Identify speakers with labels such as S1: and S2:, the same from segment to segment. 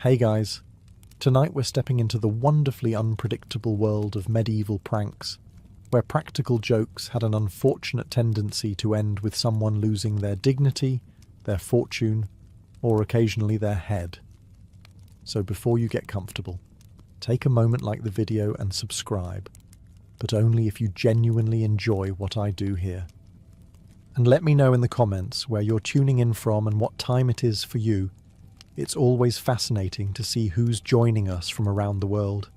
S1: Hey guys, tonight we're stepping into the wonderfully unpredictable world of medieval pranks, where practical jokes had an unfortunate tendency to end with someone losing their dignity, their fortune, or occasionally their head. So before you get comfortable, take a moment like the video and subscribe, but only if you genuinely enjoy what I do here. And let me know in the comments where you're tuning in from and what time it is for you. It's always fascinating to see who's joining us from around the world.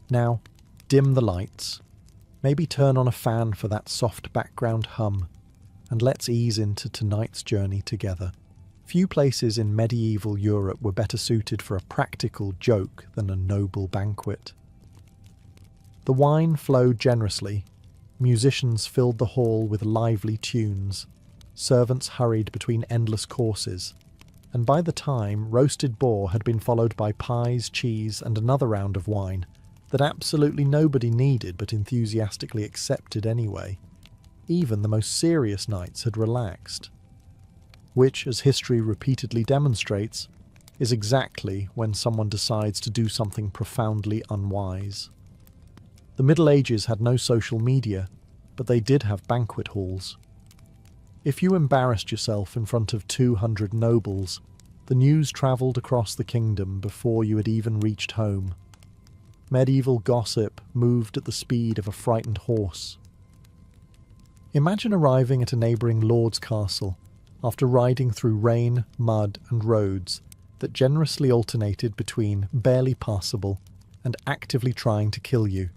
S1: Now, dim the lights, maybe turn on a fan for that soft background hum, and let's ease into tonight's journey together. Few places in medieval Europe were better suited for a practical joke than a noble banquet. The wine flowed generously, musicians filled the hall with lively tunes, servants hurried between endless courses, and by the time roasted boar had been followed by pies, cheese, and another round of wine that absolutely nobody needed but enthusiastically accepted anyway, even the most serious nights had relaxed. Which, as history repeatedly demonstrates, is exactly when someone decides to do something profoundly unwise. The Middle Ages had no social media, but they did have banquet halls. If you embarrassed yourself in front of 200 nobles, the news travelled across the kingdom before you had even reached home. Medieval gossip moved at the speed of a frightened horse. Imagine arriving at a neighbouring lord's castle after riding through rain, mud and roads that generously alternated between barely passable and actively trying to kill you.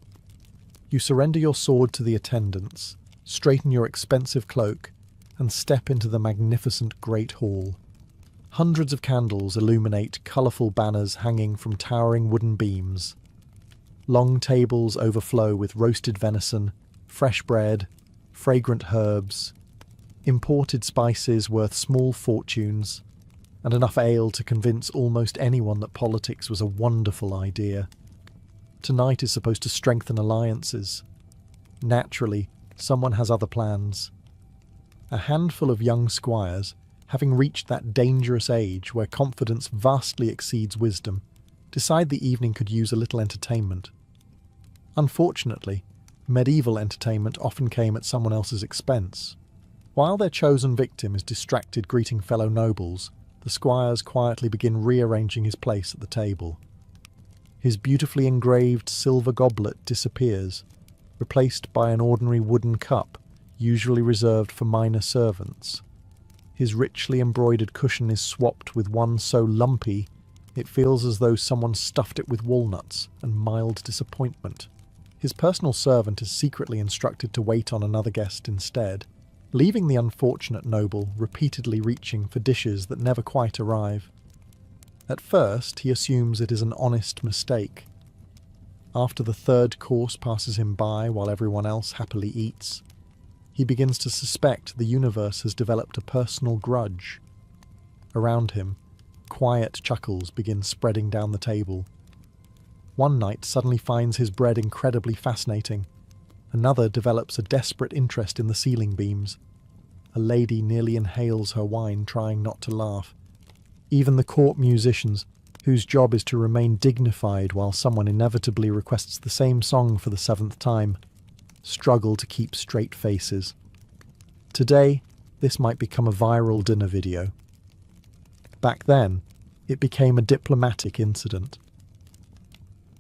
S1: You surrender your sword to the attendants, straighten your expensive cloak, and step into the magnificent Great Hall. Hundreds of candles illuminate colourful banners hanging from towering wooden beams. Long tables overflow with roasted venison, fresh bread, fragrant herbs, imported spices worth small fortunes, and enough ale to convince almost anyone that politics was a wonderful idea. Tonight is supposed to strengthen alliances. Naturally, someone has other plans. A handful of young squires, having reached that dangerous age where confidence vastly exceeds wisdom, decide the evening could use a little entertainment. Unfortunately, medieval entertainment often came at someone else's expense. While their chosen victim is distracted greeting fellow nobles, the squires quietly begin rearranging his place at the table. His beautifully engraved silver goblet disappears, replaced by an ordinary wooden cup, usually reserved for minor servants. His richly embroidered cushion is swapped with one so lumpy it feels as though someone stuffed it with walnuts and mild disappointment. His personal servant is secretly instructed to wait on another guest instead, leaving the unfortunate noble repeatedly reaching for dishes that never quite arrive. At first, he assumes it is an honest mistake. After the third course passes him by while everyone else happily eats, he begins to suspect the universe has developed a personal grudge. Around him, quiet chuckles begin spreading down the table. One knight suddenly finds his bread incredibly fascinating. Another develops a desperate interest in the ceiling beams. A lady nearly inhales her wine, trying not to laugh. Even the court musicians, whose job is to remain dignified while someone inevitably requests the same song for the 7th time, struggle to keep straight faces. Today, this might become a viral dinner video. Back then, it became a diplomatic incident.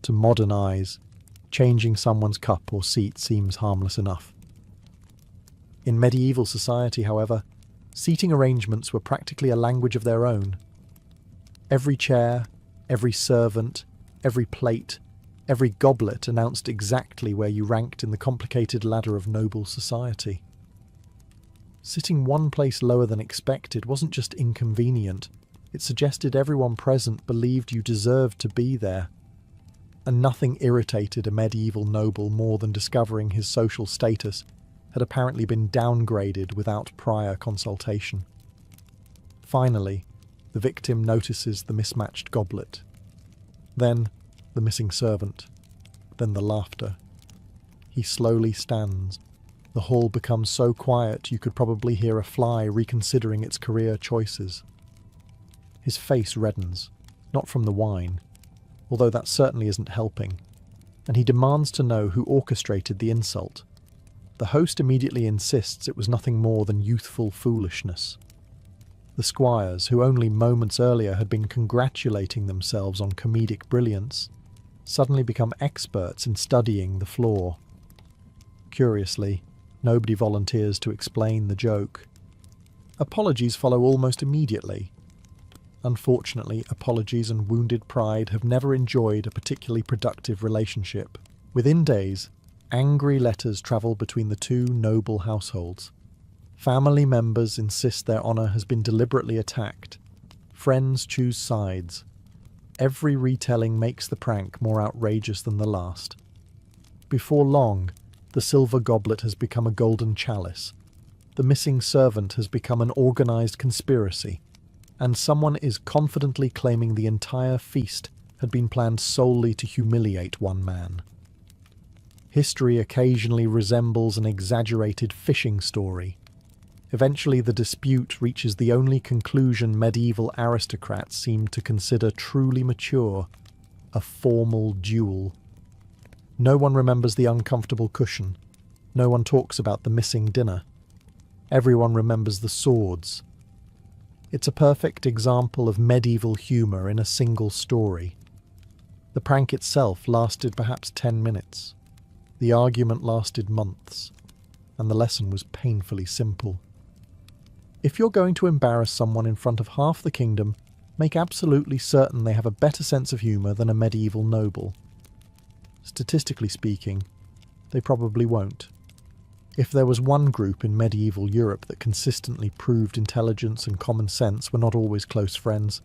S1: To modern eyes, changing someone's cup or seat seems harmless enough. In medieval society, however, seating arrangements were practically a language of their own. Every chair, every servant, every plate, every goblet announced exactly where you ranked in the complicated ladder of noble society. Sitting one place lower than expected wasn't just inconvenient, it suggested everyone present believed you deserved to be there. And nothing irritated a medieval noble more than discovering his social status had apparently been downgraded without prior consultation. Finally, the victim notices the mismatched goblet. Then, the missing servant. Then the laughter. He slowly stands. The hall becomes so quiet you could probably hear a fly reconsidering its career choices. His face reddens, not from the wine, although that certainly isn't helping, and he demands to know who orchestrated the insult. The host immediately insists it was nothing more than youthful foolishness. The squires, who only moments earlier had been congratulating themselves on comedic brilliance, suddenly become experts in studying the flaw. Curiously, nobody volunteers to explain the joke. Apologies follow almost immediately. Unfortunately, apologies and wounded pride have never enjoyed a particularly productive relationship. Within days, angry letters travel between the two noble households. Family members insist their honour has been deliberately attacked. Friends choose sides. Every retelling makes the prank more outrageous than the last. Before long, the silver goblet has become a golden chalice. The missing servant has become an organised conspiracy, and someone is confidently claiming the entire feast had been planned solely to humiliate one man. History occasionally resembles an exaggerated fishing story. Eventually, the dispute reaches the only conclusion medieval aristocrats seemed to consider truly mature: a formal duel. No one remembers the uncomfortable cushion. No one talks about the missing dinner. Everyone remembers the swords. It's a perfect example of medieval humour in a single story. The prank itself lasted perhaps 10 minutes. The argument lasted months, and the lesson was painfully simple. If you're going to embarrass someone in front of half the kingdom, make absolutely certain they have a better sense of humour than a medieval noble. Statistically speaking, they probably won't. If there was one group in medieval Europe that consistently proved intelligence and common sense were not always close friends,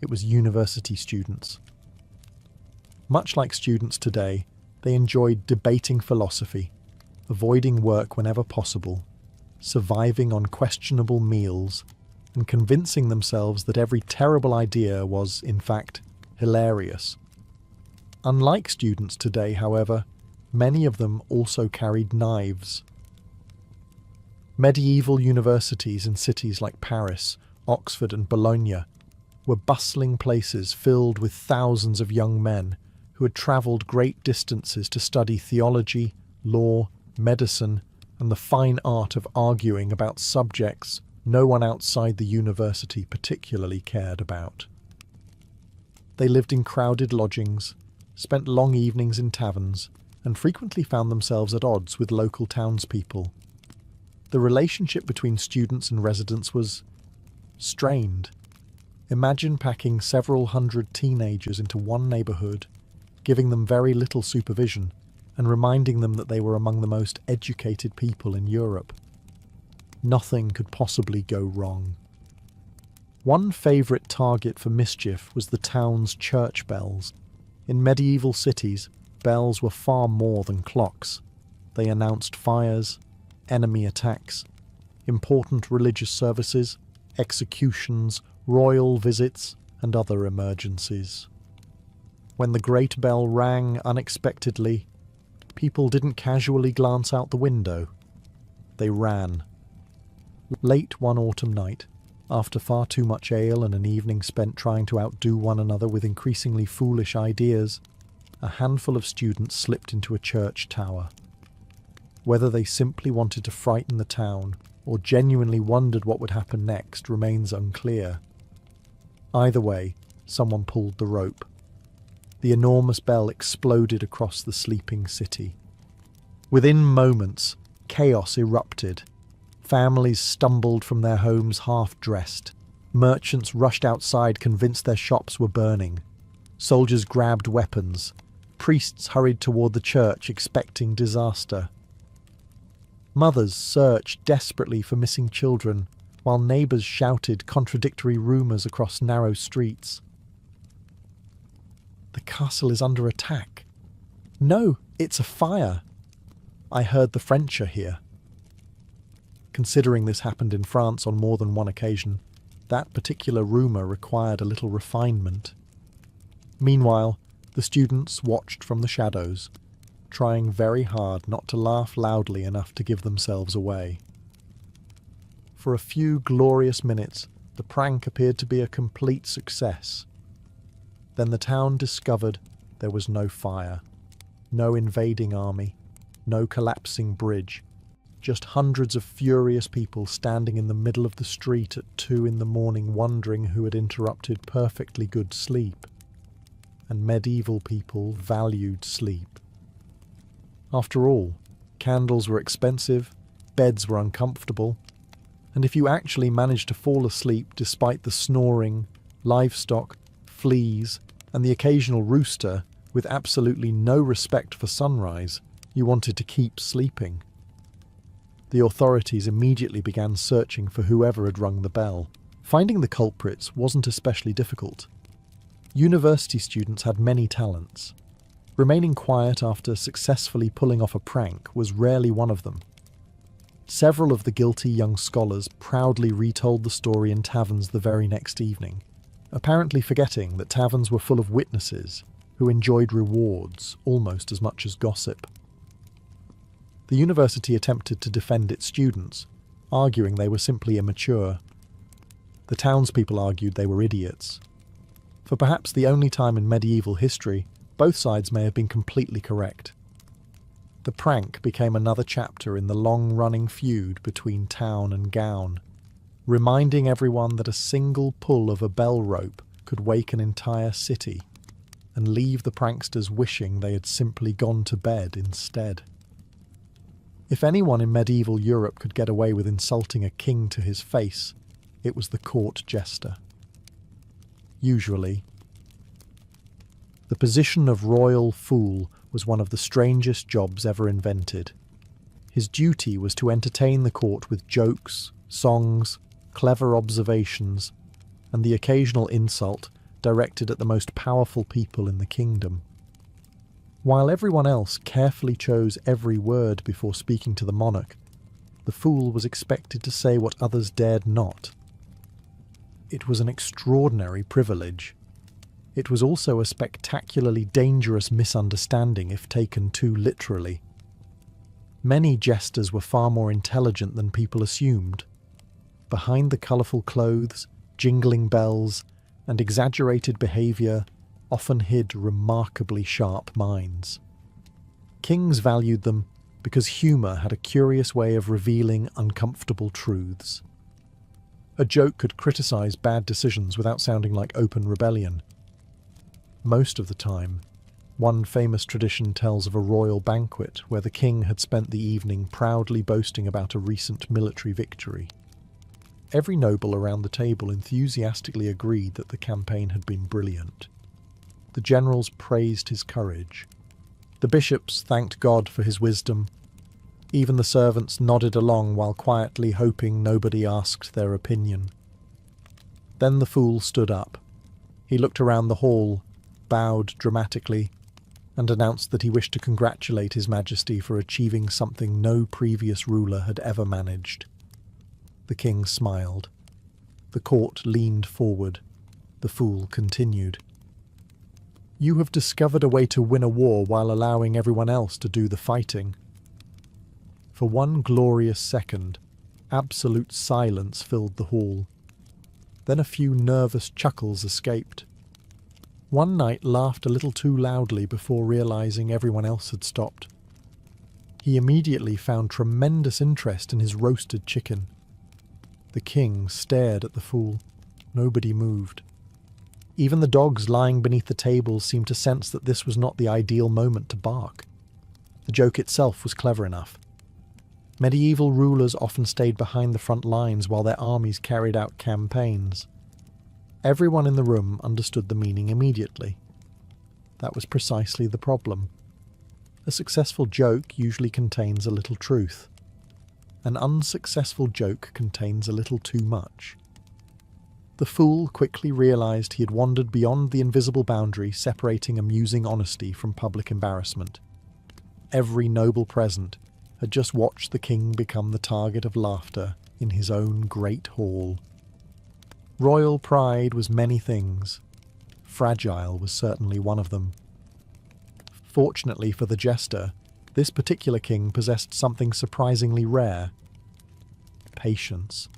S1: it was university students. Much like students today, they enjoyed debating philosophy, avoiding work whenever possible, surviving on questionable meals, and convincing themselves that every terrible idea was, in fact, hilarious. Unlike students today, however, many of them also carried knives. Medieval universities in cities like Paris, Oxford and Bologna were bustling places filled with thousands of young men who had travelled great distances to study theology, law, medicine, and the fine art of arguing about subjects no one outside the university particularly cared about. They lived in crowded lodgings, spent long evenings in taverns, and frequently found themselves at odds with local townspeople. The relationship between students and residents was strained. Imagine packing several hundred teenagers into one neighbourhood, giving them very little supervision, and reminding them that they were among the most educated people in Europe. Nothing could possibly go wrong. One favourite target for mischief was the town's church bells. In medieval cities, bells were far more than clocks. They announced fires, enemy attacks, important religious services, executions, royal visits, and other emergencies. When the great bell rang unexpectedly, people didn't casually glance out the window. They ran. Late one autumn night, after far too much ale and an evening spent trying to outdo one another with increasingly foolish ideas, a handful of students slipped into a church tower. Whether they simply wanted to frighten the town or genuinely wondered what would happen next remains unclear. Either way, someone pulled the rope. The enormous bell exploded across the sleeping city. Within moments, chaos erupted. Families stumbled from their homes half-dressed. Merchants rushed outside convinced their shops were burning. Soldiers grabbed weapons. Priests hurried toward the church expecting disaster. Mothers searched desperately for missing children, while neighbours shouted contradictory rumours across narrow streets. The castle is under attack. No, it's a fire. I heard the French are here. Considering this happened in France on more than one occasion, that particular rumour required a little refinement. Meanwhile, the students watched from the shadows, trying very hard not to laugh loudly enough to give themselves away. For a few glorious minutes, the prank appeared to be a complete success. Then the town discovered there was no fire, no invading army, no collapsing bridge, just hundreds of furious people standing in the middle of the street at 2 a.m. wondering who had interrupted perfectly good sleep. And medieval people valued sleep. After all, candles were expensive, beds were uncomfortable, and if you actually managed to fall asleep despite the snoring, livestock, fleas, and the occasional rooster with absolutely no respect for sunrise, you wanted to keep sleeping. The authorities immediately began searching for whoever had rung the bell. Finding the culprits wasn't especially difficult. University students had many talents. Remaining quiet after successfully pulling off a prank was rarely one of them. Several of the guilty young scholars proudly retold the story in taverns the very next evening, apparently forgetting that taverns were full of witnesses who enjoyed rewards almost as much as gossip. The university attempted to defend its students, arguing they were simply immature. The townspeople argued they were idiots. For perhaps the only time in medieval history, both sides may have been completely correct. The prank became another chapter in the long-running feud between town and gown, reminding everyone that a single pull of a bell rope could wake an entire city and leave the pranksters wishing they had simply gone to bed instead. If anyone in medieval Europe could get away with insulting a king to his face, it was the court jester. Usually. The position of royal fool was one of the strangest jobs ever invented. His duty was to entertain the court with jokes, songs, clever observations, and the occasional insult directed at the most powerful people in the kingdom. While everyone else carefully chose every word before speaking to the monarch, the fool was expected to say what others dared not. It was an extraordinary privilege. It was also a spectacularly dangerous misunderstanding if taken too literally. Many jesters were far more intelligent than people assumed. Behind the colourful clothes, jingling bells, and exaggerated behaviour often hid remarkably sharp minds. Kings valued them because humour had a curious way of revealing uncomfortable truths. A joke could criticise bad decisions without sounding like open rebellion. Most of the time, one famous tradition tells of a royal banquet where the king had spent the evening proudly boasting about a recent military victory. Every noble around the table enthusiastically agreed that the campaign had been brilliant. The generals praised his courage. The bishops thanked God for his wisdom. Even the servants nodded along while quietly hoping nobody asked their opinion. Then the fool stood up. He looked around the hall, bowed dramatically, and announced that he wished to congratulate His Majesty for achieving something no previous ruler had ever managed. The king smiled. The court leaned forward. The fool continued. "You have discovered a way to win a war while allowing everyone else to do the fighting." For one glorious second, absolute silence filled the hall. Then a few nervous chuckles escaped. One knight laughed a little too loudly before realizing everyone else had stopped. He immediately found tremendous interest in his roasted chicken. The king stared at the fool. Nobody moved. Even the dogs lying beneath the tables seemed to sense that this was not the ideal moment to bark. The joke itself was clever enough. Medieval rulers often stayed behind the front lines while their armies carried out campaigns. Everyone in the room understood the meaning immediately. That was precisely the problem. A successful joke usually contains a little truth. An unsuccessful joke contains a little too much. The fool quickly realized he had wandered beyond the invisible boundary separating amusing honesty from public embarrassment. Every noble present had just watched the king become the target of laughter in his own great hall. Royal pride was many things. Fragile was certainly one of them. Fortunately for the jester, this particular king possessed something surprisingly rare: patience.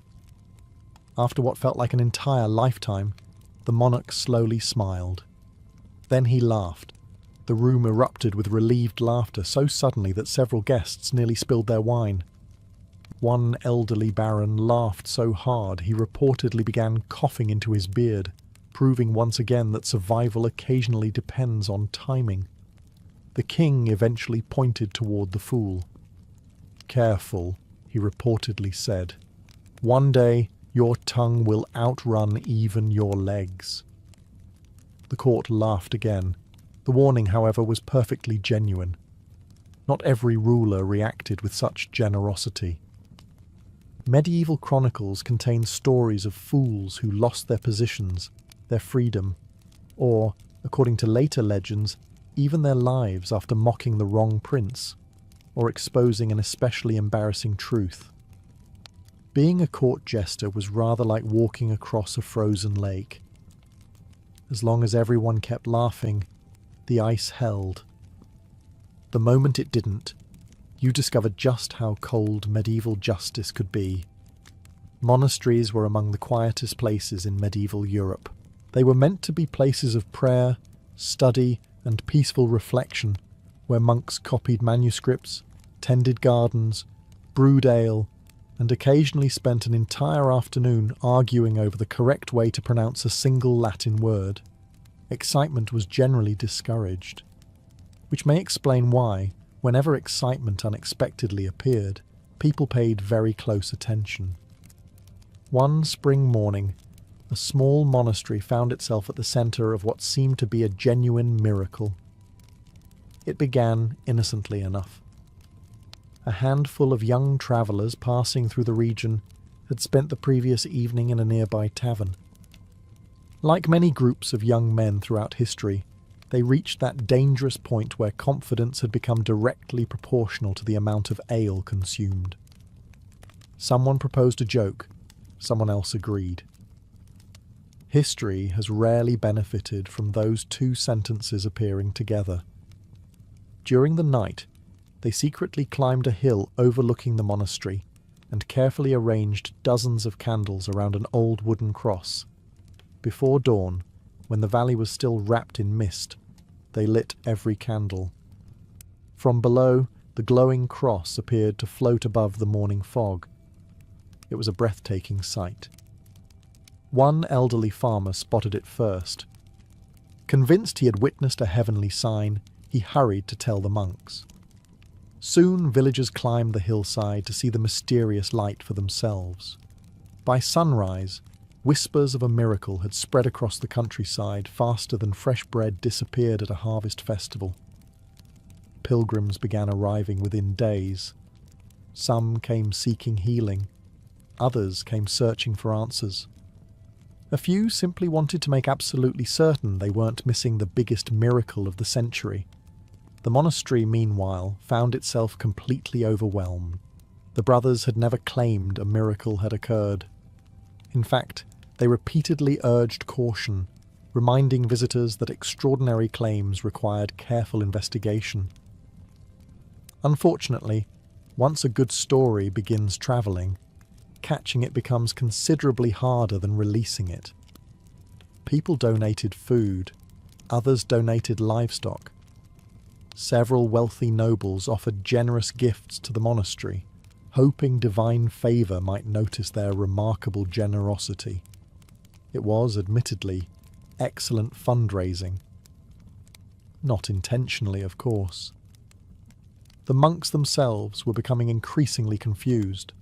S1: After what felt like an entire lifetime, the monarch slowly smiled. Then he laughed. The room erupted with relieved laughter so suddenly that several guests nearly spilled their wine. One elderly baron laughed so hard he reportedly began coughing into his beard, proving once again that survival occasionally depends on timing. The king eventually pointed toward the fool. "Careful," he reportedly said. "One day your tongue will outrun even your legs." The court laughed again. The warning, however, was perfectly genuine. Not every ruler reacted with such generosity. Medieval chronicles contain stories of fools who lost their positions, their freedom, or, according to later legends, even their lives after mocking the wrong prince, or exposing an especially embarrassing truth. Being a court jester was rather like walking across a frozen lake. As long as everyone kept laughing, the ice held. The moment it didn't, you discovered just how cold medieval justice could be. Monasteries were among the quietest places in medieval Europe. They were meant to be places of prayer, study, and peaceful reflection, where monks copied manuscripts, tended gardens, brewed ale, and occasionally spent an entire afternoon arguing over the correct way to pronounce a single Latin word. Excitement was generally discouraged, which may explain why, whenever excitement unexpectedly appeared, people paid very close attention. One spring morning, a small monastery found itself at the centre of what seemed to be a genuine miracle. It began innocently enough. A handful of young travellers passing through the region had spent the previous evening in a nearby tavern. Like many groups of young men throughout history, they reached that dangerous point where confidence had become directly proportional to the amount of ale consumed. Someone proposed a joke, someone else agreed. History has rarely benefited from those two sentences appearing together. During the night, they secretly climbed a hill overlooking the monastery and carefully arranged dozens of candles around an old wooden cross. Before dawn, when the valley was still wrapped in mist, they lit every candle. From below, the glowing cross appeared to float above the morning fog. It was a breathtaking sight. One elderly farmer spotted it first. Convinced he had witnessed a heavenly sign, he hurried to tell the monks. Soon villagers climbed the hillside to see the mysterious light for themselves. By sunrise, whispers of a miracle had spread across the countryside faster than fresh bread disappeared at a harvest festival. Pilgrims began arriving within days. Some came seeking healing. Others came searching for answers. A few simply wanted to make absolutely certain they weren't missing the biggest miracle of the century. The monastery, meanwhile, found itself completely overwhelmed. The brothers had never claimed a miracle had occurred. In fact, they repeatedly urged caution, reminding visitors that extraordinary claims required careful investigation. Unfortunately, once a good story begins travelling, catching it becomes considerably harder than releasing it. People donated food, others donated livestock. Several wealthy nobles offered generous gifts to the monastery, hoping divine favour might notice their remarkable generosity. It was, admittedly, excellent fundraising. Not intentionally, of course. The monks themselves were becoming increasingly confused.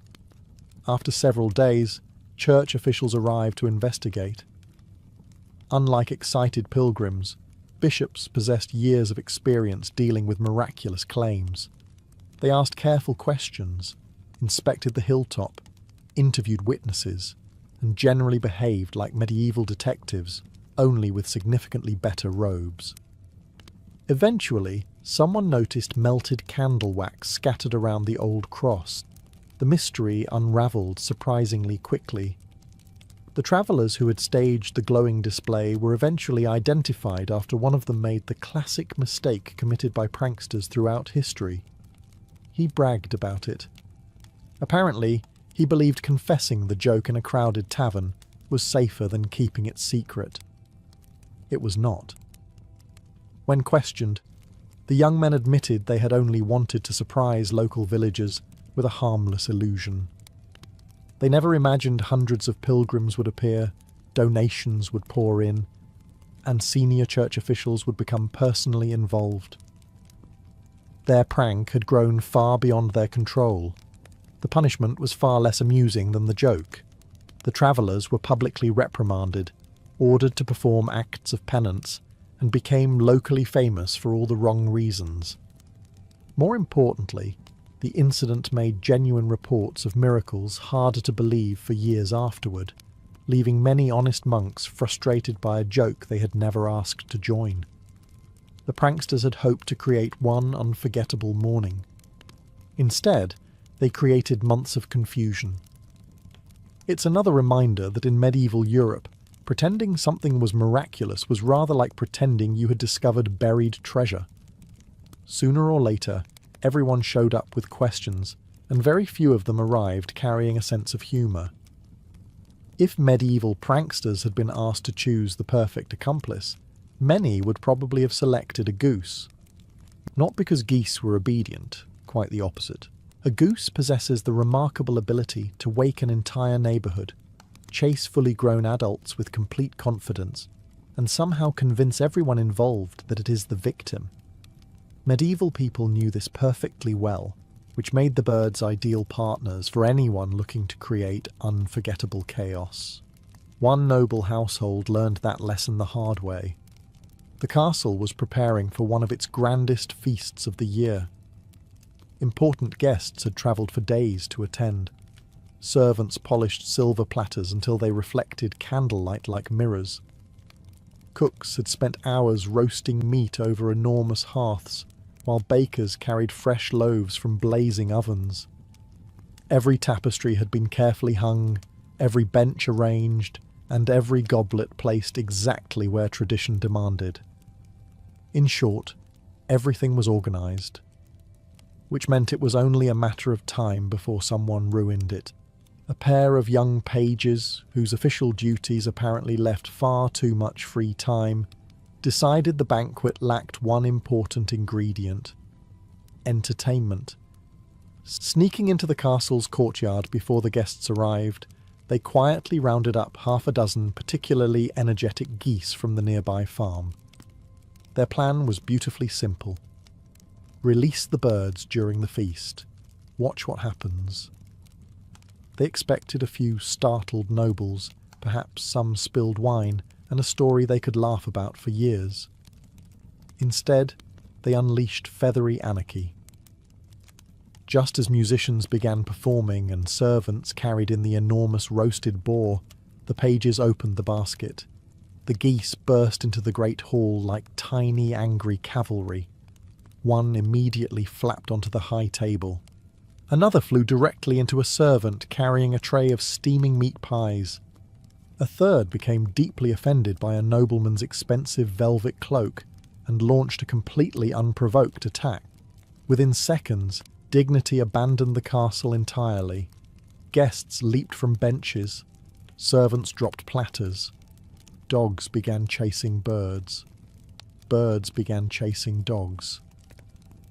S1: After several days, church officials arrived to investigate. Unlike excited pilgrims, bishops possessed years of experience dealing with miraculous claims. They asked careful questions, inspected the hilltop, interviewed witnesses, and generally behaved like medieval detectives, only with significantly better robes. Eventually, someone noticed melted candle wax scattered around the old cross. The mystery unravelled surprisingly quickly. The travellers who had staged the glowing display were eventually identified after one of them made the classic mistake committed by pranksters throughout history. He bragged about it. Apparently, he believed confessing the joke in a crowded tavern was safer than keeping it secret. It was not. When questioned, the young men admitted they had only wanted to surprise local villagers with a harmless illusion. They never imagined hundreds of pilgrims would appear, donations would pour in, and senior church officials would become personally involved. Their prank had grown far beyond their control. The punishment was far less amusing than the joke. The travellers were publicly reprimanded, ordered to perform acts of penance, and became locally famous for all the wrong reasons. More importantly, the incident made genuine reports of miracles harder to believe for years afterward, leaving many honest monks frustrated by a joke they had never asked to join. The pranksters had hoped to create one unforgettable morning. Instead, they created months of confusion. It's another reminder that in medieval Europe, pretending something was miraculous was rather like pretending you had discovered buried treasure. Sooner or later, everyone showed up with questions, and very few of them arrived carrying a sense of humour. If medieval pranksters had been asked to choose the perfect accomplice, many would probably have selected a goose. Not because geese were obedient, quite the opposite. A goose possesses the remarkable ability to wake an entire neighbourhood, chase fully grown adults with complete confidence, and somehow convince everyone involved that it is the victim. Medieval people knew this perfectly well, which made the birds ideal partners for anyone looking to create unforgettable chaos. One noble household learned that lesson the hard way. The castle was preparing for one of its grandest feasts of the year. Important guests had travelled for days to attend. Servants polished silver platters until they reflected candlelight like mirrors. Cooks had spent hours roasting meat over enormous hearths, while bakers carried fresh loaves from blazing ovens. Every tapestry had been carefully hung, every bench arranged, and every goblet placed exactly where tradition demanded. In short, everything was organised, which meant it was only a matter of time before someone ruined it. A pair of young pages, whose official duties apparently left far too much free time, decided the banquet lacked one important ingredient: entertainment. Sneaking into the castle's courtyard before the guests arrived, they quietly rounded up half a dozen particularly energetic geese from the nearby farm. Their plan was beautifully simple. Release the birds during the feast. Watch what happens. They expected a few startled nobles, perhaps some spilled wine, and a story they could laugh about for years. Instead, they unleashed feathery anarchy. Just as musicians began performing and servants carried in the enormous roasted boar, the pages opened the basket. The geese burst into the great hall like tiny, angry cavalry. One immediately flapped onto the high table. Another flew directly into a servant carrying a tray of steaming meat pies. A third became deeply offended by a nobleman's expensive velvet cloak and launched a completely unprovoked attack. Within seconds, dignity abandoned the castle entirely. Guests leaped from benches. Servants dropped platters. Dogs began chasing birds. Birds began chasing dogs.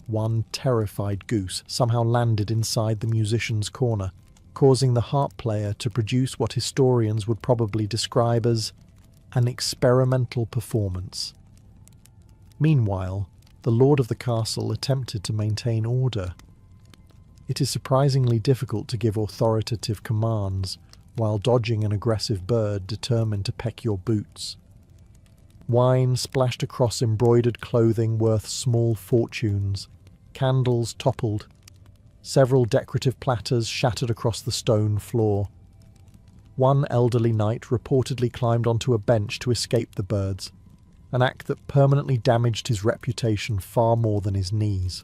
S1: One terrified goose somehow landed inside the musician's corner, causing the harp player to produce what historians would probably describe as an experimental performance. Meanwhile, the lord of the castle attempted to maintain order. It is surprisingly difficult to give authoritative commands while dodging an aggressive bird determined to peck your boots. Wine splashed across embroidered clothing worth small fortunes. Candles toppled. Several decorative platters shattered across the stone floor. One elderly knight reportedly climbed onto a bench to escape the birds, an act that permanently damaged his reputation far more than his knees.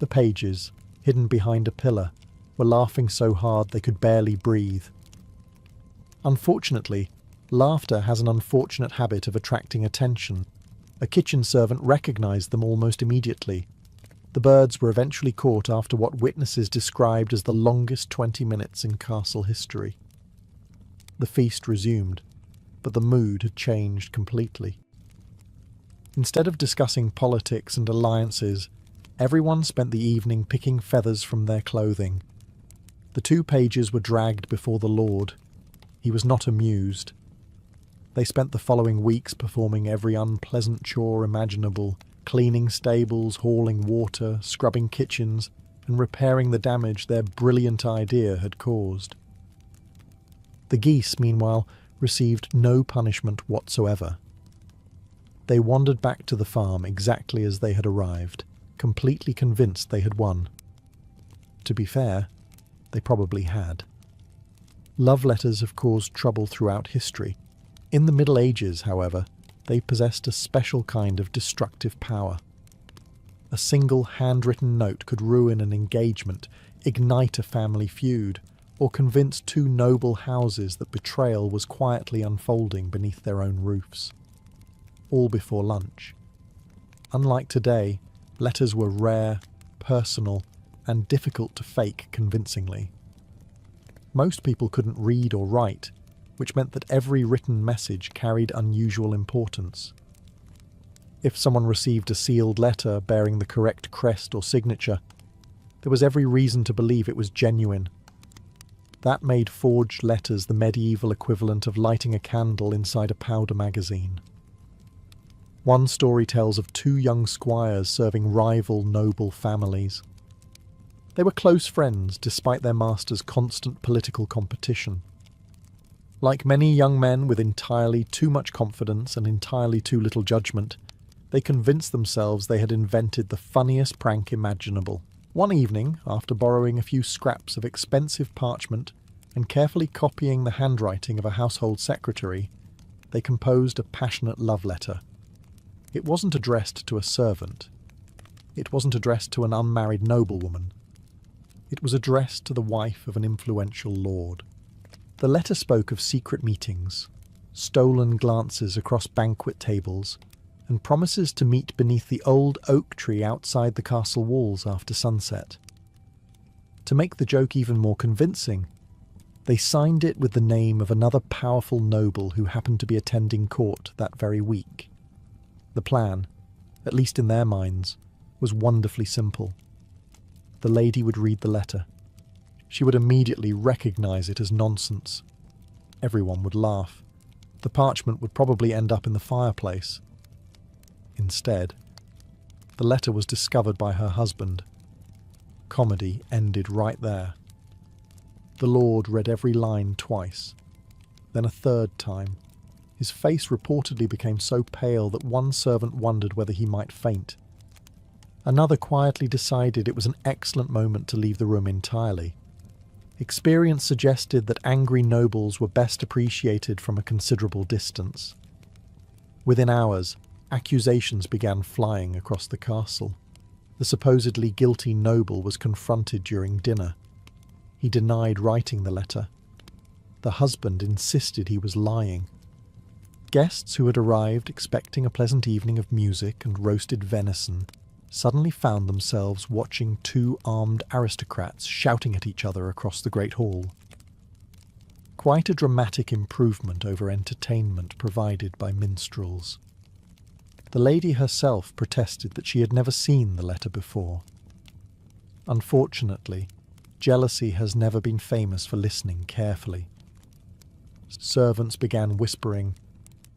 S1: The pages, hidden behind a pillar, were laughing so hard they could barely breathe. Unfortunately, laughter has an unfortunate habit of attracting attention. A kitchen servant recognised them almost immediately. The birds were eventually caught after what witnesses described as the longest 20 minutes in castle history. The feast resumed, but the mood had changed completely. Instead of discussing politics and alliances, everyone spent the evening picking feathers from their clothing. The 2 pages were dragged before the Lord. He was not amused. They spent the following weeks performing every unpleasant chore imaginable, cleaning stables, hauling water, scrubbing kitchens, and repairing the damage their brilliant idea had caused. The geese, meanwhile, received no punishment whatsoever. They wandered back to the farm exactly as they had arrived, completely convinced they had won. To be fair, they probably had. Love letters have caused trouble throughout history. In the Middle Ages, however, they possessed a special kind of destructive power. A single handwritten note could ruin an engagement, ignite a family feud, or convince 2 noble houses that betrayal was quietly unfolding beneath their own roofs. All before lunch. Unlike today, letters were rare, personal, and difficult to fake convincingly. Most people couldn't read or write, which meant that every written message carried unusual importance. If someone received a sealed letter bearing the correct crest or signature, there was every reason to believe it was genuine. That made forged letters the medieval equivalent of lighting a candle inside a powder magazine. One story tells of 2 young squires serving rival noble families. They were close friends despite their master's constant political competition. Like many young men with entirely too much confidence and entirely too little judgment, they convinced themselves they had invented the funniest prank imaginable. One evening, after borrowing a few scraps of expensive parchment and carefully copying the handwriting of a household secretary, they composed a passionate love letter. It wasn't addressed to a servant. It wasn't addressed to an unmarried noblewoman. It was addressed to the wife of an influential lord. The letter spoke of secret meetings, stolen glances across banquet tables, and promises to meet beneath the old oak tree outside the castle walls after sunset. To make the joke even more convincing, they signed it with the name of another powerful noble who happened to be attending court that very week. The plan, at least in their minds, was wonderfully simple. The lady would read the letter. She would immediately recognize it as nonsense. Everyone would laugh. The parchment would probably end up in the fireplace. Instead, the letter was discovered by her husband. Comedy ended right there. The Lord read every line twice, then a 3rd time. His face reportedly became so pale that one servant wondered whether he might faint. Another quietly decided it was an excellent moment to leave the room entirely. Experience suggested that angry nobles were best appreciated from a considerable distance. Within hours, accusations began flying across the castle. The supposedly guilty noble was confronted during dinner. He denied writing the letter. The husband insisted he was lying. Guests who had arrived expecting a pleasant evening of music and roasted venison suddenly found themselves watching 2 armed aristocrats shouting at each other across the great hall. Quite a dramatic improvement over entertainment provided by minstrels. The lady herself protested that she had never seen the letter before. Unfortunately, jealousy has never been famous for listening carefully. Servants began whispering.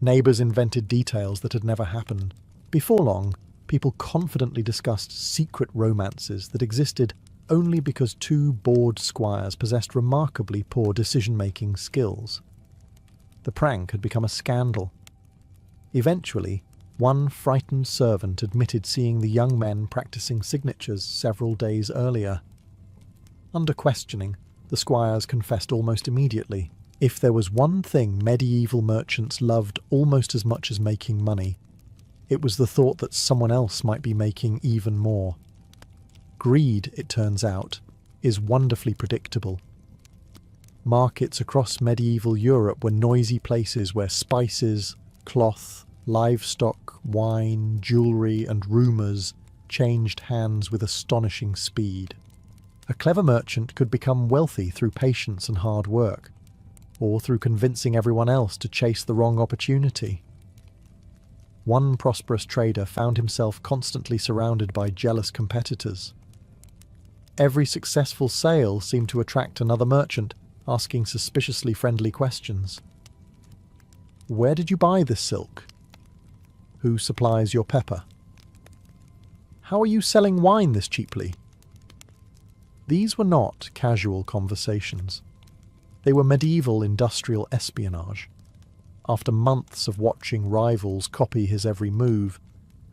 S1: Neighbours invented details that had never happened. Before long, people confidently discussed secret romances that existed only because 2 bored squires possessed remarkably poor decision-making skills. The prank had become a scandal. Eventually, one frightened servant admitted seeing the young men practicing signatures several days earlier. Under questioning, the squires confessed almost immediately. If there was one thing medieval merchants loved almost as much as making money, it was the thought that someone else might be making even more. Greed, it turns out, is wonderfully predictable. Markets across medieval Europe were noisy places where spices, cloth, livestock, wine, jewellery and rumours changed hands with astonishing speed. A clever merchant could become wealthy through patience and hard work, or through convincing everyone else to chase the wrong opportunity. One prosperous trader found himself constantly surrounded by jealous competitors. Every successful sale seemed to attract another merchant, asking suspiciously friendly questions. Where did you buy this silk? Who supplies your pepper? How are you selling wine this cheaply? These were not casual conversations. They were medieval industrial espionage. After months of watching rivals copy his every move,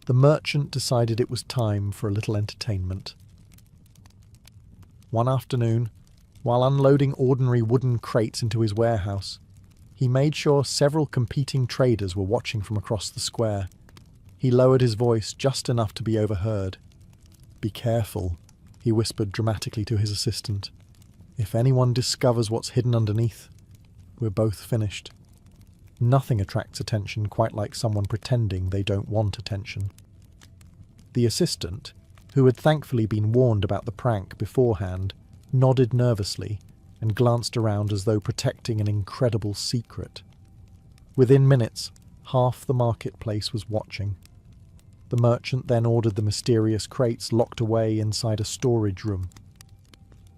S1: the merchant decided it was time for a little entertainment. One afternoon, while unloading ordinary wooden crates into his warehouse, he made sure several competing traders were watching from across the square. He lowered his voice just enough to be overheard. "Be careful," he whispered dramatically to his assistant. "If anyone discovers what's hidden underneath, we're both finished." Nothing attracts attention quite like someone pretending they don't want attention. The assistant, who had thankfully been warned about the prank beforehand, nodded nervously and glanced around as though protecting an incredible secret. Within minutes, half the marketplace was watching. The merchant then ordered the mysterious crates locked away inside a storage room.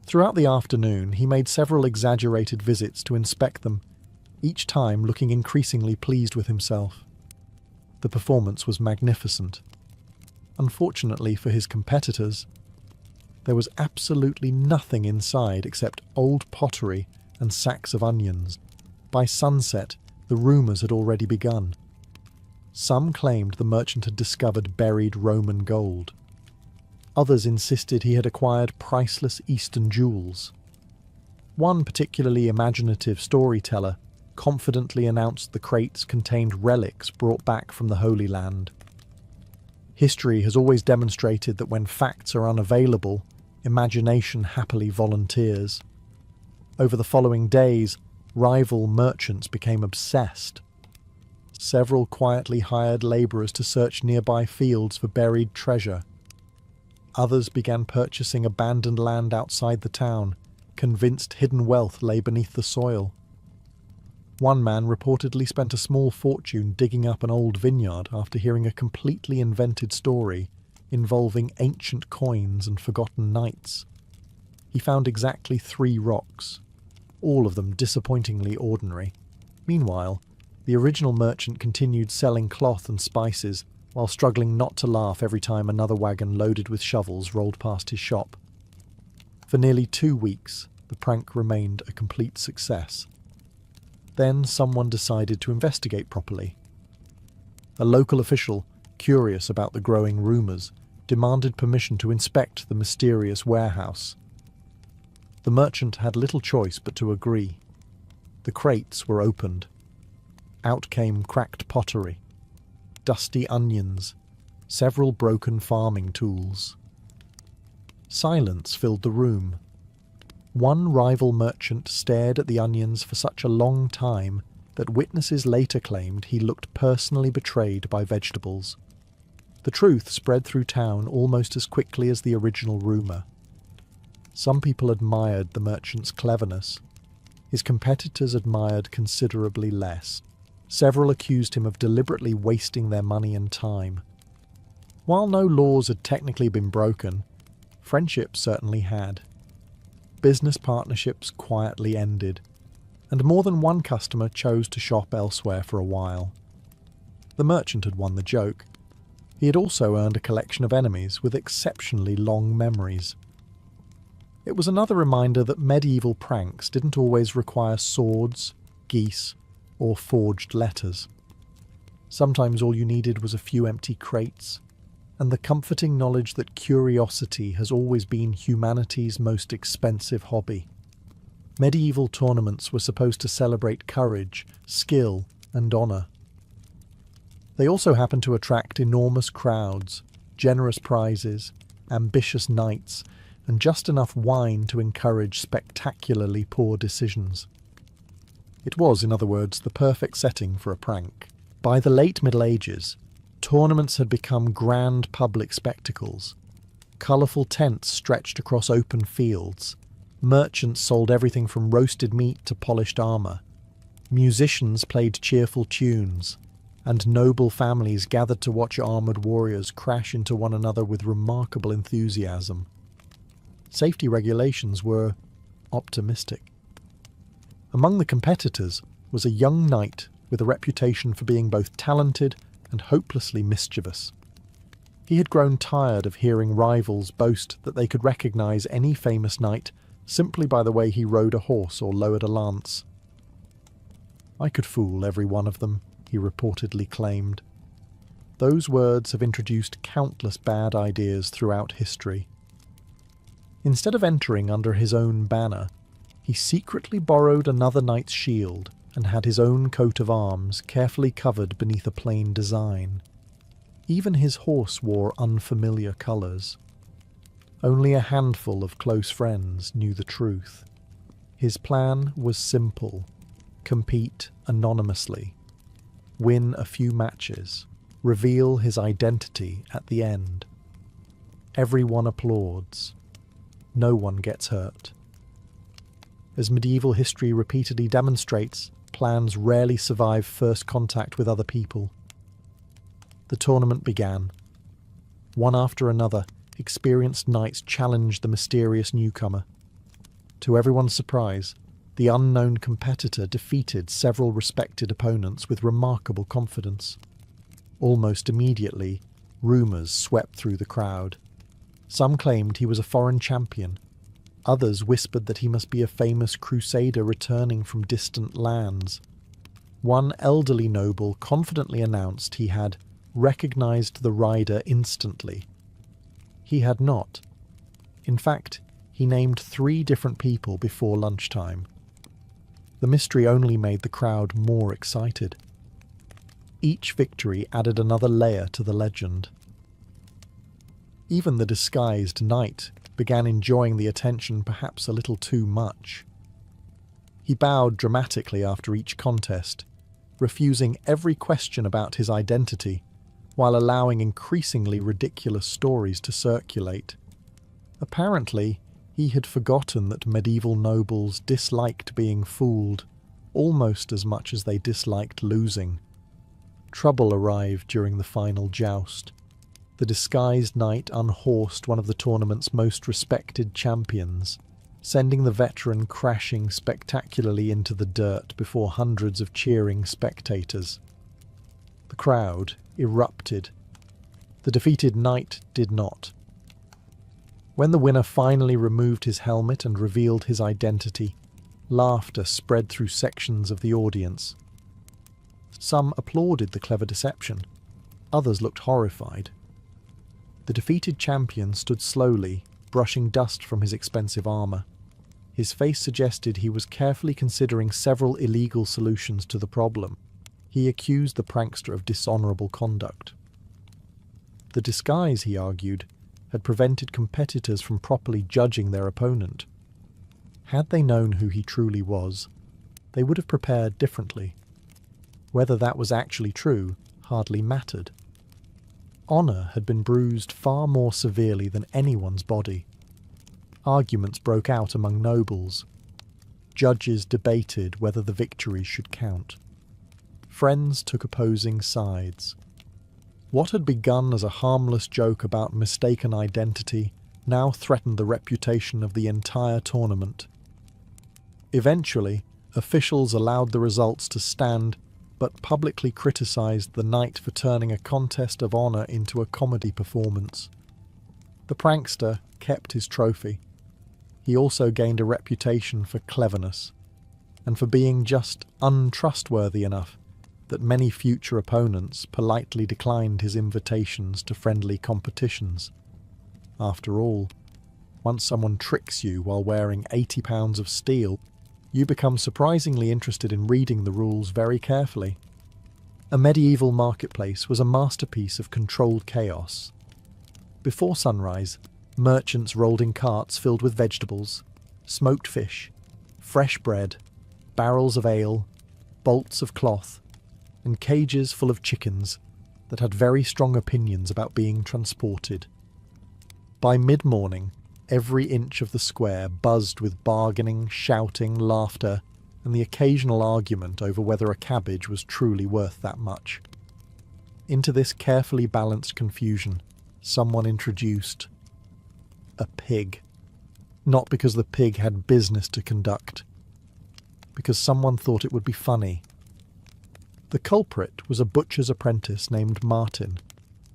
S1: Throughout the afternoon, he made several exaggerated visits to inspect them, each time looking increasingly pleased with himself. The performance was magnificent. Unfortunately for his competitors, there was absolutely nothing inside except old pottery and sacks of onions. By sunset, the rumours had already begun. Some claimed the merchant had discovered buried Roman gold. Others insisted he had acquired priceless Eastern jewels. One particularly imaginative storyteller confidently announced the crates contained relics brought back from the Holy Land. History has always demonstrated that when facts are unavailable, imagination happily volunteers. Over the following days, rival merchants became obsessed. Several quietly hired labourers to search nearby fields for buried treasure. Others began purchasing abandoned land outside the town, convinced hidden wealth lay beneath the soil. One man reportedly spent a small fortune digging up an old vineyard after hearing a completely invented story involving ancient coins and forgotten knights. He found exactly 3 rocks, all of them disappointingly ordinary. Meanwhile, the original merchant continued selling cloth and spices while struggling not to laugh every time another wagon loaded with shovels rolled past his shop. For nearly 2 weeks, the prank remained a complete success. Then someone decided to investigate properly. A local official, curious about the growing rumours, demanded permission to inspect the mysterious warehouse. The merchant had little choice but to agree. The crates were opened. Out came cracked pottery, dusty onions, several broken farming tools. Silence filled the room. One rival merchant stared at the onions for such a long time that witnesses later claimed he looked personally betrayed by vegetables. The truth spread through town almost as quickly as the original rumour. Some people admired the merchant's cleverness. His competitors admired considerably less. Several accused him of deliberately wasting their money and time. While no laws had technically been broken, friendship certainly had. Business partnerships quietly ended, and more than one customer chose to shop elsewhere for a while. The merchant had won the joke. He had also earned a collection of enemies with exceptionally long memories. It was another reminder that medieval pranks didn't always require swords, geese, or forged letters. Sometimes all you needed was a few empty crates, and the comforting knowledge that curiosity has always been humanity's most expensive hobby. Medieval tournaments were supposed to celebrate courage, skill, and honour. They also happened to attract enormous crowds, generous prizes, ambitious knights, and just enough wine to encourage spectacularly poor decisions. It was, in other words, the perfect setting for a prank. By the late Middle Ages, tournaments had become grand public spectacles. Colourful tents stretched across open fields. Merchants sold everything from roasted meat to polished armour. Musicians played cheerful tunes. and noble families gathered to watch armoured warriors crash into one another with remarkable enthusiasm. Safety regulations were optimistic. Among the competitors was a young knight with a reputation for being both talented and hopelessly mischievous. He had grown tired of hearing rivals boast that they could recognise any famous knight simply by the way he rode a horse or lowered a lance. "I could fool every one of them," he reportedly claimed. Those words have introduced countless bad ideas throughout history. Instead of entering under his own banner, he secretly borrowed another knight's shield and had his own coat of arms carefully covered beneath a plain design. Even his horse wore unfamiliar colours. Only a handful of close friends knew the truth. His plan was simple: compete anonymously, win a few matches, reveal his identity at the end. Everyone applauds. No one gets hurt. As medieval history repeatedly demonstrates, plans rarely survive first contact with other people. The tournament began. One after another, experienced knights challenged the mysterious newcomer. To everyone's surprise, the unknown competitor defeated several respected opponents with remarkable confidence. Almost immediately, rumours swept through the crowd. Some claimed he was a foreign champion. Others whispered that he must be a famous crusader returning from distant lands. One elderly noble confidently announced he had recognised the rider instantly. He had not. In fact, he named 3 different people before lunchtime. The mystery only made the crowd more excited. Each victory added another layer to the legend. Even the disguised knight began enjoying the attention perhaps a little too much. He bowed dramatically after each contest, refusing every question about his identity, while allowing increasingly ridiculous stories to circulate. Apparently, he had forgotten that medieval nobles disliked being fooled almost as much as they disliked losing. Trouble arrived during the final joust. The disguised knight unhorsed one of the tournament's most respected champions, sending the veteran crashing spectacularly into the dirt before hundreds of cheering spectators. The crowd erupted. The defeated knight did not. When the winner finally removed his helmet and revealed his identity, laughter spread through sections of the audience. Some applauded the clever deception. Others looked horrified. The defeated champion stood slowly, brushing dust from his expensive armour. His face suggested he was carefully considering several illegal solutions to the problem. He accused the prankster of dishonourable conduct. The disguise, he argued, had prevented competitors from properly judging their opponent. Had they known who he truly was, they would have prepared differently. Whether that was actually true hardly mattered. Honour had been bruised far more severely than anyone's body. Arguments broke out among nobles. Judges debated whether the victories should count. Friends took opposing sides. What had begun as a harmless joke about mistaken identity now threatened the reputation of the entire tournament. Eventually, officials allowed the results to stand, but publicly criticised the knight for turning a contest of honour into a comedy performance. The prankster kept his trophy. He also gained a reputation for cleverness, and for being just untrustworthy enough that many future opponents politely declined his invitations to friendly competitions. After all, once someone tricks you while wearing 80 pounds of steel, you become surprisingly interested in reading the rules very carefully. A medieval marketplace was a masterpiece of controlled chaos. Before sunrise, merchants rolled in carts filled with vegetables, smoked fish, fresh bread, barrels of ale, bolts of cloth, and cages full of chickens that had very strong opinions about being transported. By mid-morning, every inch of the square buzzed with bargaining, shouting, laughter, and the occasional argument over whether a cabbage was truly worth that much. into this carefully balanced confusion, someone introduced a pig. Not because the pig had business to conduct, because someone thought it would be funny. The culprit was a butcher's apprentice named Martin,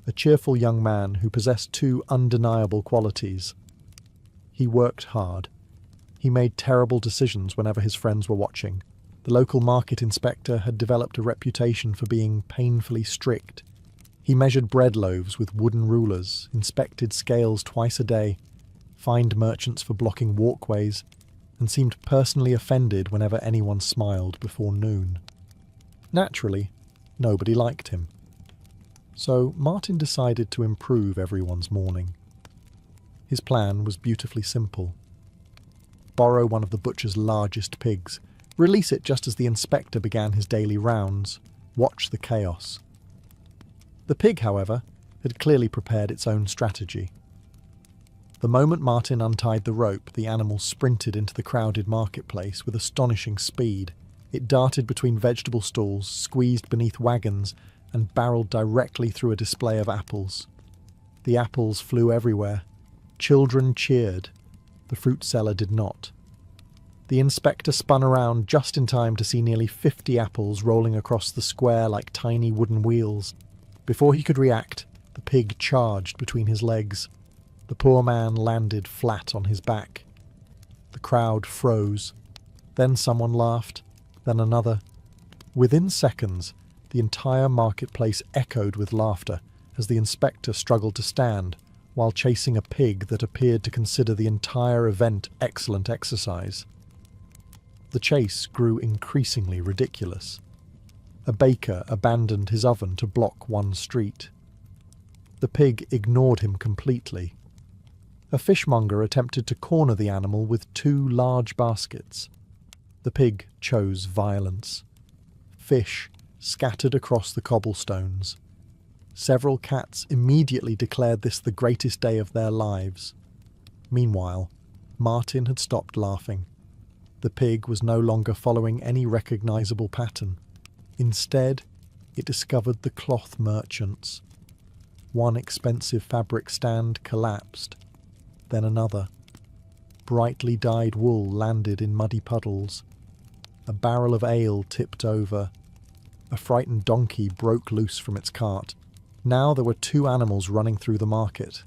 S1: a cheerful young man who possessed two undeniable qualities. He worked hard. He made terrible decisions whenever his friends were watching. The local market inspector had developed a reputation for being painfully strict. He measured bread loaves with wooden rulers, inspected scales twice a day, fined merchants for blocking walkways, and seemed personally offended whenever anyone smiled before noon. Naturally, nobody liked him. So Martin decided to improve everyone's morning. His plan was beautifully simple. Borrow one of the butcher's largest pigs, release it just as the inspector began his daily rounds, watch the chaos. The pig, however, had clearly prepared its own strategy. The moment Martin untied the rope, the animal sprinted into the crowded marketplace with astonishing speed. It darted between vegetable stalls, squeezed beneath wagons, and barreled directly through a display of apples. The apples flew everywhere. Children cheered. The fruit seller did not. The inspector spun around just in time to see nearly 50 apples rolling across the square like tiny wooden wheels. Before he could react, the pig charged between his legs. The poor man landed flat on his back. The crowd froze. Then someone laughed, then another. Within seconds, the entire marketplace echoed with laughter as the inspector struggled to stand while chasing a pig that appeared to consider the entire event excellent exercise. The chase grew increasingly ridiculous. A baker abandoned his oven to block one street. The pig ignored him completely. A fishmonger attempted to corner the animal with two large baskets. The pig chose violence. Fish scattered across the cobblestones. Several cats immediately declared this the greatest day of their lives. Meanwhile, Martin had stopped laughing. The pig was no longer following any recognizable pattern. Instead, it discovered the cloth merchants. One expensive fabric stand collapsed, then another. Brightly dyed wool landed in muddy puddles. A barrel of ale tipped over. A frightened donkey broke loose from its cart. Now there were two animals running through the market.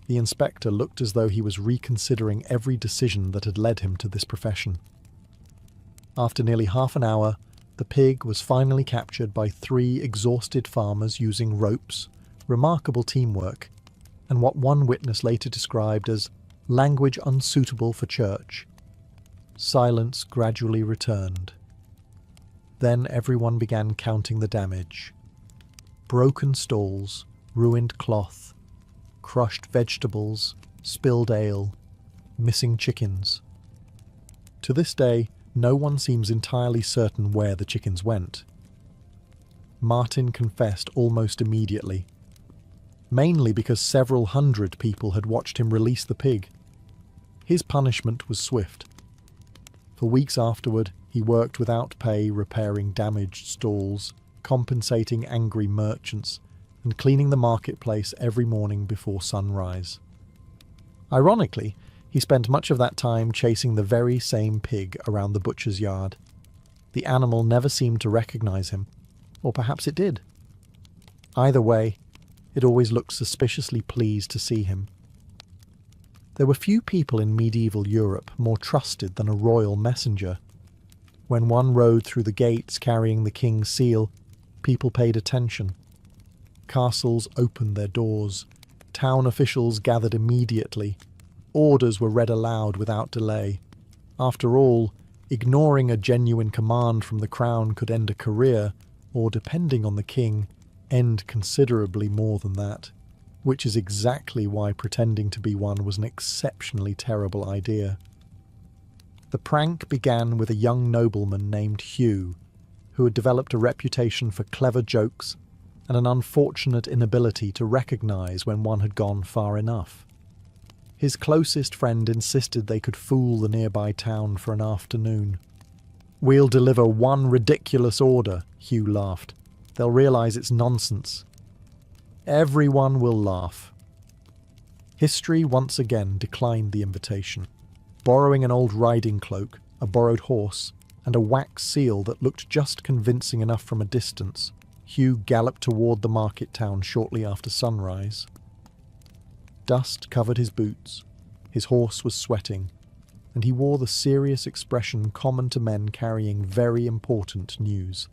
S1: The inspector looked as though he was reconsidering every decision that had led him to this profession. After nearly half an hour, the pig was finally captured by three exhausted farmers using ropes, remarkable teamwork, and what one witness later described as language unsuitable for church. Silence gradually returned. Then everyone began counting the damage. Broken stalls, ruined cloth, crushed vegetables, spilled ale, missing chickens. To this day, no one seems entirely certain where the chickens went. Martin confessed almost immediately, mainly because several hundred people had watched him release the pig. His punishment was swift. For weeks afterward, he worked without pay repairing damaged stalls, compensating angry merchants, and cleaning the marketplace every morning before sunrise. Ironically, he spent much of that time chasing the very same pig around the butcher's yard. The animal never seemed to recognize him, or perhaps it did. Either way, it always looked suspiciously pleased to see him. There were few people in medieval Europe more trusted than a royal messenger. When one rode through the gates carrying the king's seal, people paid attention. Castles opened their doors. Town officials gathered immediately. Orders were read aloud without delay. After all, ignoring a genuine command from the crown could end a career, or, depending on the king, end considerably more than that, which is exactly why pretending to be one was an exceptionally terrible idea. The prank began with a young nobleman named Hugh, who had developed a reputation for clever jokes and an unfortunate inability to recognize when one had gone far enough. His closest friend insisted they could fool the nearby town for an afternoon. "We'll deliver one ridiculous order," Hugh laughed. They'll realise it's nonsense. Everyone will laugh. History once again declined the invitation. Borrowing an old riding cloak, a borrowed horse, and a wax seal that looked just convincing enough from a distance, Hugh galloped toward the market town shortly after sunrise. Dust covered his boots, his horse was sweating, and he wore the serious expression common to men carrying very important news.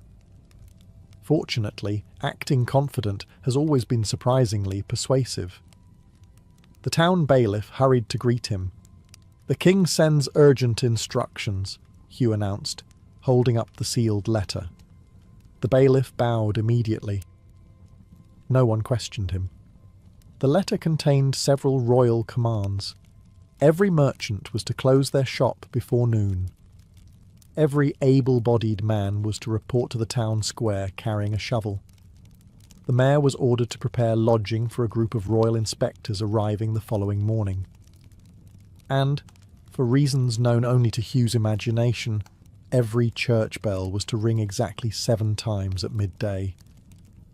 S1: Fortunately, acting confident has always been surprisingly persuasive. The town bailiff hurried to greet him. "The king sends urgent instructions," Hugh announced, holding up the sealed letter. The bailiff bowed immediately. No one questioned him. The letter contained several royal commands. Every merchant was to close their shop before noon. Every able-bodied man was to report to the town square carrying a shovel. The mayor was ordered to prepare lodging for a group of royal inspectors arriving the following morning. And, for reasons known only to Hugh's imagination, every church bell was to ring exactly 7 times at midday.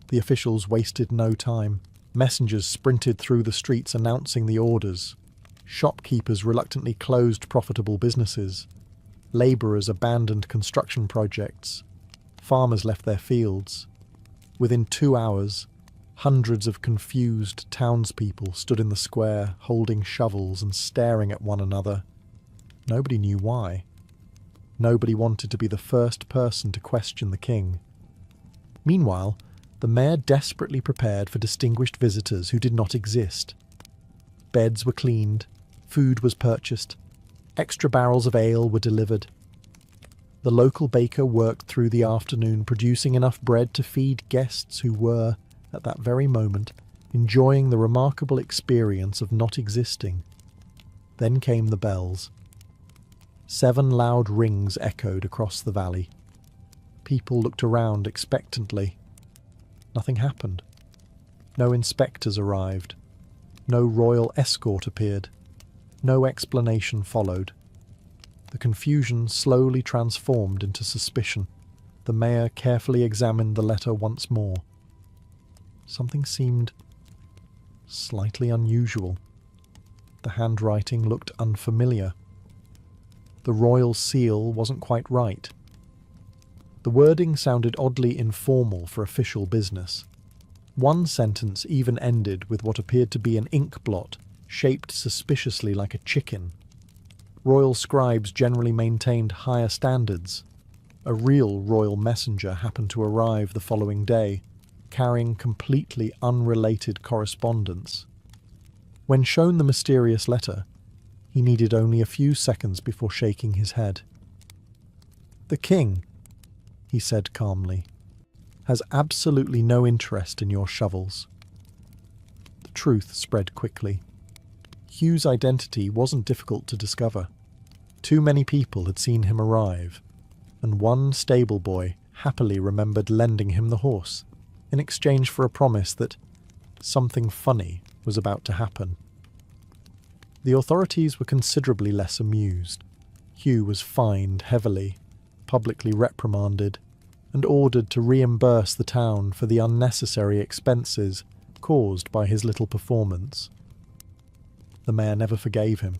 S1: The officials wasted no time. Messengers sprinted through the streets announcing the orders. Shopkeepers reluctantly closed profitable businesses. Labourers abandoned construction projects. Farmers left their fields. Within 2 hours, hundreds of confused townspeople stood in the square, holding shovels and staring at one another. Nobody knew why. Nobody wanted to be the first person to question the king. Meanwhile, the mayor desperately prepared for distinguished visitors who did not exist. Beds were cleaned, food was purchased, extra barrels of ale were delivered. The local baker worked through the afternoon, producing enough bread to feed guests who were, at that very moment, enjoying the remarkable experience of not existing. Then came the bells. 7 loud rings echoed across the valley. People looked around expectantly. Nothing happened. No inspectors arrived. No royal escort appeared. No explanation followed. The confusion slowly transformed into suspicion. The mayor carefully examined the letter once more. Something seemed slightly unusual. The handwriting looked unfamiliar. The royal seal wasn't quite right. The wording sounded oddly informal for official business. One sentence even ended with what appeared to be an ink blot, shaped suspiciously like a chicken. Royal scribes generally maintained higher standards. A real royal messenger happened to arrive the following day, carrying completely unrelated correspondence. When shown the mysterious letter, he needed only a few seconds before shaking his head. "The king," he said calmly, "has absolutely no interest in your shovels." The truth spread quickly. Hugh's identity wasn't difficult to discover. Too many people had seen him arrive, and one stable boy happily remembered lending him the horse, in exchange for a promise that something funny was about to happen. The authorities were considerably less amused. Hugh was fined heavily, publicly reprimanded, and ordered to reimburse the town for the unnecessary expenses caused by his little performance. The mayor never forgave him.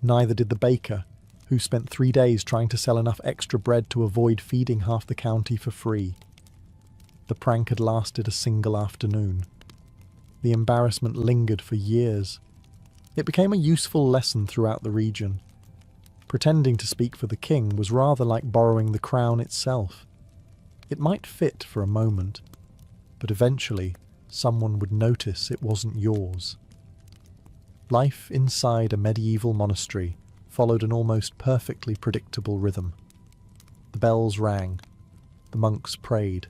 S1: Neither did the baker, who spent 3 days trying to sell enough extra bread to avoid feeding half the county for free. The prank had lasted a single afternoon. The embarrassment lingered for years. It became a useful lesson throughout the region. Pretending to speak for the king was rather like borrowing the crown itself. It might fit for a moment, but eventually someone would notice it wasn't yours. Life inside a medieval monastery followed an almost perfectly predictable rhythm. The bells rang. The monks prayed.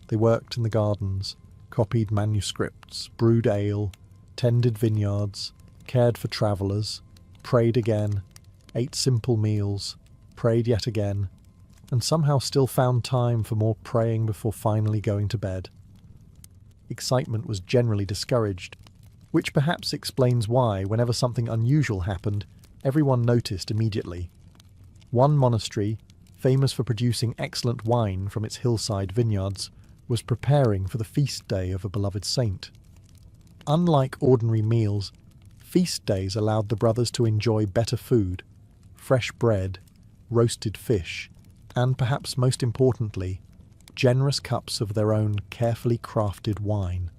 S1: They worked in the gardens, copied manuscripts, brewed ale, tended vineyards, cared for travellers, prayed again, ate simple meals, prayed yet again, and somehow still found time for more praying before finally going to bed. Excitement was generally discouraged, which perhaps explains why, whenever something unusual happened, everyone noticed immediately. One monastery, famous for producing excellent wine from its hillside vineyards, was preparing for the feast day of a beloved saint. Unlike ordinary meals, feast days allowed the brothers to enjoy better food, fresh bread, roasted fish, and perhaps most importantly, generous cups of their own carefully crafted wine.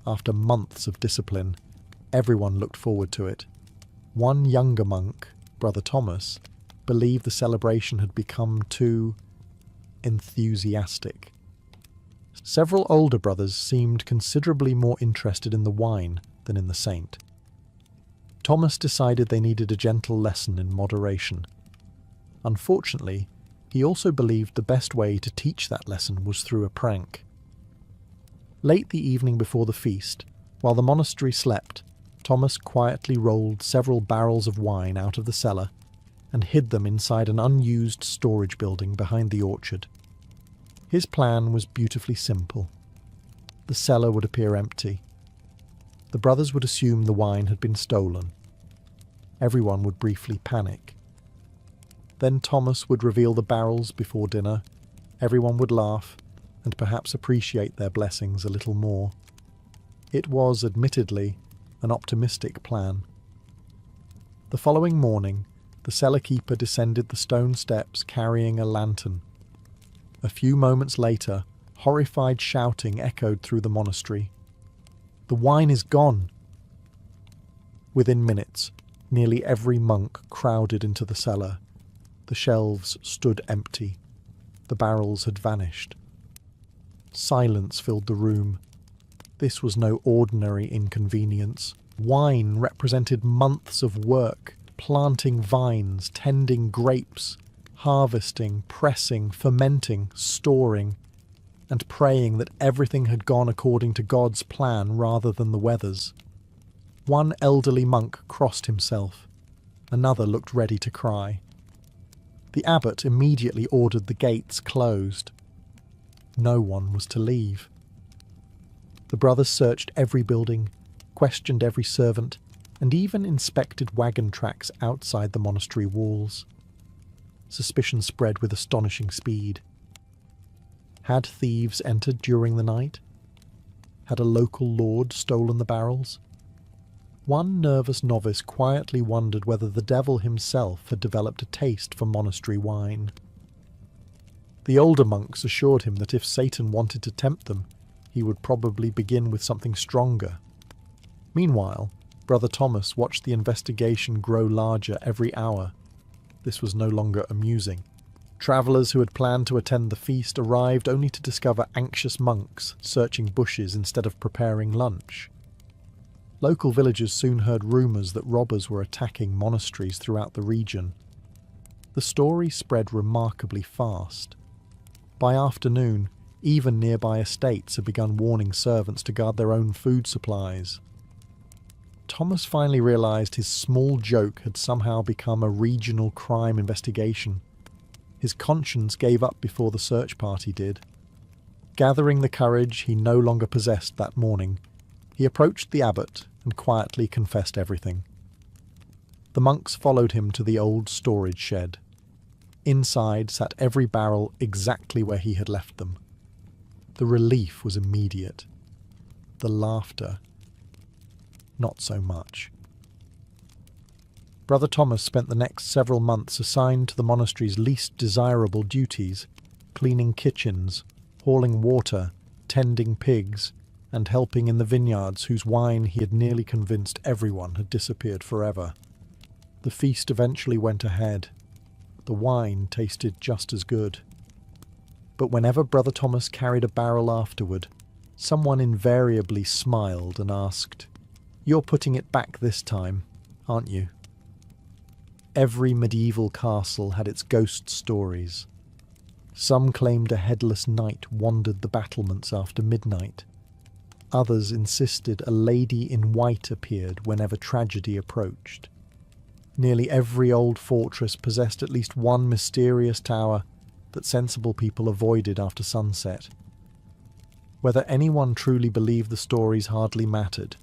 S1: After months of discipline, everyone looked forward to it. One younger monk, Brother Thomas, believed the celebration had become too enthusiastic. Several older brothers seemed considerably more interested in the wine than in the saint. Thomas decided they needed a gentle lesson in moderation. Unfortunately, he also believed the best way to teach that lesson was through a prank. Late the evening before the feast, while the monastery slept, Thomas quietly rolled several barrels of wine out of the cellar and hid them inside an unused storage building behind the orchard. His plan was beautifully simple. The cellar would appear empty. The brothers would assume the wine had been stolen. Everyone would briefly panic. Then Thomas would reveal the barrels before dinner. Everyone would laugh and perhaps appreciate their blessings a little more. It was, admittedly, an optimistic plan. The following morning, the cellar keeper descended the stone steps carrying a lantern. A few moments later, horrified shouting echoed through the monastery. "The wine is gone!" Within minutes, nearly every monk crowded into the cellar. The shelves stood empty. The barrels had vanished. Silence filled the room. This was no ordinary inconvenience. Wine represented months of work, planting vines, tending grapes, harvesting, pressing, fermenting, storing, and praying that everything had gone according to God's plan rather than the weather's. One elderly monk crossed himself. Another looked ready to cry. The abbot immediately ordered the gates closed. No one was to leave. The brothers searched every building, questioned every servant, and even inspected wagon tracks outside the monastery walls. Suspicion spread with astonishing speed. Had thieves entered during the night? Had a local lord stolen the barrels? One nervous novice quietly wondered whether the devil himself had developed a taste for monastery wine. The older monks assured him that if Satan wanted to tempt them, he would probably begin with something stronger. Meanwhile, Brother Thomas watched the investigation grow larger every hour. This was no longer amusing. Travellers who had planned to attend the feast arrived only to discover anxious monks searching bushes instead of preparing lunch. Local villagers soon heard rumours that robbers were attacking monasteries throughout the region. The story spread remarkably fast. By afternoon, even nearby estates had begun warning servants to guard their own food supplies. Thomas finally realised his small joke had somehow become a regional crime investigation. His conscience gave up before the search party did. Gathering the courage he no longer possessed that morning, he approached the abbot and quietly confessed everything. The monks followed him to the old storage shed. Inside sat every barrel exactly where he had left them. The relief was immediate. The laughter, not so much. Brother Thomas spent the next several months assigned to the monastery's least desirable duties, cleaning kitchens, hauling water, tending pigs, and helping in the vineyards whose wine he had nearly convinced everyone had disappeared forever. The feast eventually went ahead. The wine tasted just as good. But whenever Brother Thomas carried a barrel afterward, someone invariably smiled and asked, "You're putting it back this time, aren't you?" Every medieval castle had its ghost stories. Some claimed a headless knight wandered the battlements after midnight. Others insisted a lady in white appeared whenever tragedy approached. Nearly every old fortress possessed at least one mysterious tower that sensible people avoided after sunset. Whether anyone truly believed the stories hardly mattered.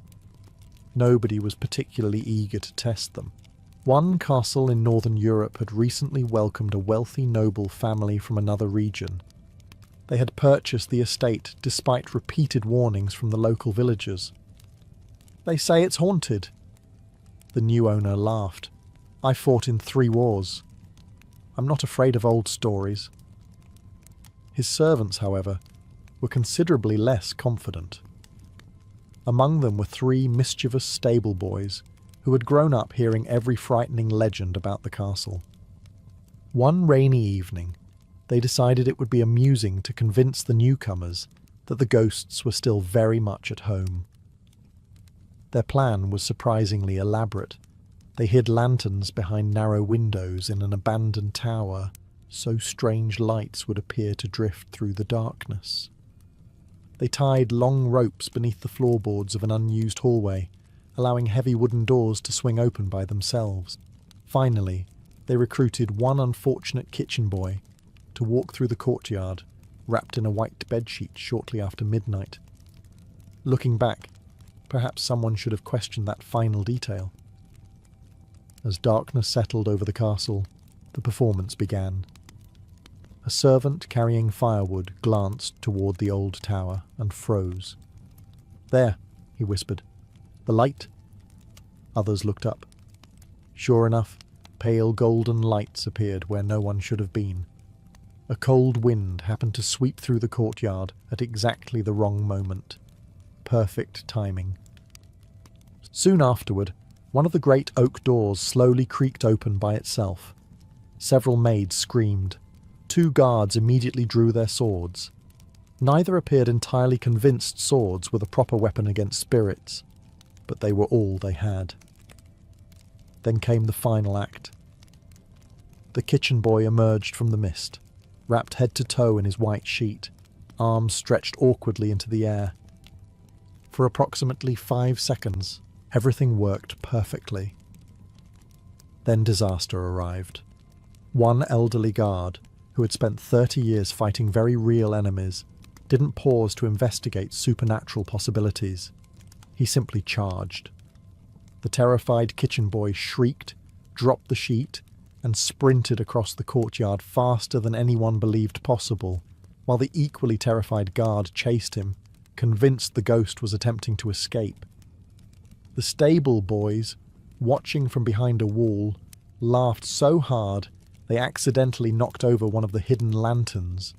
S1: Nobody was particularly eager to test them. One castle in northern Europe had recently welcomed a wealthy noble family from another region. They had purchased the estate despite repeated warnings from the local villagers. "They say it's haunted." The new owner laughed. "I fought in 3 wars. I'm not afraid of old stories." His servants, however, were considerably less confident. Among them were 3 mischievous stable boys who had grown up hearing every frightening legend about the castle. One rainy evening, they decided it would be amusing to convince the newcomers that the ghosts were still very much at home. Their plan was surprisingly elaborate. They hid lanterns behind narrow windows in an abandoned tower, so strange lights would appear to drift through the darkness. They tied long ropes beneath the floorboards of an unused hallway, allowing heavy wooden doors to swing open by themselves. Finally, they recruited one unfortunate kitchen boy to walk through the courtyard, wrapped in a white bedsheet shortly after midnight. Looking back, perhaps someone should have questioned that final detail. As darkness settled over the castle, the performance began. A servant carrying firewood glanced toward the old tower and froze. "There," he whispered. "The light." Others looked up. Sure enough, pale golden lights appeared where no one should have been. A cold wind happened to sweep through the courtyard at exactly the wrong moment. Perfect timing. Soon afterward, one of the great oak doors slowly creaked open by itself. Several maids screamed. 2 guards immediately drew their swords. Neither appeared entirely convinced swords were the proper weapon against spirits, but they were all they had. Then came the final act. The kitchen boy emerged from the mist, wrapped head to toe in his white sheet, arms stretched awkwardly into the air. For approximately 5 seconds, everything worked perfectly. Then disaster arrived. One elderly guard, who had spent 30 years fighting very real enemies, didn't pause to investigate supernatural possibilities. He simply charged. The terrified kitchen boy shrieked, dropped the sheet, and sprinted across the courtyard faster than anyone believed possible, while the equally terrified guard chased him, convinced the ghost was attempting to escape. The stable boys, watching from behind a wall, laughed so hard they accidentally knocked over one of the hidden lanterns.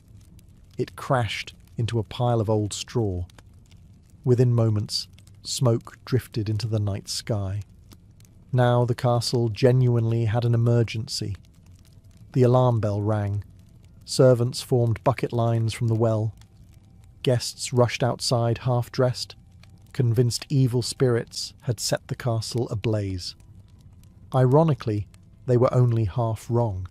S1: It crashed into a pile of old straw. Within moments, smoke drifted into the night sky. Now the castle genuinely had an emergency. The alarm bell rang. Servants formed bucket lines from the well. Guests rushed outside half-dressed, convinced evil spirits had set the castle ablaze. Ironically, they were only half wrong.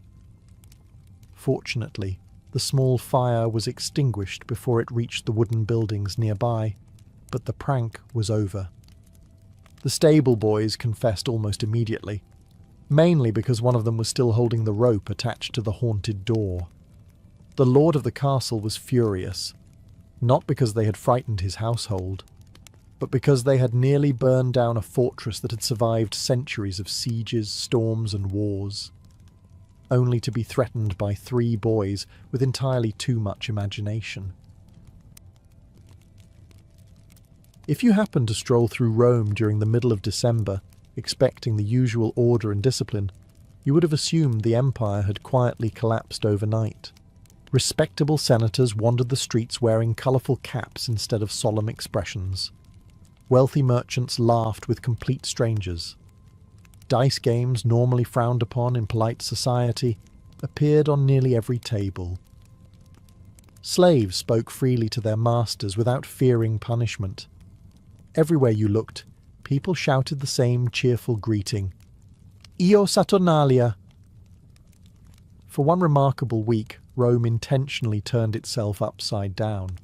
S1: Fortunately, the small fire was extinguished before it reached the wooden buildings nearby, but the prank was over. The stable boys confessed almost immediately, mainly because one of them was still holding the rope attached to the haunted door. The lord of the castle was furious, not because they had frightened his household, but because they had nearly burned down a fortress that had survived centuries of sieges, storms, and wars, only to be threatened by 3 boys with entirely too much imagination. If you happened to stroll through Rome during the middle of December, expecting the usual order and discipline, you would have assumed the empire had quietly collapsed overnight. Respectable senators wandered the streets wearing colourful caps instead of solemn expressions. Wealthy merchants laughed with complete strangers. Dice games, normally frowned upon in polite society, appeared on nearly every table. Slaves spoke freely to their masters without fearing punishment. Everywhere you looked, people shouted the same cheerful greeting, "Io Saturnalia!" For one remarkable week, Rome intentionally turned itself upside down.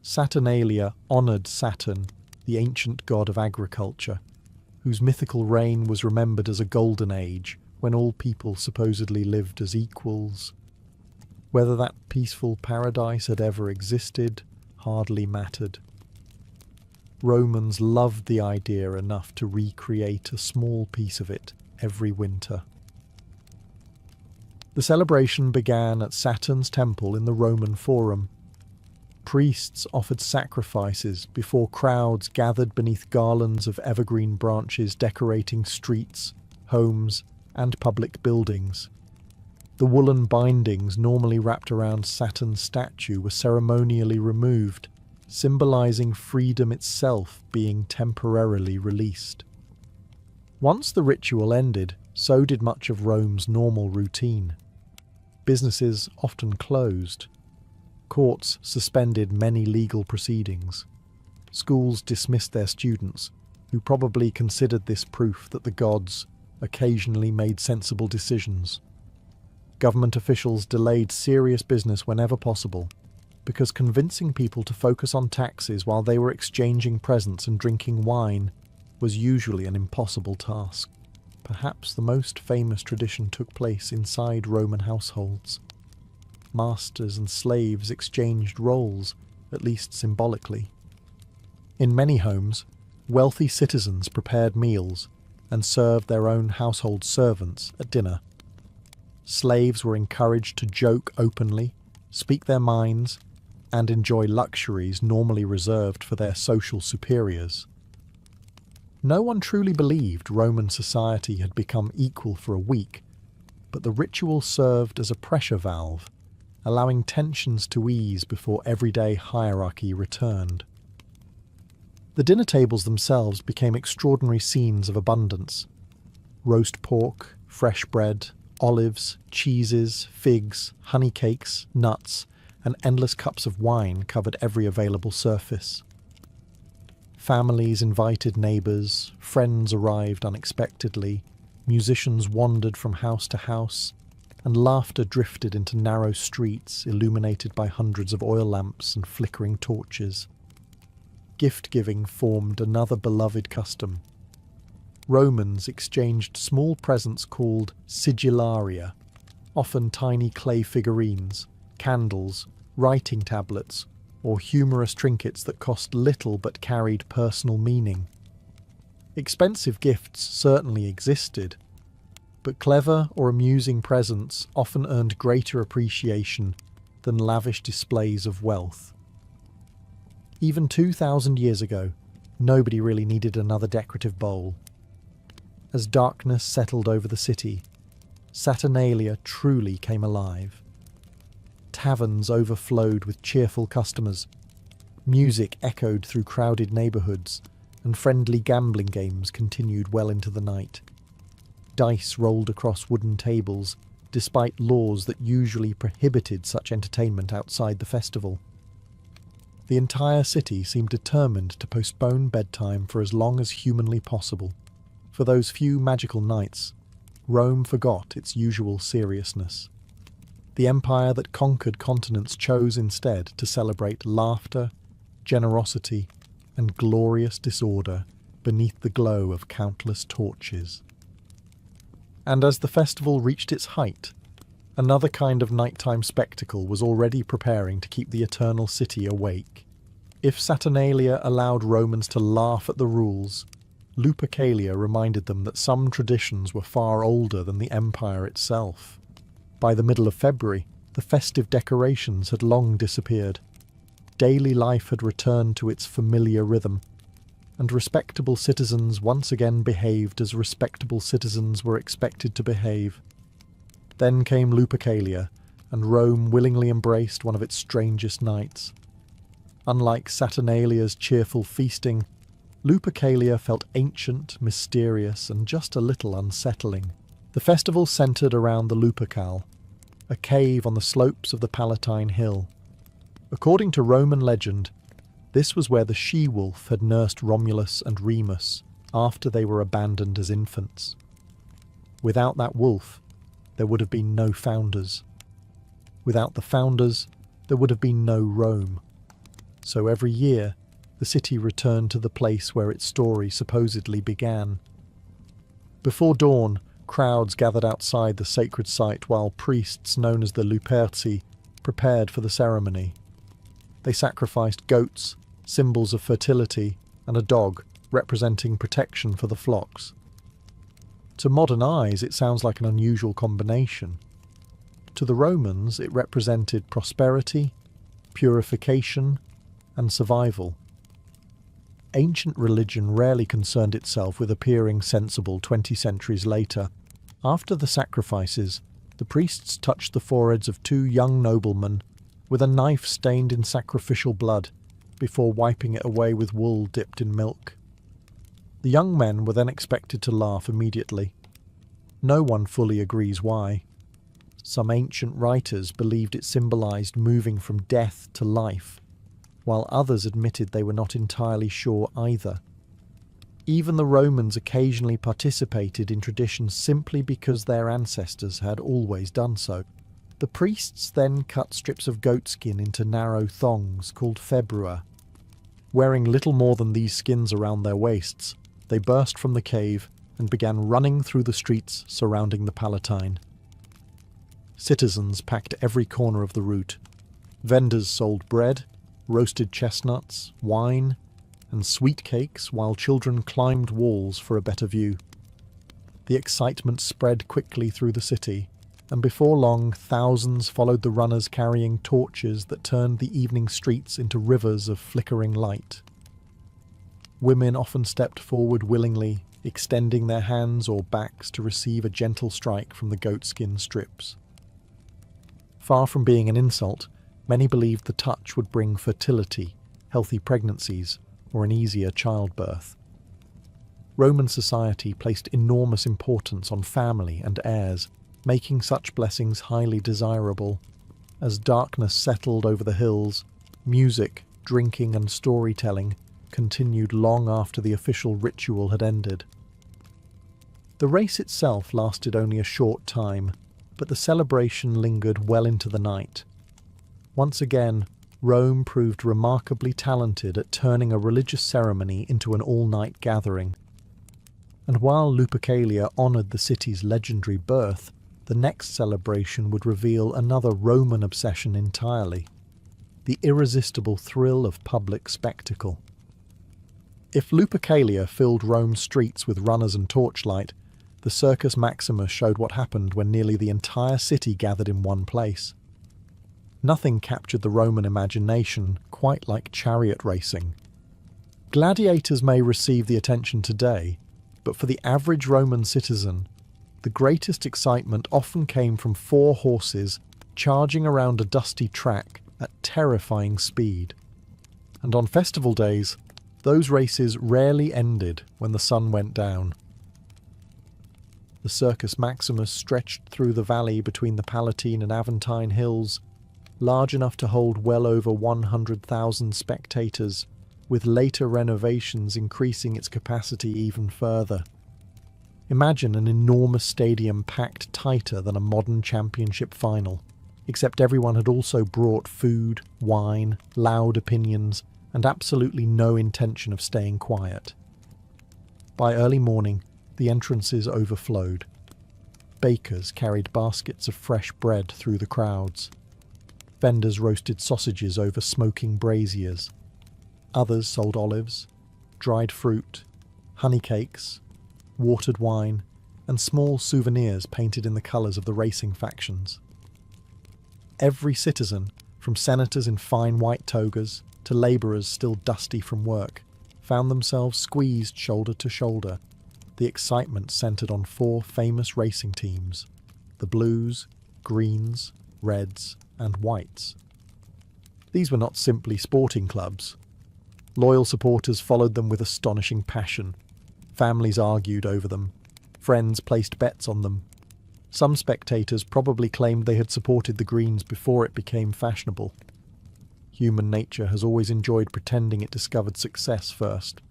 S1: Saturnalia honoured Saturn, the ancient god of agriculture, whose mythical reign was remembered as a golden age when all people supposedly lived as equals. Whether that peaceful paradise had ever existed hardly mattered. Romans loved the idea enough to recreate a small piece of it every winter. The celebration began at Saturn's temple in the Roman Forum. Priests offered sacrifices before crowds gathered beneath garlands of evergreen branches decorating streets, homes, and public buildings. The woolen bindings normally wrapped around Saturn's statue were ceremonially removed, symbolizing freedom itself being temporarily released. Once the ritual ended, so did much of Rome's normal routine. Businesses often closed. Courts suspended many legal proceedings. Schools dismissed their students, who probably considered this proof that the gods occasionally made sensible decisions. Government officials delayed serious business whenever possible, because convincing people to focus on taxes while they were exchanging presents and drinking wine was usually an impossible task. Perhaps the most famous tradition took place inside Roman households. Masters and slaves exchanged roles, at least symbolically. In many homes, wealthy citizens prepared meals and served their own household servants at dinner. Slaves were encouraged to joke openly, speak their minds, and enjoy luxuries normally reserved for their social superiors. No one truly believed Roman society had become equal for a week, but the ritual served as a pressure valve, allowing tensions to ease before everyday hierarchy returned. The dinner tables themselves became extraordinary scenes of abundance. Roast pork, fresh bread, olives, cheeses, figs, honey cakes, nuts, and endless cups of wine covered every available surface. Families invited neighbours, friends arrived unexpectedly, musicians wandered from house to house, and laughter drifted into narrow streets illuminated by hundreds of oil lamps and flickering torches. Gift-giving formed another beloved custom. Romans exchanged small presents called sigillaria, often tiny clay figurines, candles, writing tablets, or humorous trinkets that cost little but carried personal meaning. Expensive gifts certainly existed, but clever or amusing presents often earned greater appreciation than lavish displays of wealth. Even 2,000 years ago, nobody really needed another decorative bowl. As darkness settled over the city, Saturnalia truly came alive. Taverns overflowed with cheerful customers, music echoed through crowded neighbourhoods, and friendly gambling games continued well into the night. Dice rolled across wooden tables, despite laws that usually prohibited such entertainment outside the festival. The entire city seemed determined to postpone bedtime for as long as humanly possible. For those few magical nights, Rome forgot its usual seriousness. The empire that conquered continents chose instead to celebrate laughter, generosity, and glorious disorder beneath the glow of countless torches. And as the festival reached its height, another kind of nighttime spectacle was already preparing to keep the eternal city awake. If Saturnalia allowed Romans to laugh at the rules, Lupercalia reminded them that some traditions were far older than the empire itself. By the middle of February, the festive decorations had long disappeared. Daily life had returned to its familiar rhythm, and respectable citizens once again behaved as respectable citizens were expected to behave. Then came Lupercalia, and Rome willingly embraced one of its strangest nights. Unlike Saturnalia's cheerful feasting, Lupercalia felt ancient, mysterious, and just a little unsettling. The festival centred around the Lupercal, a cave on the slopes of the Palatine Hill. According to Roman legend, this was where the she-wolf had nursed Romulus and Remus after they were abandoned as infants. Without that wolf, there would have been no founders. Without the founders, there would have been no Rome. So every year, the city returned to the place where its story supposedly began. Before dawn, crowds gathered outside the sacred site while priests known as the Luperci prepared for the ceremony. They sacrificed goats, symbols of fertility, and a dog representing protection for the flocks. To modern eyes, it sounds like an unusual combination. To the Romans, it represented prosperity, purification, and survival. Ancient religion rarely concerned itself with appearing sensible 20 centuries later. After the sacrifices, the priests touched the foreheads of two young noblemen with a knife stained in sacrificial blood, before wiping it away with wool dipped in milk. The young men were then expected to laugh immediately. No one fully agrees why. Some ancient writers believed it symbolized moving from death to life, while others admitted they were not entirely sure either. Even the Romans occasionally participated in traditions simply because their ancestors had always done so. The priests then cut strips of goatskin into narrow thongs called februa. Wearing little more than these skins around their waists, they burst from the cave and began running through the streets surrounding the Palatine. Citizens packed every corner of the route. Vendors sold bread, roasted chestnuts, wine, and sweet cakes, while children climbed walls for a better view. The excitement spread quickly through the city, and before long thousands followed the runners carrying torches that turned the evening streets into rivers of flickering light. Women often stepped forward willingly, extending their hands or backs to receive a gentle strike from the goatskin strips. Far from being an insult, many believed the touch would bring fertility, healthy pregnancies, or an easier childbirth. Roman society placed enormous importance on family and heirs, making such blessings highly desirable. As darkness settled over the hills, music, drinking, and storytelling continued long after the official ritual had ended. The race itself lasted only a short time, but the celebration lingered well into the night. Once again, Rome proved remarkably talented at turning a religious ceremony into an all-night gathering. And while Lupercalia honoured the city's legendary birth, the next celebration would reveal another Roman obsession entirely: the irresistible thrill of public spectacle. If Lupercalia filled Rome's streets with runners and torchlight, the Circus Maximus showed what happened when nearly the entire city gathered in one place. Nothing captured the Roman imagination quite like chariot racing. Gladiators may receive the attention today, but for the average Roman citizen, the greatest excitement often came from 4 horses charging around a dusty track at terrifying speed. And on festival days, those races rarely ended when the sun went down. The Circus Maximus stretched through the valley between the Palatine and Aventine hills, large enough to hold well over 100,000 spectators, with later renovations increasing its capacity even further. Imagine an enormous stadium packed tighter than a modern championship final, except everyone had also brought food, wine, loud opinions, and absolutely no intention of staying quiet. By early morning, the entrances overflowed. Bakers carried baskets of fresh bread through the crowds. Vendors roasted sausages over smoking braziers. Others sold olives, dried fruit, honey cakes, watered wine, and small souvenirs painted in the colours of the racing factions. Every citizen, from senators in fine white togas to labourers still dusty from work, found themselves squeezed shoulder to shoulder. The excitement centred on 4 famous racing teams: the Blues, Greens, Reds, and Whites. These were not simply sporting clubs. Loyal supporters followed them with astonishing passion. Families argued over them. Friends placed bets on them. Some spectators probably claimed they had supported the Greens before it became fashionable. Human nature has always enjoyed pretending it discovered success first.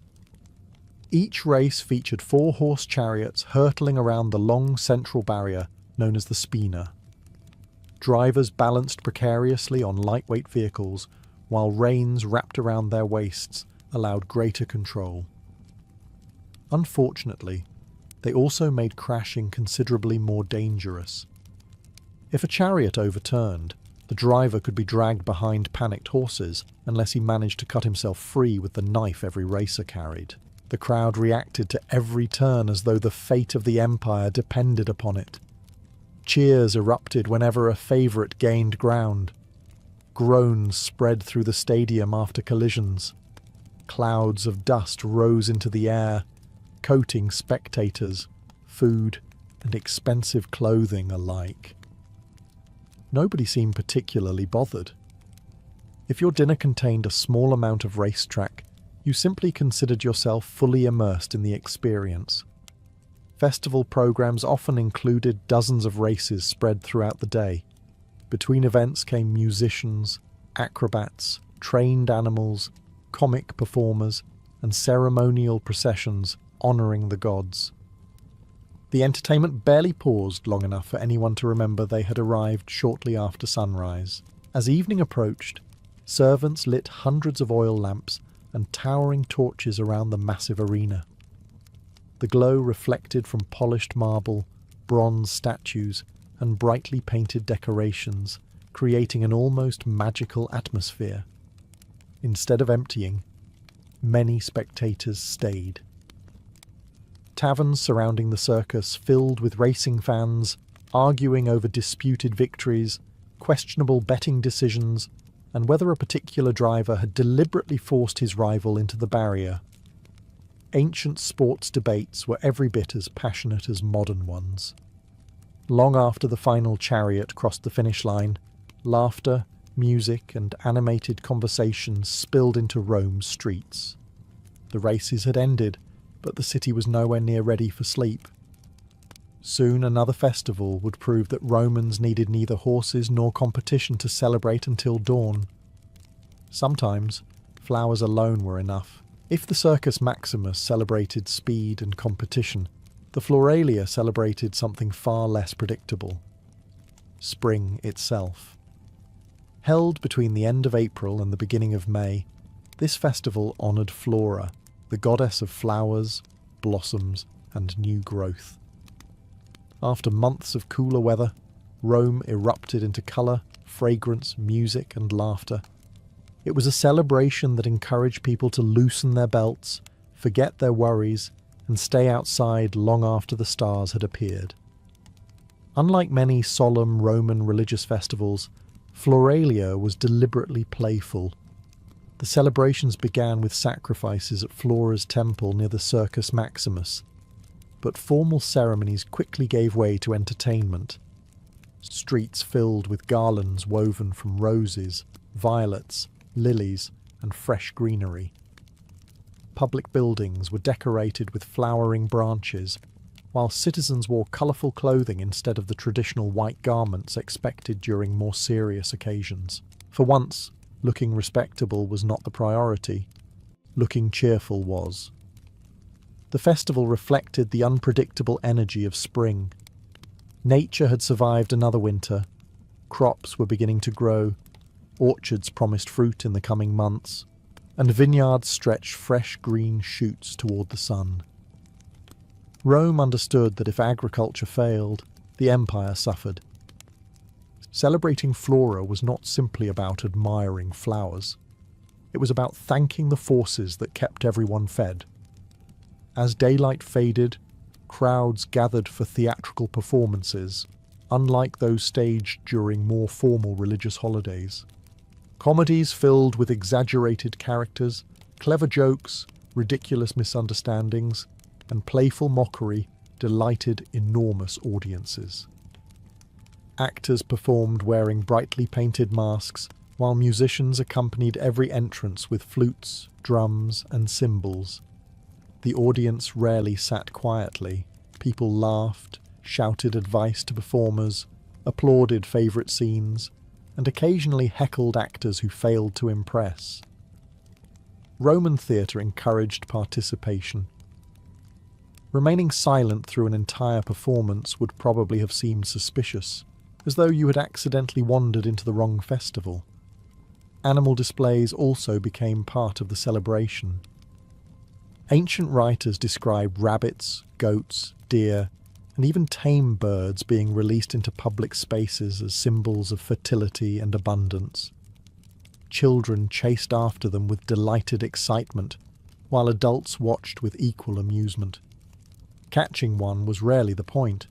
S1: Each race featured 4-horse chariots hurtling around the long central barrier known as the spina. Drivers balanced precariously on lightweight vehicles, while reins wrapped around their waists allowed greater control. Unfortunately, they also made crashing considerably more dangerous. If a chariot overturned, the driver could be dragged behind panicked horses unless he managed to cut himself free with the knife every racer carried. The crowd reacted to every turn as though the fate of the empire depended upon it. Cheers erupted whenever a favourite gained ground. Groans spread through the stadium after collisions. Clouds of dust rose into the air, coating spectators, food, and expensive clothing alike. Nobody seemed particularly bothered. If your dinner contained a small amount of racetrack, you simply considered yourself fully immersed in the experience. Festival programs often included dozens of races spread throughout the day. Between events came musicians, acrobats, trained animals, comic performers, and ceremonial processions honouring the gods. The entertainment barely paused long enough for anyone to remember they had arrived shortly after sunrise. As evening approached, servants lit hundreds of oil lamps and towering torches around the massive arena. The glow reflected from polished marble, bronze statues, and brightly painted decorations, creating an almost magical atmosphere. Instead of emptying, many spectators stayed. Taverns surrounding the circus filled with racing fans, arguing over disputed victories, questionable betting decisions, and whether a particular driver had deliberately forced his rival into the barrier. Ancient sports debates were every bit as passionate as modern ones. Long after the final chariot crossed the finish line, laughter, music, and animated conversations spilled into Rome's streets. The races had ended, but the city was nowhere near ready for sleep. Soon another festival would prove that Romans needed neither horses nor competition to celebrate until dawn. Sometimes, flowers alone were enough. If the Circus Maximus celebrated speed and competition, the Floralia celebrated something far less predictable: spring itself. Held between the end of April and the beginning of May, this festival honoured Flora, the goddess of flowers, blossoms, and new growth. After months of cooler weather, Rome erupted into colour, fragrance, music, and laughter. It was a celebration that encouraged people to loosen their belts, forget their worries, and stay outside long after the stars had appeared. Unlike many solemn Roman religious festivals, Floralia was deliberately playful. The celebrations began with sacrifices at Flora's temple near the Circus Maximus, but formal ceremonies quickly gave way to entertainment. Streets filled with garlands woven from roses, violets, lilies, and fresh greenery. Public buildings were decorated with flowering branches, while citizens wore colourful clothing instead of the traditional white garments expected during more serious occasions. For once, looking respectable was not the priority. Looking cheerful was. The festival reflected the unpredictable energy of spring. Nature had survived another winter. Crops were beginning to grow. Orchards promised fruit in the coming months, and vineyards stretched fresh green shoots toward the sun. Rome understood that if agriculture failed, the empire suffered. Celebrating Flora was not simply about admiring flowers. It was about thanking the forces that kept everyone fed. As daylight faded, crowds gathered for theatrical performances, unlike those staged during more formal religious holidays. Comedies filled with exaggerated characters, clever jokes, ridiculous misunderstandings, and playful mockery delighted enormous audiences. Actors performed wearing brightly painted masks, while musicians accompanied every entrance with flutes, drums, and cymbals. The audience rarely sat quietly. People laughed, shouted advice to performers, applauded favourite scenes, and occasionally heckled actors who failed to impress. Roman theatre encouraged participation. Remaining silent through an entire performance would probably have seemed suspicious, as though you had accidentally wandered into the wrong festival. Animal displays also became part of the celebration. Ancient writers described rabbits, goats, deer, and even tame birds being released into public spaces as symbols of fertility and abundance. Children chased after them with delighted excitement, while adults watched with equal amusement. Catching one was rarely the point.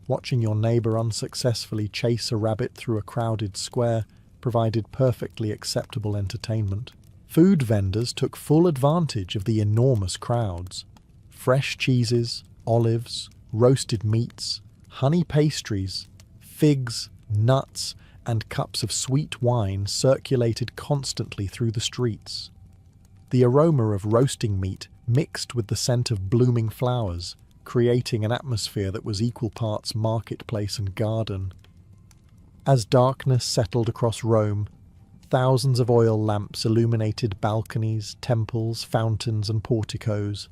S1: Watching your neighbour unsuccessfully chase a rabbit through a crowded square provided perfectly acceptable entertainment. Food vendors took full advantage of the enormous crowds. Fresh cheeses, olives, roasted meats, honey pastries, figs, nuts, and cups of sweet wine circulated constantly through the streets. The aroma of roasting meat mixed with the scent of blooming flowers, creating an atmosphere that was equal parts marketplace and garden. As darkness settled across Rome, thousands of oil lamps illuminated balconies, temples, fountains, and porticos.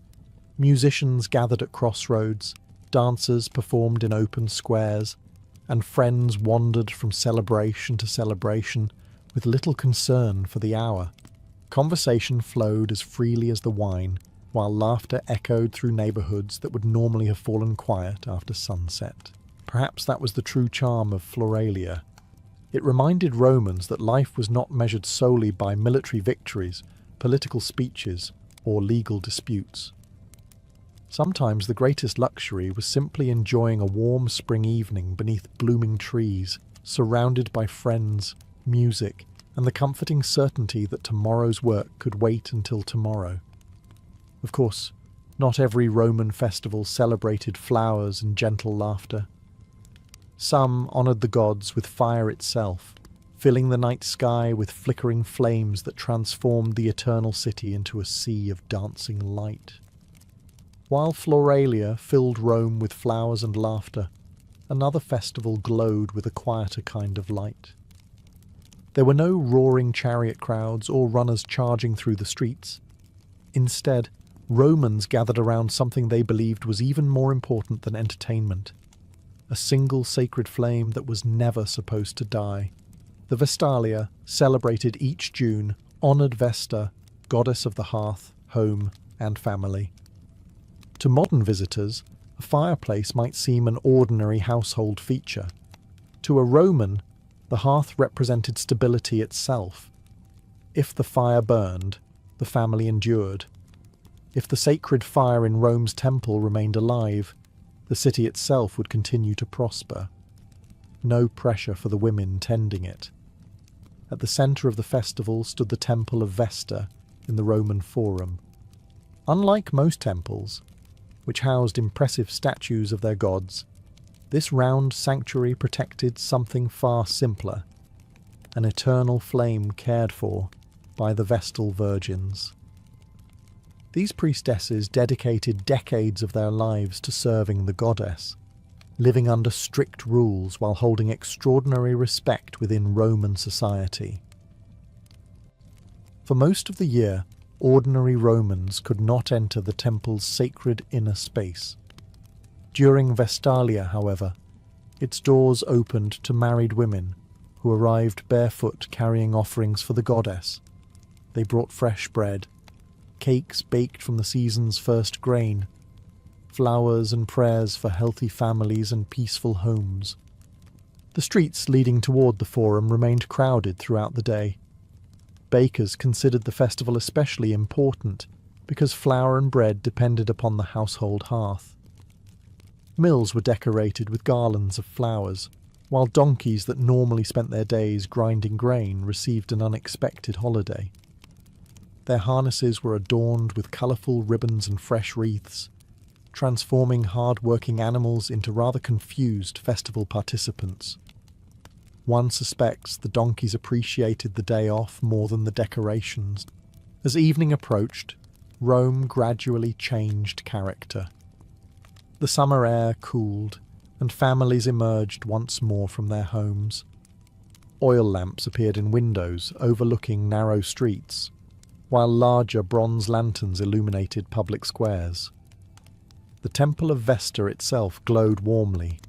S1: Musicians gathered at crossroads, dancers performed in open squares, and friends wandered from celebration to celebration with little concern for the hour. Conversation flowed as freely as the wine, while laughter echoed through neighbourhoods that would normally have fallen quiet after sunset. Perhaps that was the true charm of Floralia. It reminded Romans that life was not measured solely by military victories, political speeches, or legal disputes. Sometimes the greatest luxury was simply enjoying a warm spring evening beneath blooming trees, surrounded by friends, music, and the comforting certainty that tomorrow's work could wait until tomorrow. Of course, not every Roman festival celebrated flowers and gentle laughter. Some honoured the gods with fire itself, filling the night sky with flickering flames that transformed the eternal city into a sea of dancing light. While Floralia filled Rome with flowers and laughter, another festival glowed with a quieter kind of light. There were no roaring chariot crowds or runners charging through the streets. Instead, Romans gathered around something they believed was even more important than entertainment: a single sacred flame that was never supposed to die. The Vestalia, celebrated each June, honoured Vesta, goddess of the hearth, home, and family. To modern visitors, a fireplace might seem an ordinary household feature. To a Roman, the hearth represented stability itself. If the fire burned, the family endured. If the sacred fire in Rome's temple remained alive, the city itself would continue to prosper. No pressure for the women tending it. At the centre of the festival stood the temple of Vesta in the Roman Forum. Unlike most temples, which housed impressive statues of their gods, this round sanctuary protected something far simpler: an eternal flame cared for by the Vestal Virgins. These priestesses dedicated decades of their lives to serving the goddess, living under strict rules while holding extraordinary respect within Roman society. For most of the year, ordinary Romans could not enter the temple's sacred inner space. During Vestalia, however, its doors opened to married women who arrived barefoot carrying offerings for the goddess. They brought fresh bread, cakes baked from the season's first grain, flowers and prayers for healthy families and peaceful homes. The streets leading toward the forum remained crowded throughout the day. Bakers considered the festival especially important because flour and bread depended upon the household hearth. Mills were decorated with garlands of flowers, while donkeys that normally spent their days grinding grain received an unexpected holiday. Their harnesses were adorned with colourful ribbons and fresh wreaths, transforming hard-working animals into rather confused festival participants. One suspects the donkeys appreciated the day off more than the decorations. As evening approached, Rome gradually changed character. The summer air cooled, and families emerged once more from their homes. Oil lamps appeared in windows overlooking narrow streets, while larger bronze lanterns illuminated public squares. The temple of Vesta itself glowed warmly,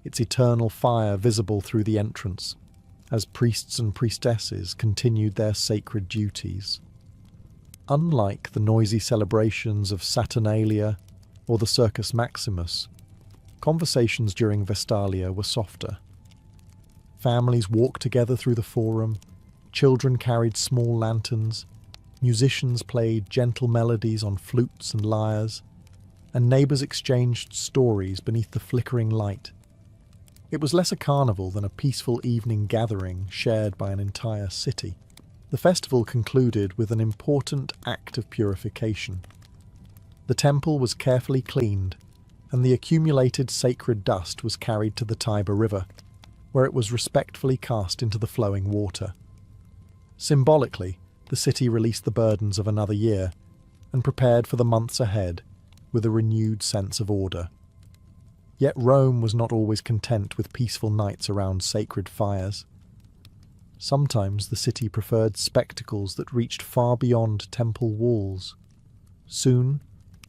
S1: its eternal fire visible through the entrance, as priests and priestesses continued their sacred duties. Unlike the noisy celebrations of Saturnalia or the Circus Maximus, conversations during Vestalia were softer. Families walked together through the forum, children carried small lanterns, musicians played gentle melodies on flutes and lyres, and neighbours exchanged stories beneath the flickering light, It was less a carnival than a peaceful evening gathering shared by an entire city. The festival concluded with an important act of purification. The temple was carefully cleaned, and the accumulated sacred dust was carried to the Tiber River, where it was respectfully cast into the flowing water. Symbolically, the city released the burdens of another year and prepared for the months ahead with a renewed sense of order. Yet Rome was not always content with peaceful nights around sacred fires. Sometimes the city preferred spectacles that reached far beyond temple walls. Soon,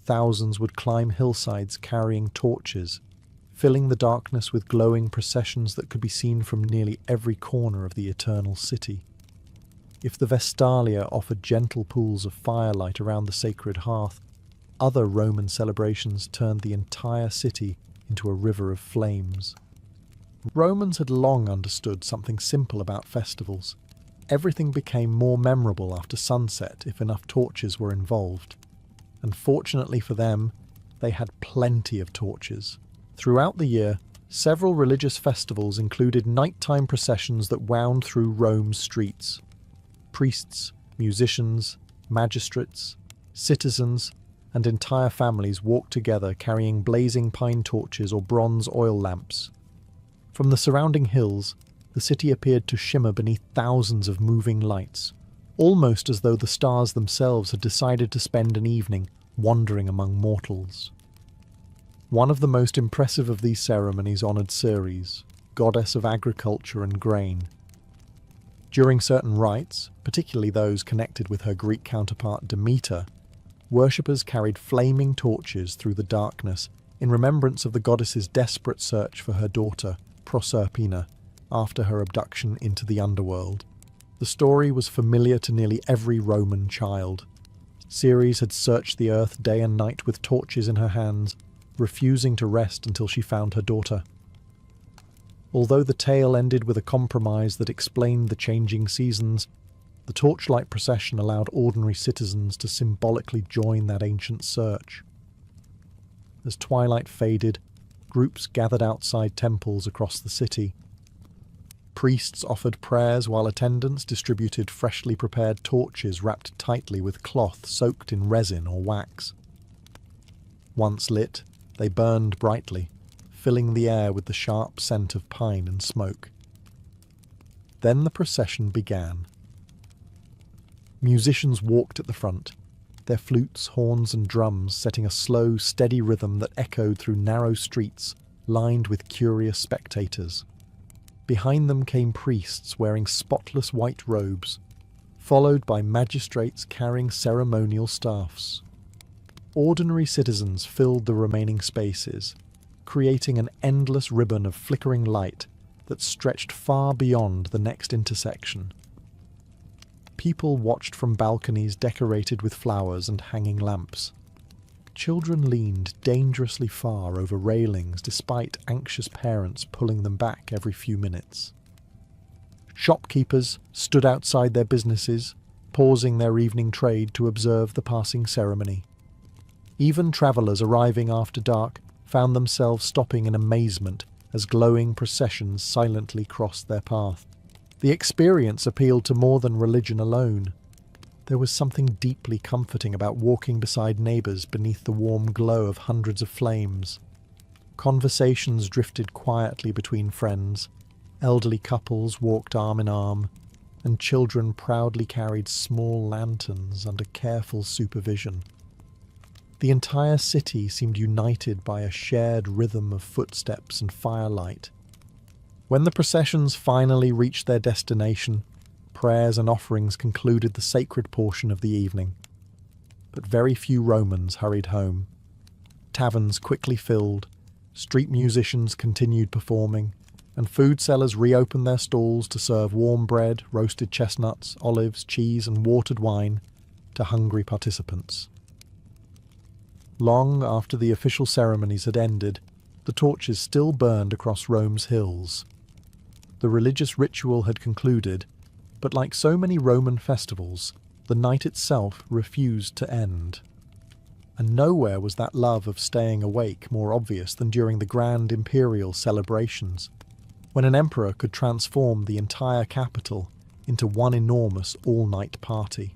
S1: thousands would climb hillsides carrying torches, filling the darkness with glowing processions that could be seen from nearly every corner of the eternal city. If the Vestalia offered gentle pools of firelight around the sacred hearth, other Roman celebrations turned the entire city into a river of flames. Romans had long understood something simple about festivals. Everything became more memorable after sunset if enough torches were involved. And fortunately for them, they had plenty of torches. Throughout the year, several religious festivals included nighttime processions that wound through Rome's streets. Priests, musicians, magistrates, citizens, and entire families walked together carrying blazing pine torches or bronze oil lamps. From the surrounding hills, the city appeared to shimmer beneath thousands of moving lights, almost as though the stars themselves had decided to spend an evening wandering among mortals. One of the most impressive of these ceremonies honoured Ceres, goddess of agriculture and grain. During certain rites, particularly those connected with her Greek counterpart Demeter, worshippers carried flaming torches through the darkness in remembrance of the goddess's desperate search for her daughter, Proserpina, after her abduction into the underworld. The story was familiar to nearly every Roman child. Ceres had searched the earth day and night with torches in her hands, refusing to rest until she found her daughter. Although the tale ended with a compromise that explained the changing seasons, the torchlight procession allowed ordinary citizens to symbolically join that ancient search. As twilight faded, groups gathered outside temples across the city. Priests offered prayers while attendants distributed freshly prepared torches wrapped tightly with cloth soaked in resin or wax. Once lit, they burned brightly, filling the air with the sharp scent of pine and smoke. Then the procession began. Musicians walked at the front, their flutes, horns and drums setting a slow, steady rhythm that echoed through narrow streets lined with curious spectators. Behind them came priests wearing spotless white robes, followed by magistrates carrying ceremonial staffs. Ordinary citizens filled the remaining spaces, creating an endless ribbon of flickering light that stretched far beyond the next intersection. People watched from balconies decorated with flowers and hanging lamps. Children leaned dangerously far over railings despite anxious parents pulling them back every few minutes. Shopkeepers stood outside their businesses, pausing their evening trade to observe the passing ceremony. Even travellers arriving after dark found themselves stopping in amazement as glowing processions silently crossed their path. The experience appealed to more than religion alone. There was something deeply comforting about walking beside neighbours beneath the warm glow of hundreds of flames. Conversations drifted quietly between friends, elderly couples walked arm in arm, and children proudly carried small lanterns under careful supervision. The entire city seemed united by a shared rhythm of footsteps and firelight. When the processions finally reached their destination, prayers and offerings concluded the sacred portion of the evening. But very few Romans hurried home. Taverns quickly filled, street musicians continued performing, and food sellers reopened their stalls to serve warm bread, roasted chestnuts, olives, cheese, and watered wine to hungry participants. Long after the official ceremonies had ended, the torches still burned across Rome's hills. The religious ritual had concluded, but like so many Roman festivals, the night itself refused to end. And nowhere was that love of staying awake more obvious than during the grand imperial celebrations. when an emperor could transform the entire capital into one enormous all-night party.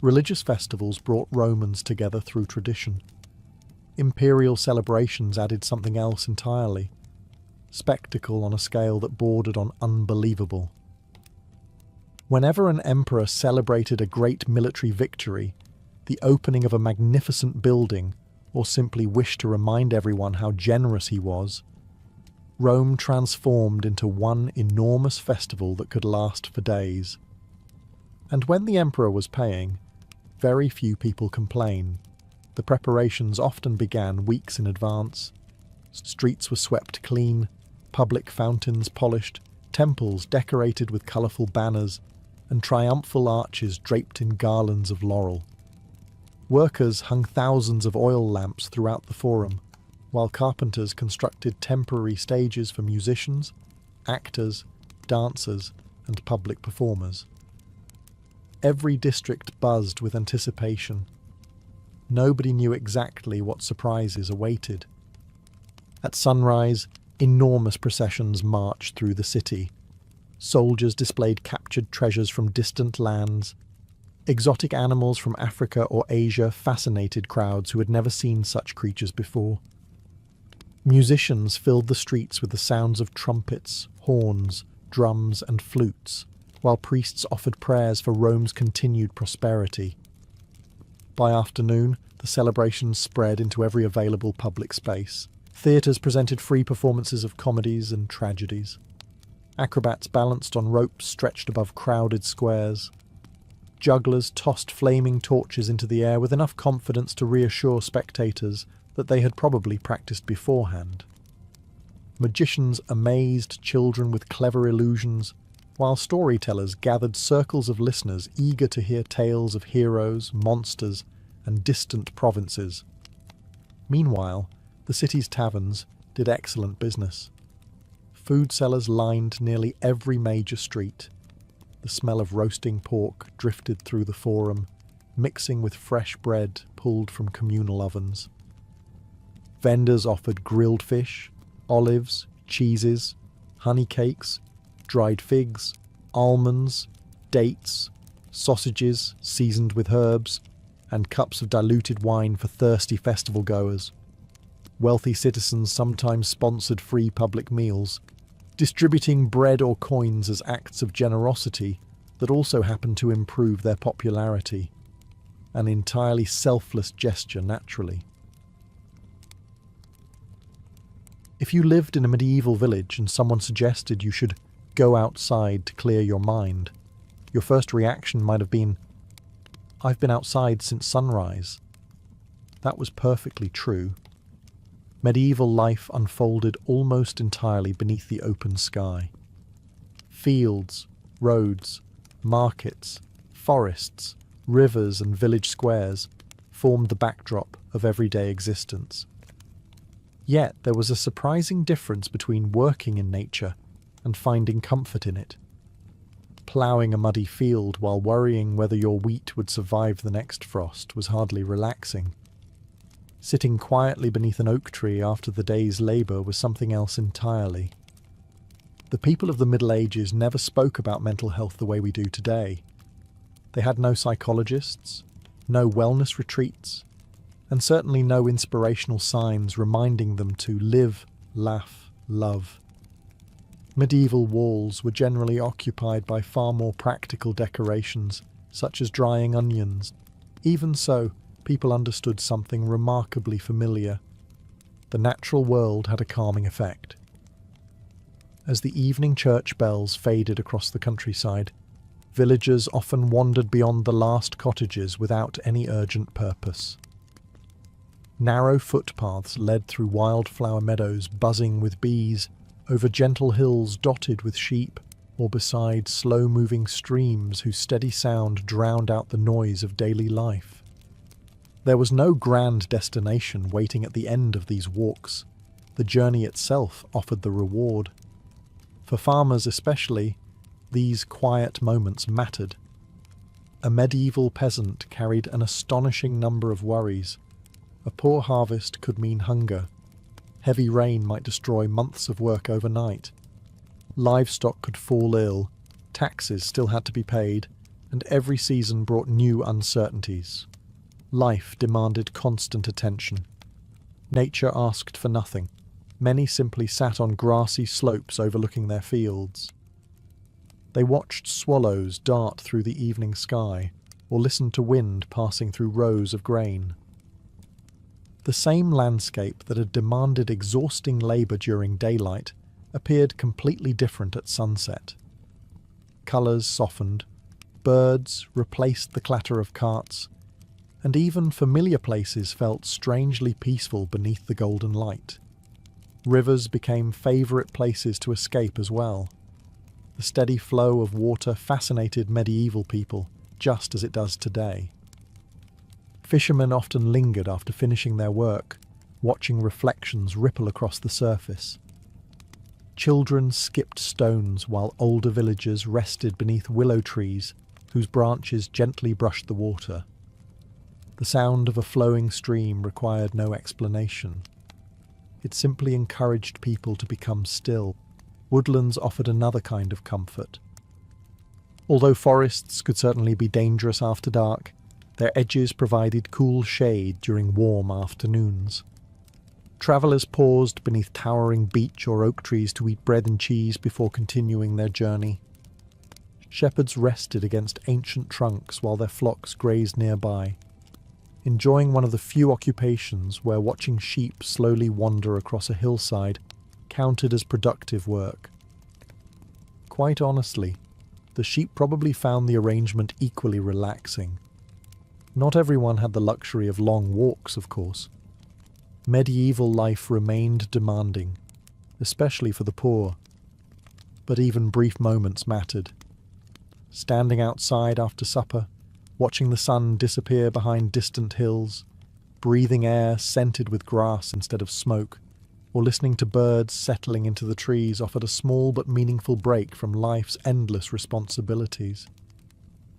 S1: Religious festivals brought Romans together through tradition. Imperial celebrations added something else entirely, spectacle on a scale that bordered on unbelievable. Whenever an emperor celebrated a great military victory, the opening of a magnificent building, or simply wished to remind everyone how generous he was, Rome transformed into one enormous festival that could last for days. And when the emperor was paying, very few people complained. The preparations often began weeks in advance. Streets were swept clean, public fountains polished, temples decorated with colourful banners, and triumphal arches draped in garlands of laurel. Workers hung thousands of oil lamps throughout the forum, while carpenters constructed temporary stages for musicians, actors, dancers, and public performers. Every district buzzed with anticipation. Nobody knew exactly what surprises awaited. At sunrise, enormous processions marched through the city. Soldiers displayed captured treasures from distant lands. Exotic animals from Africa or Asia fascinated crowds who had never seen such creatures before. Musicians filled the streets with the sounds of trumpets, horns, drums, and flutes, while priests offered prayers for Rome's continued prosperity. By afternoon, the celebrations spread into every available public space. Theatres presented free performances of comedies and tragedies. Acrobats balanced on ropes stretched above crowded squares. Jugglers tossed flaming torches into the air with enough confidence to reassure spectators that they had probably practiced beforehand. Magicians amazed children with clever illusions, while storytellers gathered circles of listeners eager to hear tales of heroes, monsters, and distant provinces. Meanwhile, the city's taverns did excellent business. Food sellers lined nearly every major street. The smell of roasting pork drifted through the forum, mixing with fresh bread pulled from communal ovens. Vendors offered grilled fish, olives, cheeses, honey cakes, dried figs, almonds, dates, sausages seasoned with herbs, and cups of diluted wine for thirsty festival goers. Wealthy citizens sometimes sponsored free public meals, distributing bread or coins as acts of generosity that also happened to improve their popularity. An entirely selfless gesture, naturally. If you lived in a medieval village and someone suggested you should go outside to clear your mind, your first reaction might have been, "I've been outside since sunrise." That was perfectly true. Medieval life unfolded almost entirely beneath the open sky. Fields, roads, markets, forests, rivers, and village squares formed the backdrop of everyday existence. Yet there was a surprising difference between working in nature and finding comfort in it. Ploughing a muddy field while worrying whether your wheat would survive the next frost was hardly relaxing. Sitting quietly beneath an oak tree after the day's labour was something else entirely. The people of the Middle Ages never spoke about mental health the way we do today. They had no psychologists, no wellness retreats, and certainly no inspirational signs reminding them to live, laugh, love. Medieval walls were generally occupied by far more practical decorations, such as drying onions. Even so, people understood something remarkably familiar. The natural world had a calming effect. As the evening church bells faded across the countryside, villagers often wandered beyond the last cottages without any urgent purpose. Narrow footpaths led through wildflower meadows buzzing with bees, over gentle hills dotted with sheep, or beside slow-moving streams whose steady sound drowned out the noise of daily life. There was no grand destination waiting at the end of these walks. The journey itself offered the reward. For farmers especially, these quiet moments mattered. A medieval peasant carried an astonishing number of worries. A poor harvest could mean hunger. Heavy rain might destroy months of work overnight, Livestock could fall ill, taxes still had to be paid, and every season brought new uncertainties. Life demanded constant attention. Nature asked for nothing. Many simply sat on grassy slopes overlooking their fields. They watched swallows dart through the evening sky, or listened to wind passing through rows of grain. The same landscape that had demanded exhausting labour during daylight appeared completely different at sunset. Colours softened, birds replaced the clatter of carts, and even familiar places felt strangely peaceful beneath the golden light. Rivers became favourite places to escape as well. The steady flow of water fascinated medieval people, just as it does today. Fishermen often lingered after finishing their work, watching reflections ripple across the surface. Children skipped stones while older villagers rested beneath willow trees whose branches gently brushed the water. The sound of a flowing stream required no explanation. It simply encouraged people to become still. Woodlands offered another kind of comfort. Although forests could certainly be dangerous after dark, their edges provided cool shade during warm afternoons. Travellers paused beneath towering beech or oak trees to eat bread and cheese before continuing their journey. Shepherds rested against ancient trunks while their flocks grazed nearby, enjoying one of the few occupations where watching sheep slowly wander across a hillside counted as productive work. Quite honestly, the sheep probably found the arrangement equally relaxing. Not everyone had the luxury of long walks, of course. Medieval life remained demanding, especially for the poor. But even brief moments mattered. Standing outside after supper, watching the sun disappear behind distant hills, breathing air scented with grass instead of smoke, or listening to birds settling into the trees offered a small but meaningful break from life's endless responsibilities.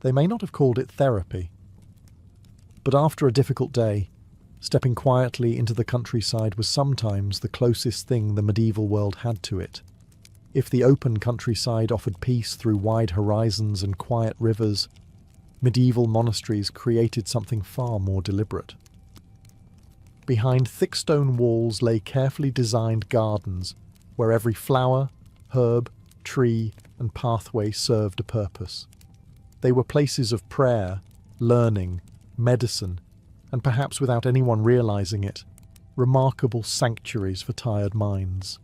S1: They may not have called it therapy, but after a difficult day, stepping quietly into the countryside was sometimes the closest thing the medieval world had to it. If the open countryside offered peace through wide horizons and quiet rivers, medieval monasteries created something far more deliberate. Behind thick stone walls lay carefully designed gardens where every flower, herb, tree, and pathway served a purpose. They were places of prayer, learning, medicine, and perhaps without anyone realizing it, remarkable sanctuaries for tired minds.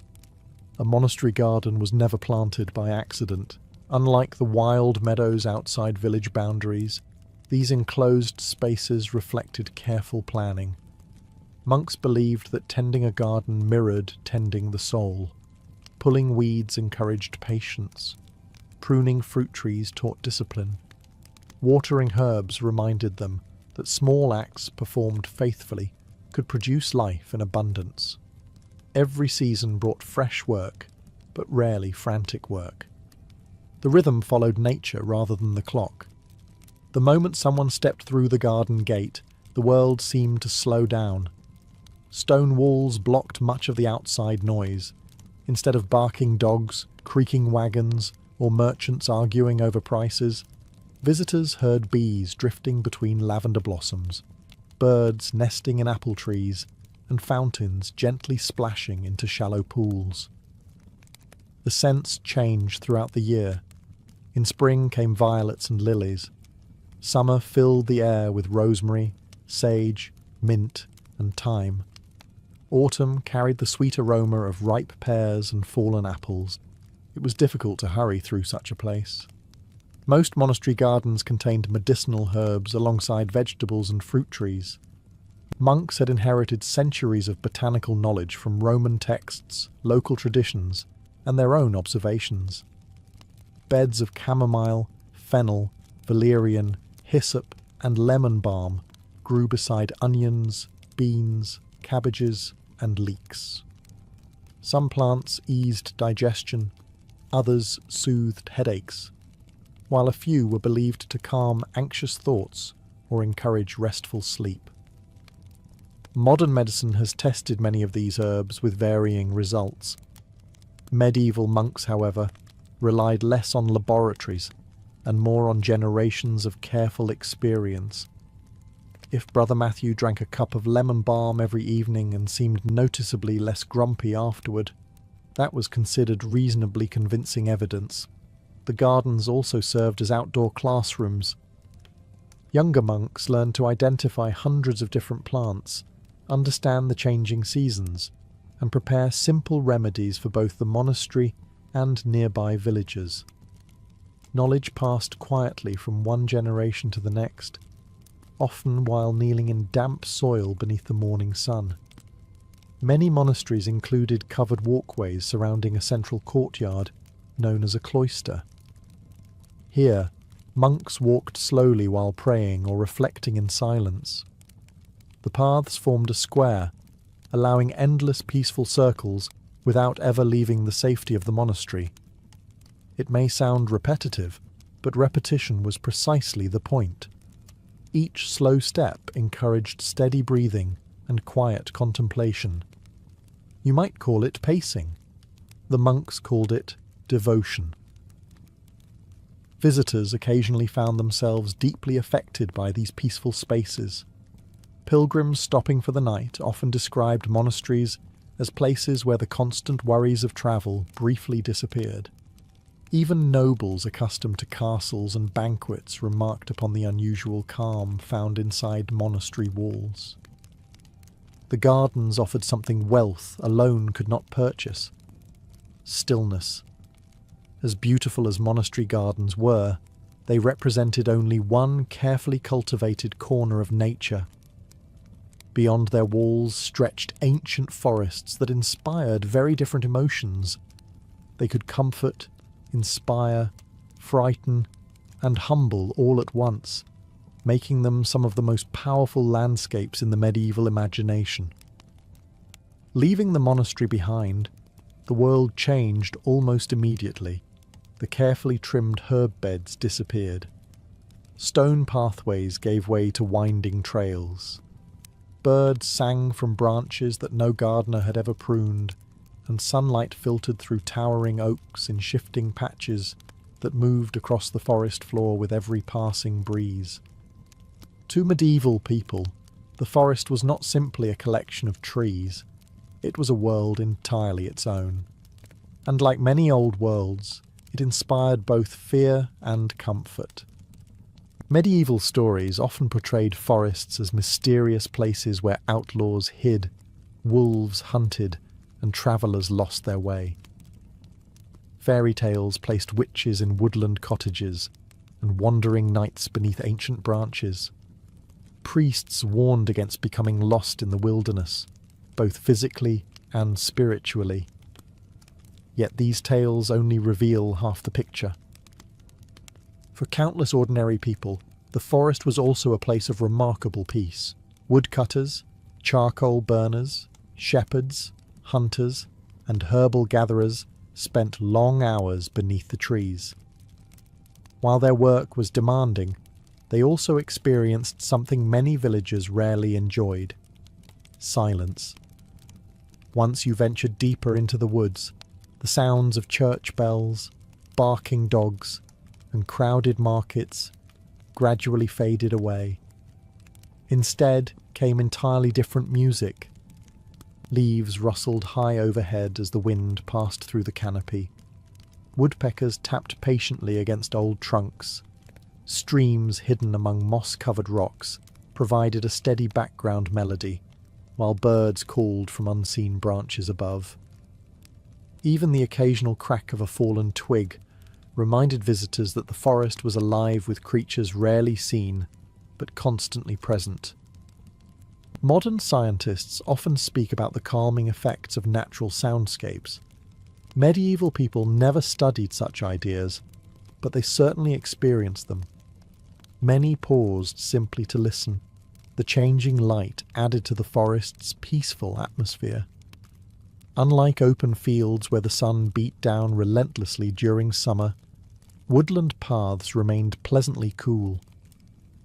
S1: A monastery garden was never planted by accident. Unlike the wild meadows outside village boundaries, these enclosed spaces reflected careful planning. Monks believed that tending a garden mirrored tending the soul. Pulling weeds encouraged patience. Pruning fruit trees taught discipline. Watering herbs reminded them that small acts performed faithfully could produce life in abundance. Every season brought fresh work, but rarely frantic work. The rhythm followed nature rather than the clock. The moment someone stepped through the garden gate, the world seemed to slow down. Stone walls blocked much of the outside noise. Instead of barking dogs, creaking wagons, or merchants arguing over prices, visitors heard bees drifting between lavender blossoms, birds nesting in apple trees, and fountains gently splashing into shallow pools. The scents changed throughout the year. In spring came violets and lilies. Summer filled the air with rosemary, sage, mint, and thyme. Autumn carried the sweet aroma of ripe pears and fallen apples. It was difficult to hurry through such a place. Most monastery gardens contained medicinal herbs alongside vegetables and fruit trees. Monks had inherited centuries of botanical knowledge from Roman texts, local traditions, and their own observations. Beds of chamomile, fennel, valerian, hyssop, and lemon balm grew beside onions, beans, cabbages, and leeks. Some plants eased digestion, others soothed headaches, while a few were believed to calm anxious thoughts or encourage restful sleep. Modern medicine has tested many of these herbs with varying results. Medieval monks, however, relied less on laboratories and more on generations of careful experience. If Brother Matthew drank a cup of lemon balm every evening and seemed noticeably less grumpy afterward, that was considered reasonably convincing evidence. The gardens also served as outdoor classrooms. Younger monks learned to identify hundreds of different plants, understand the changing seasons, and prepare simple remedies for both the monastery and nearby villagers. Knowledge passed quietly from one generation to the next, often while kneeling in damp soil beneath the morning sun. Many monasteries included covered walkways surrounding a central courtyard, known as a cloister. Here, monks walked slowly while praying or reflecting in silence. The paths formed a square, allowing endless peaceful circles without ever leaving the safety of the monastery. It may sound repetitive, but repetition was precisely the point. Each slow step encouraged steady breathing and quiet contemplation. You might call it pacing. The monks called it devotion. Visitors occasionally found themselves deeply affected by these peaceful spaces. Pilgrims stopping for the night often described monasteries as places where the constant worries of travel briefly disappeared. Even nobles accustomed to castles and banquets remarked upon the unusual calm found inside monastery walls. The gardens offered something wealth alone could not purchase: stillness. As beautiful as monastery gardens were, they represented only one carefully cultivated corner of nature. Beyond their walls stretched ancient forests that inspired very different emotions. They could comfort, inspire, frighten, and humble all at once, making them some of the most powerful landscapes in the medieval imagination. Leaving the monastery behind, the world changed almost immediately. The carefully trimmed herb beds disappeared. Stone pathways gave way to winding trails. Birds sang from branches that no gardener had ever pruned, and sunlight filtered through towering oaks in shifting patches that moved across the forest floor with every passing breeze. To medieval people, the forest was not simply a collection of trees. It was a world entirely its own. And like many old worlds, it inspired both fear and comfort. Medieval stories often portrayed forests as mysterious places where outlaws hid, wolves hunted, and travellers lost their way. Fairy tales placed witches in woodland cottages and wandering knights beneath ancient branches. Priests warned against becoming lost in the wilderness, both physically and spiritually. Yet these tales only reveal half the picture. For countless ordinary people, the forest was also a place of remarkable peace. Woodcutters, charcoal burners, shepherds, hunters, and herbal gatherers spent long hours beneath the trees. While their work was demanding, they also experienced something many villagers rarely enjoyed: silence. Once you ventured deeper into the woods, the sounds of church bells, barking dogs, and crowded markets gradually faded away. Instead came entirely different music. Leaves rustled high overhead as the wind passed through the canopy. Woodpeckers tapped patiently against old trunks. Streams hidden among moss-covered rocks provided a steady background melody, while birds called from unseen branches above. Even the occasional crack of a fallen twig reminded visitors that the forest was alive with creatures rarely seen, but constantly present. Modern scientists often speak about the calming effects of natural soundscapes. Medieval people never studied such ideas, but they certainly experienced them. Many paused simply to listen. The changing light added to the forest's peaceful atmosphere. Unlike open fields where the sun beat down relentlessly during summer, woodland paths remained pleasantly cool.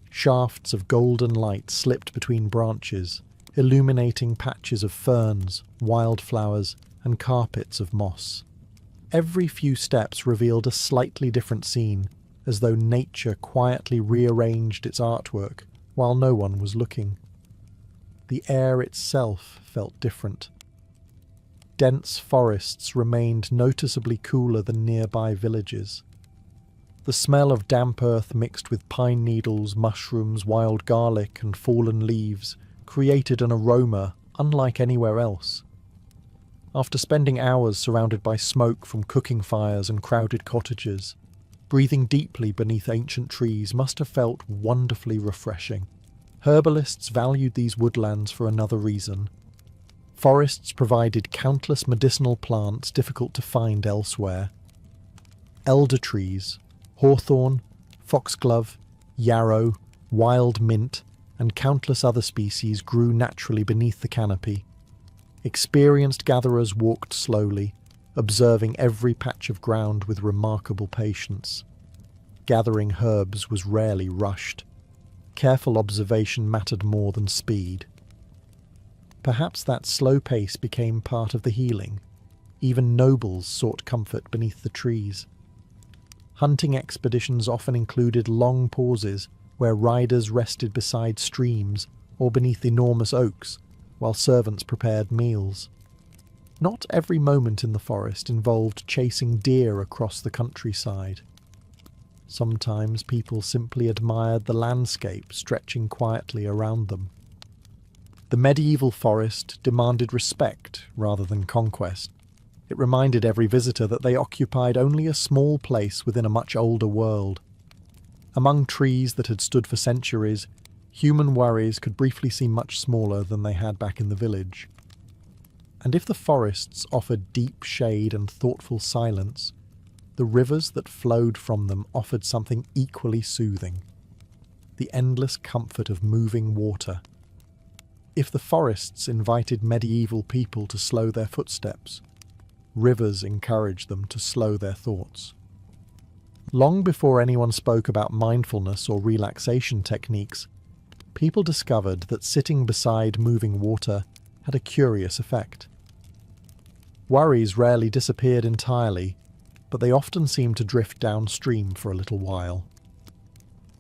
S1: Shafts of golden light slipped between branches, illuminating patches of ferns, wildflowers, and carpets of moss. Every few steps revealed a slightly different scene, as though nature quietly rearranged its artwork while no one was looking. The air itself felt different. Dense forests remained noticeably cooler than nearby villages. The smell of damp earth mixed with pine needles, mushrooms, wild garlic, and fallen leaves created an aroma unlike anywhere else. After spending hours surrounded by smoke from cooking fires and crowded cottages, breathing deeply beneath ancient trees must have felt wonderfully refreshing. Herbalists valued these woodlands for another reason. Forests provided countless medicinal plants difficult to find elsewhere. Elder trees, hawthorn, foxglove, yarrow, wild mint, and countless other species grew naturally beneath the canopy. Experienced gatherers walked slowly, observing every patch of ground with remarkable patience. Gathering herbs was rarely rushed. Careful observation mattered more than speed. Perhaps that slow pace became part of the healing. Even nobles sought comfort beneath the trees. Hunting expeditions often included long pauses where riders rested beside streams or beneath enormous oaks while servants prepared meals. Not every moment in the forest involved chasing deer across the countryside. Sometimes people simply admired the landscape stretching quietly around them. The medieval forest demanded respect rather than conquest. It reminded every visitor that they occupied only a small place within a much older world. Among trees that had stood for centuries, human worries could briefly seem much smaller than they had back in the village. And if the forests offered deep shade and thoughtful silence, the rivers that flowed from them offered something equally soothing: the endless comfort of moving water. If the forests invited medieval people to slow their footsteps, rivers encouraged them to slow their thoughts. Long before anyone spoke about mindfulness or relaxation techniques, people discovered that sitting beside moving water had a curious effect. Worries rarely disappeared entirely, but they often seemed to drift downstream for a little while.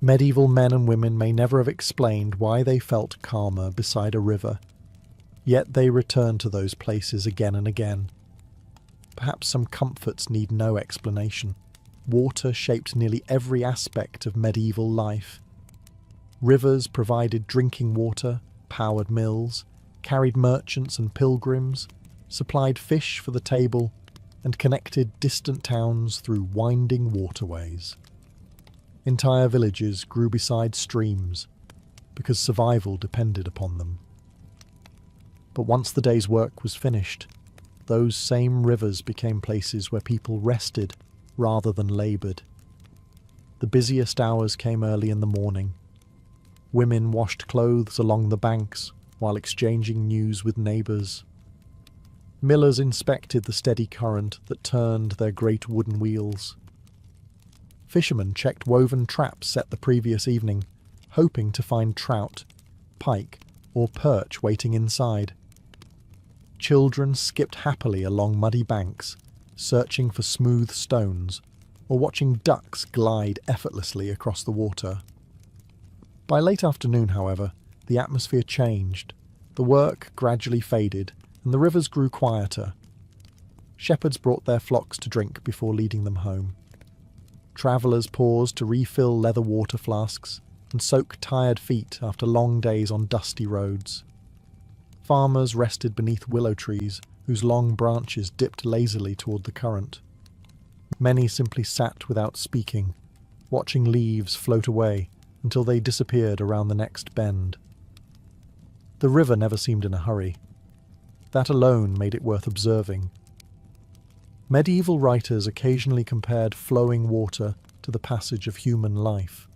S1: Medieval men and women may never have explained why they felt calmer beside a river, yet they returned to those places again and again. Perhaps some comforts need no explanation. Water shaped nearly every aspect of medieval life. Rivers provided drinking water, powered mills, carried merchants and pilgrims, supplied fish for the table, and connected distant towns through winding waterways. Entire villages grew beside streams because survival depended upon them. But once the day's work was finished, those same rivers became places where people rested rather than laboured. The busiest hours came early in the morning. Women washed clothes along the banks while exchanging news with neighbours. Millers inspected the steady current that turned their great wooden wheels. Fishermen checked woven traps set the previous evening, hoping to find trout, pike, or perch waiting inside. Children skipped happily along muddy banks, searching for smooth stones, or watching ducks glide effortlessly across the water. By late afternoon, however, the atmosphere changed. The work gradually faded, and the rivers grew quieter. Shepherds brought their flocks to drink before leading them home. Travellers paused to refill leather water flasks and soak tired feet after long days on dusty roads. Farmers rested beneath willow trees whose long branches dipped lazily toward the current. Many simply sat without speaking, watching leaves float away until they disappeared around the next bend. The river never seemed in a hurry. That alone made it worth observing. Medieval writers occasionally compared flowing water to the passage of human life.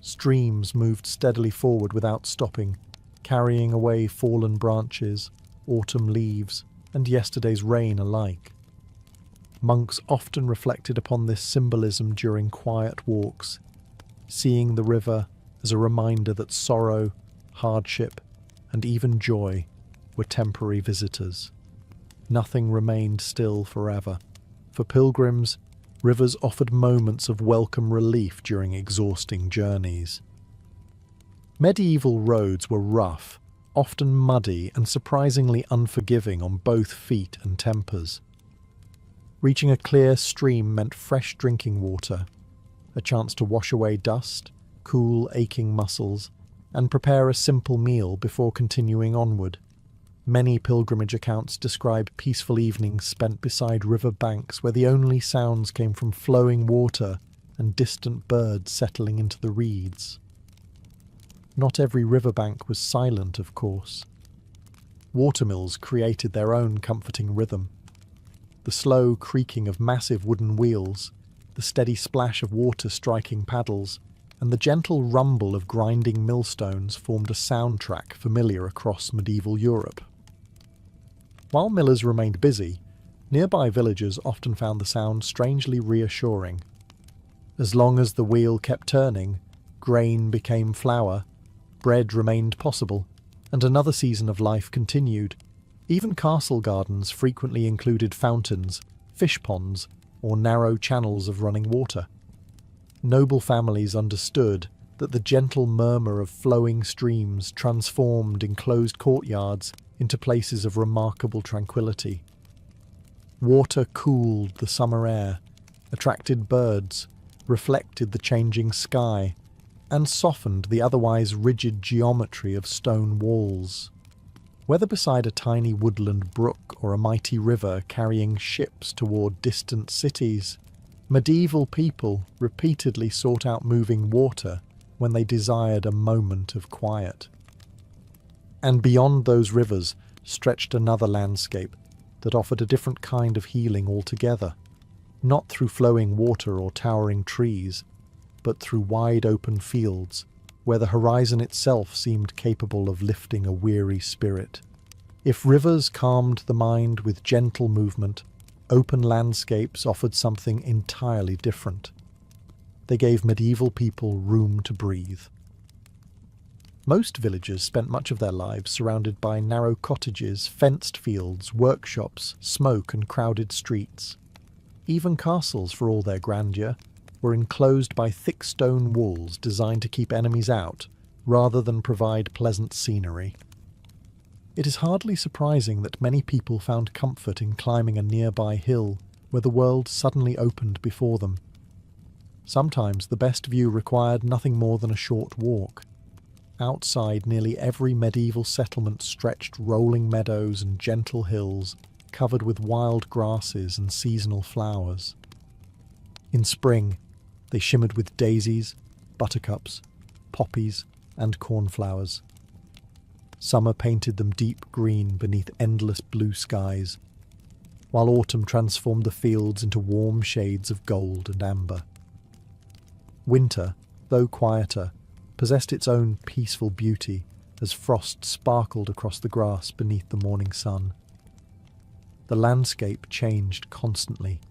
S1: Streams moved steadily forward without stopping, carrying away fallen branches, autumn leaves, and yesterday's rain alike. Monks often reflected upon this symbolism during quiet walks, seeing the river as a reminder that sorrow, hardship, and even joy were temporary visitors. Nothing remained still forever. For pilgrims, rivers offered moments of welcome relief during exhausting journeys. Medieval roads were rough, often muddy and surprisingly unforgiving on both feet and tempers. Reaching a clear stream meant fresh drinking water, a chance to wash away dust, cool aching muscles, and prepare a simple meal before continuing onward. Many pilgrimage accounts describe peaceful evenings spent beside river banks where the only sounds came from flowing water and distant birds settling into the reeds. Not every riverbank was silent, of course. Watermills created their own comforting rhythm. The slow creaking of massive wooden wheels, the steady splash of water striking paddles, and the gentle rumble of grinding millstones formed a soundtrack familiar across medieval Europe. While millers remained busy, nearby villagers often found the sound strangely reassuring. As long as the wheel kept turning, grain became flour, bread remained possible, and another season of life continued. Even castle gardens frequently included fountains, fish ponds, or narrow channels of running water. Noble families understood that the gentle murmur of flowing streams transformed enclosed courtyards into places of remarkable tranquility. Water cooled the summer air, attracted birds, reflected the changing sky, and softened the otherwise rigid geometry of stone walls. Whether beside a tiny woodland brook or a mighty river carrying ships toward distant cities, medieval people repeatedly sought out moving water when they desired a moment of quiet. And beyond those rivers stretched another landscape that offered a different kind of healing altogether, not through flowing water or towering trees, but through wide open fields where the horizon itself seemed capable of lifting a weary spirit. If rivers calmed the mind with gentle movement, open landscapes offered something entirely different. They gave medieval people room to breathe. Most villagers spent much of their lives surrounded by narrow cottages, fenced fields, workshops, smoke and crowded streets. Even castles, for all their grandeur, were enclosed by thick stone walls designed to keep enemies out, rather than provide pleasant scenery. It is hardly surprising that many people found comfort in climbing a nearby hill where the world suddenly opened before them. Sometimes the best view required nothing more than a short walk. Outside, nearly every medieval settlement stretched rolling meadows and gentle hills covered with wild grasses and seasonal flowers. In spring, they shimmered with daisies, buttercups, poppies, and cornflowers. Summer painted them deep green beneath endless blue skies, while autumn transformed the fields into warm shades of gold and amber. Winter, though quieter, possessed its own peaceful beauty as frost sparkled across the grass beneath the morning sun. The landscape changed constantly.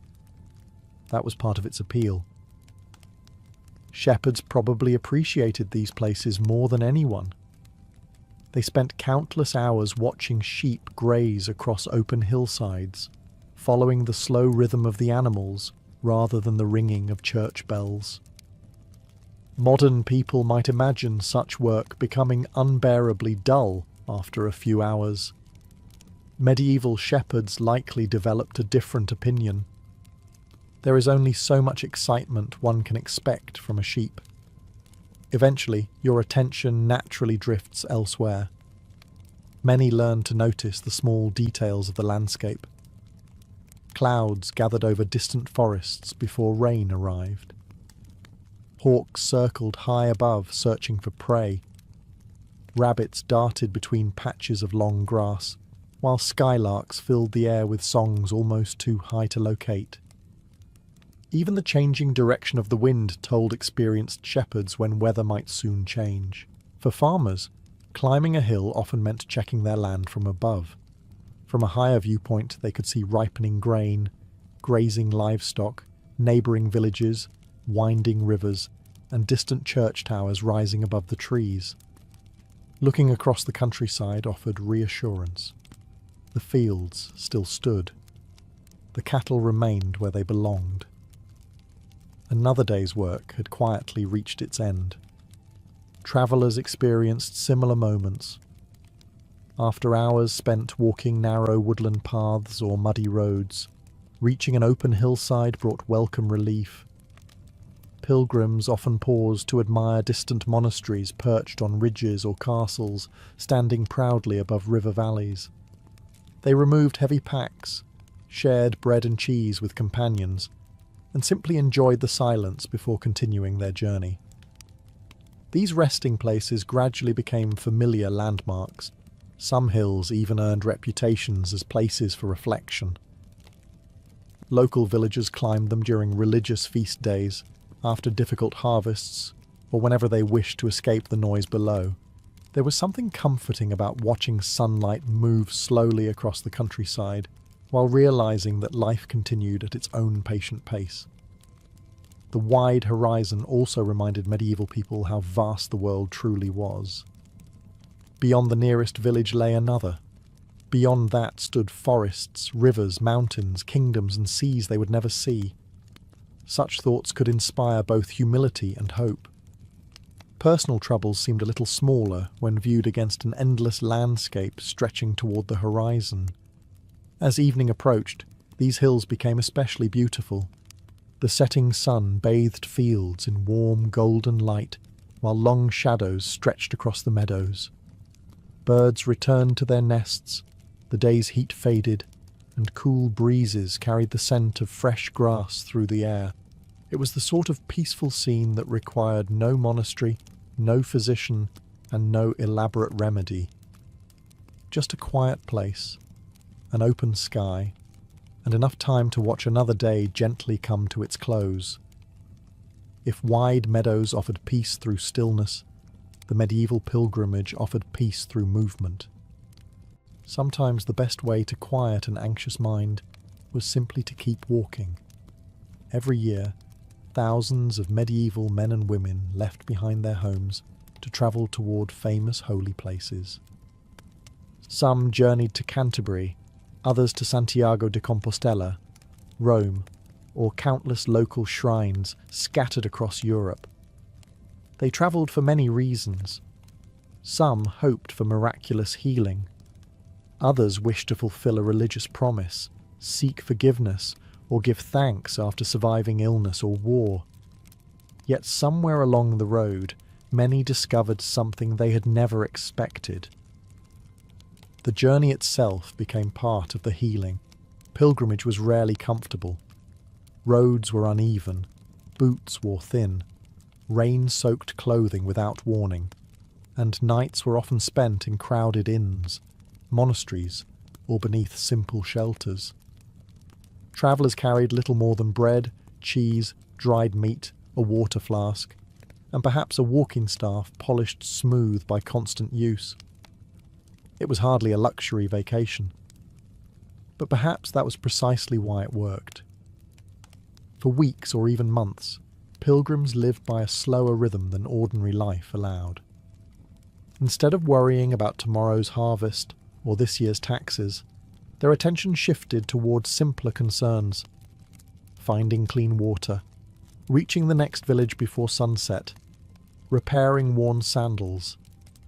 S1: That was part of its appeal. Shepherds probably appreciated these places more than anyone. They spent countless hours watching sheep graze across open hillsides, following the slow rhythm of the animals rather than the ringing of church bells. Modern people might imagine such work becoming unbearably dull after a few hours. Medieval shepherds likely developed a different opinion. There is only so much excitement one can expect from a sheep. Eventually, your attention naturally drifts elsewhere. Many learn to notice the small details of the landscape. Clouds gathered over distant forests before rain arrived. Hawks circled high above, searching for prey. Rabbits darted between patches of long grass, while skylarks filled the air with songs almost too high to locate. Even the changing direction of the wind told experienced shepherds when weather might soon change. For farmers, climbing a hill often meant checking their land from above. From a higher viewpoint, they could see ripening grain, grazing livestock, neighbouring villages, winding rivers, and distant church towers rising above the trees. Looking across the countryside offered reassurance. The fields still stood. the cattle remained where they belonged. Another day's work had quietly reached its end. Travellers experienced similar moments. After hours spent walking narrow woodland paths or muddy roads, reaching an open hillside brought welcome relief. Pilgrims often paused to admire distant monasteries perched on ridges or castles, standing proudly above river valleys. They removed heavy packs, shared bread and cheese with companions, and simply enjoyed the silence before continuing their journey. These resting places gradually became familiar landmarks. Some hills even earned reputations as places for reflection. Local villagers climbed them during religious feast days, after difficult harvests, or whenever they wished to escape the noise below. There was something comforting about watching sunlight move slowly across the countryside, while realizing that life continued at its own patient pace. The wide horizon also reminded medieval people how vast the world truly was. Beyond the nearest village lay another. Beyond that stood forests, rivers, mountains, kingdoms and seas they would never see. Such thoughts could inspire both humility and hope. Personal troubles seemed a little smaller when viewed against an endless landscape stretching toward the horizon. As evening approached, these hills became especially beautiful. The setting sun bathed fields in warm golden light, while long shadows stretched across the meadows. Birds returned to their nests, the day's heat faded, and cool breezes carried the scent of fresh grass through the air. It was the sort of peaceful scene that required no monastery, no physician, and no elaborate remedy. Just a quiet place, an open sky, and enough time to watch another day gently come to its close. If wide meadows offered peace through stillness, the medieval pilgrimage offered peace through movement. Sometimes the best way to quiet an anxious mind was simply to keep walking. Every year, thousands of medieval men and women left behind their homes to travel toward famous holy places. Some journeyed to Canterbury, others to Santiago de Compostela, Rome, or countless local shrines scattered across Europe. They travelled for many reasons. Some hoped for miraculous healing. Others wished to fulfill a religious promise, seek forgiveness, or give thanks after surviving illness or war. Yet somewhere along the road, many discovered something they had never expected. The journey itself became part of the healing. Pilgrimage was rarely comfortable. Roads were uneven, boots wore thin, rain soaked clothing without warning, and nights were often spent in crowded inns, monasteries, or beneath simple shelters. Travellers carried little more than bread, cheese, dried meat, a water flask, and perhaps a walking staff polished smooth by constant use. It was hardly a luxury vacation. But perhaps that was precisely why it worked. For weeks or even months, pilgrims lived by a slower rhythm than ordinary life allowed. Instead of worrying about tomorrow's harvest or this year's taxes, their attention shifted towards simpler concerns: finding clean water, reaching the next village before sunset, repairing worn sandals,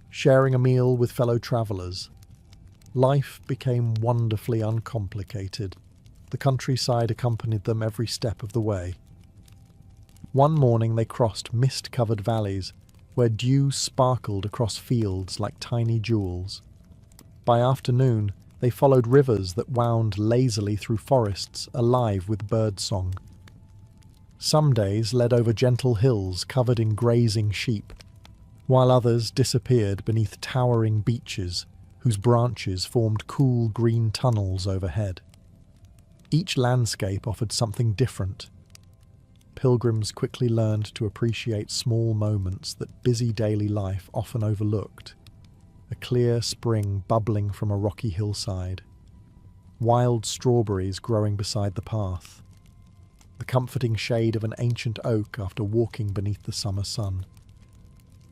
S1: sharing a meal with fellow travellers. Life became wonderfully uncomplicated. The countryside accompanied them every step of the way. One morning they crossed mist-covered valleys, where dew sparkled across fields like tiny jewels. By afternoon, they followed rivers that wound lazily through forests alive with birdsong. Some days led over gentle hills covered in grazing sheep, while others disappeared beneath towering beeches whose branches formed cool green tunnels overhead. Each landscape offered something different. Pilgrims quickly learned to appreciate small moments that busy daily life often overlooked. A clear spring bubbling from a rocky hillside, wild strawberries growing beside the path, the comforting shade of an ancient oak after walking beneath the summer sun,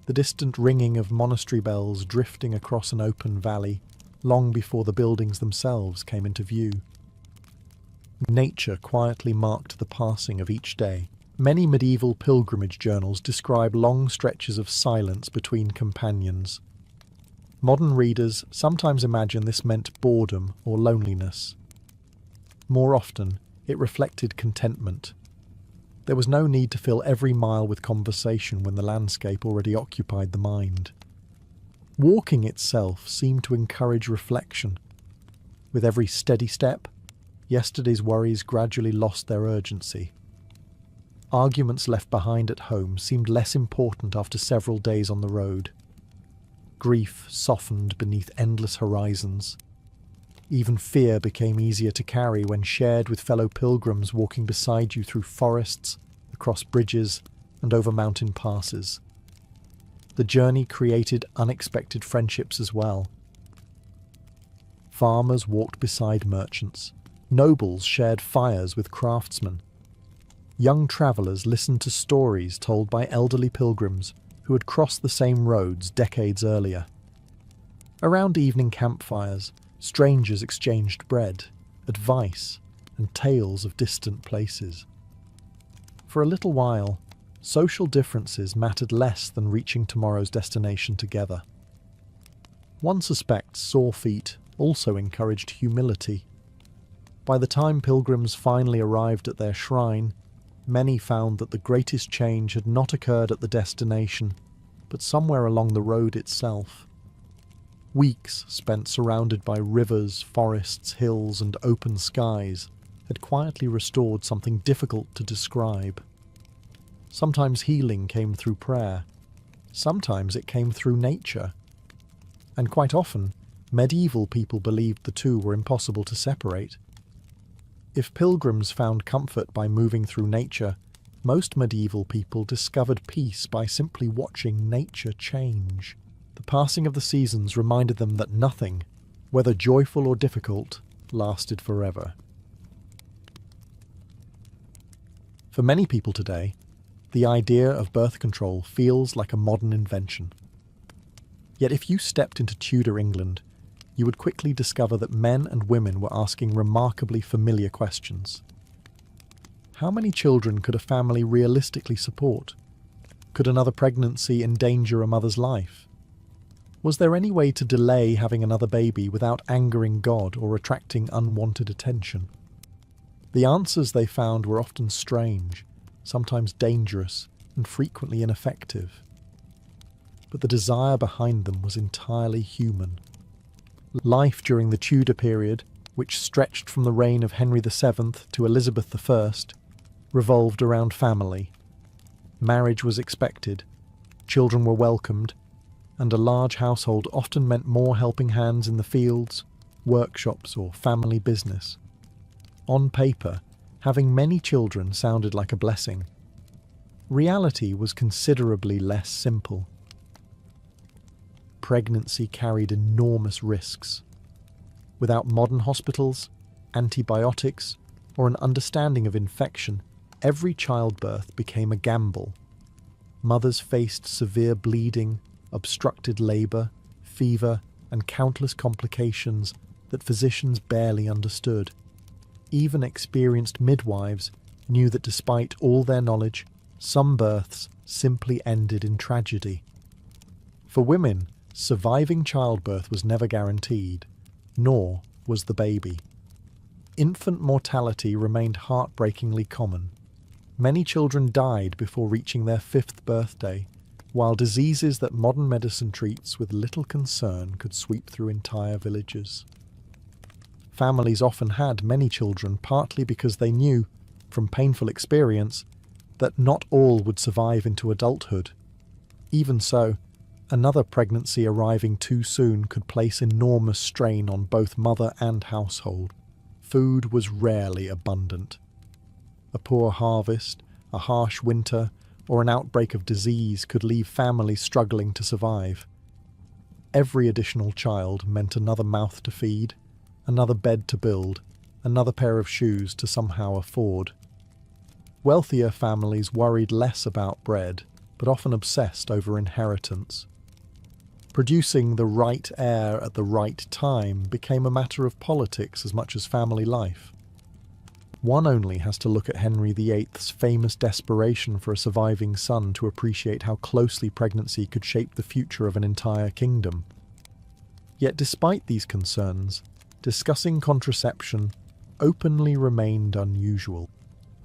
S1: the distant ringing of monastery bells drifting across an open valley long before the buildings themselves came into view. Nature quietly marked the passing of each day. Many medieval pilgrimage journals describe long stretches of silence between companions. Modern readers sometimes imagine this meant boredom or loneliness. More often, it reflected contentment. There was no need to fill every mile with conversation when the landscape already occupied the mind. Walking itself seemed to encourage reflection. With every steady step, yesterday's worries gradually lost their urgency. Arguments left behind at home seemed less important after several days on the road. Grief softened beneath endless horizons. Even fear became easier to carry when shared with fellow pilgrims walking beside you through forests, across bridges, and over mountain passes. The journey created unexpected friendships as well. Farmers walked beside merchants. Nobles shared fires with craftsmen. Young travellers listened to stories told by elderly pilgrims who had crossed the same roads decades earlier. Around evening campfires, strangers exchanged bread, advice, and tales of distant places. For a little while, social differences mattered less than reaching tomorrow's destination together. One suspects sore feet also encouraged humility. By the time pilgrims finally arrived at their shrine, many found that the greatest change had not occurred at the destination, but somewhere along the road itself. Weeks spent surrounded by rivers, forests, hills, and open skies had quietly restored something difficult to describe. Sometimes healing came through prayer. Sometimes it came through nature. And quite often, medieval people believed the two were impossible to separate. If pilgrims found comfort by moving through nature, most medieval people discovered peace by simply watching nature change. The passing of the seasons reminded them that nothing, whether joyful or difficult, lasted forever. For many people today, the idea of birth control feels like a modern invention. Yet if you stepped into Tudor England, you would quickly discover that men and women were asking remarkably familiar questions. How many children could a family realistically support? Could another pregnancy endanger a mother's life? Was there any way to delay having another baby without angering God or attracting unwanted attention? The answers they found were often strange, sometimes dangerous, and frequently ineffective. But the desire behind them was entirely human. Life during the Tudor period, which stretched from the reign of Henry VII to Elizabeth I, revolved around family. Marriage was expected, children were welcomed, and a large household often meant more helping hands in the fields, workshops, or family business. On paper, having many children sounded like a blessing. Reality was considerably less simple. Pregnancy carried enormous risks. Without modern hospitals, antibiotics, or an understanding of infection, every childbirth became a gamble. Mothers faced severe bleeding, obstructed labour, fever, and countless complications that physicians barely understood. Even experienced midwives knew that despite all their knowledge, some births simply ended in tragedy. For women, surviving childbirth was never guaranteed, nor was the baby. Infant mortality remained heartbreakingly common. Many children died before reaching their 5th birthday, while diseases that modern medicine treats with little concern could sweep through entire villages. Families often had many children partly because they knew, from painful experience, that not all would survive into adulthood. Even so, another pregnancy arriving too soon could place enormous strain on both mother and household. Food was rarely abundant. A poor harvest, a harsh winter, or an outbreak of disease could leave families struggling to survive. Every additional child meant another mouth to feed, another bed to build, another pair of shoes to somehow afford. Wealthier families worried less about bread, but often obsessed over inheritance. Producing the right heir at the right time became a matter of politics as much as family life. One only has to look at Henry VIII's famous desperation for a surviving son to appreciate how closely pregnancy could shape the future of an entire kingdom. Yet despite these concerns, discussing contraception openly remained unusual.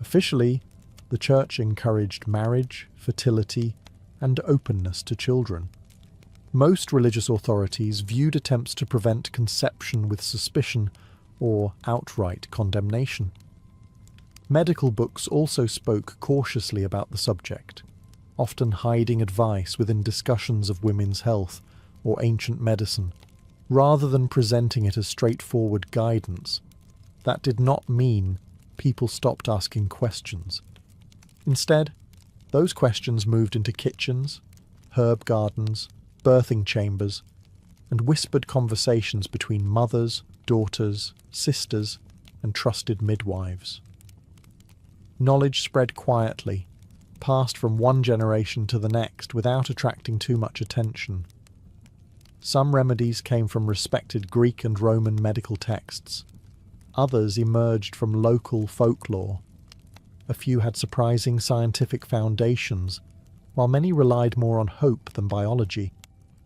S1: Officially, the Church encouraged marriage, fertility, and openness to children. Most religious authorities viewed attempts to prevent conception with suspicion or outright condemnation. Medical books also spoke cautiously about the subject, often hiding advice within discussions of women's health or ancient medicine, rather than presenting it as straightforward guidance. That did not mean people stopped asking questions. Instead, those questions moved into kitchens, herb gardens, birthing chambers, and whispered conversations between mothers, daughters, sisters, and trusted midwives. Knowledge spread quietly, passed from one generation to the next without attracting too much attention. Some remedies came from respected Greek and Roman medical texts. Others emerged from local folklore. A few had surprising scientific foundations, while many relied more on hope than biology.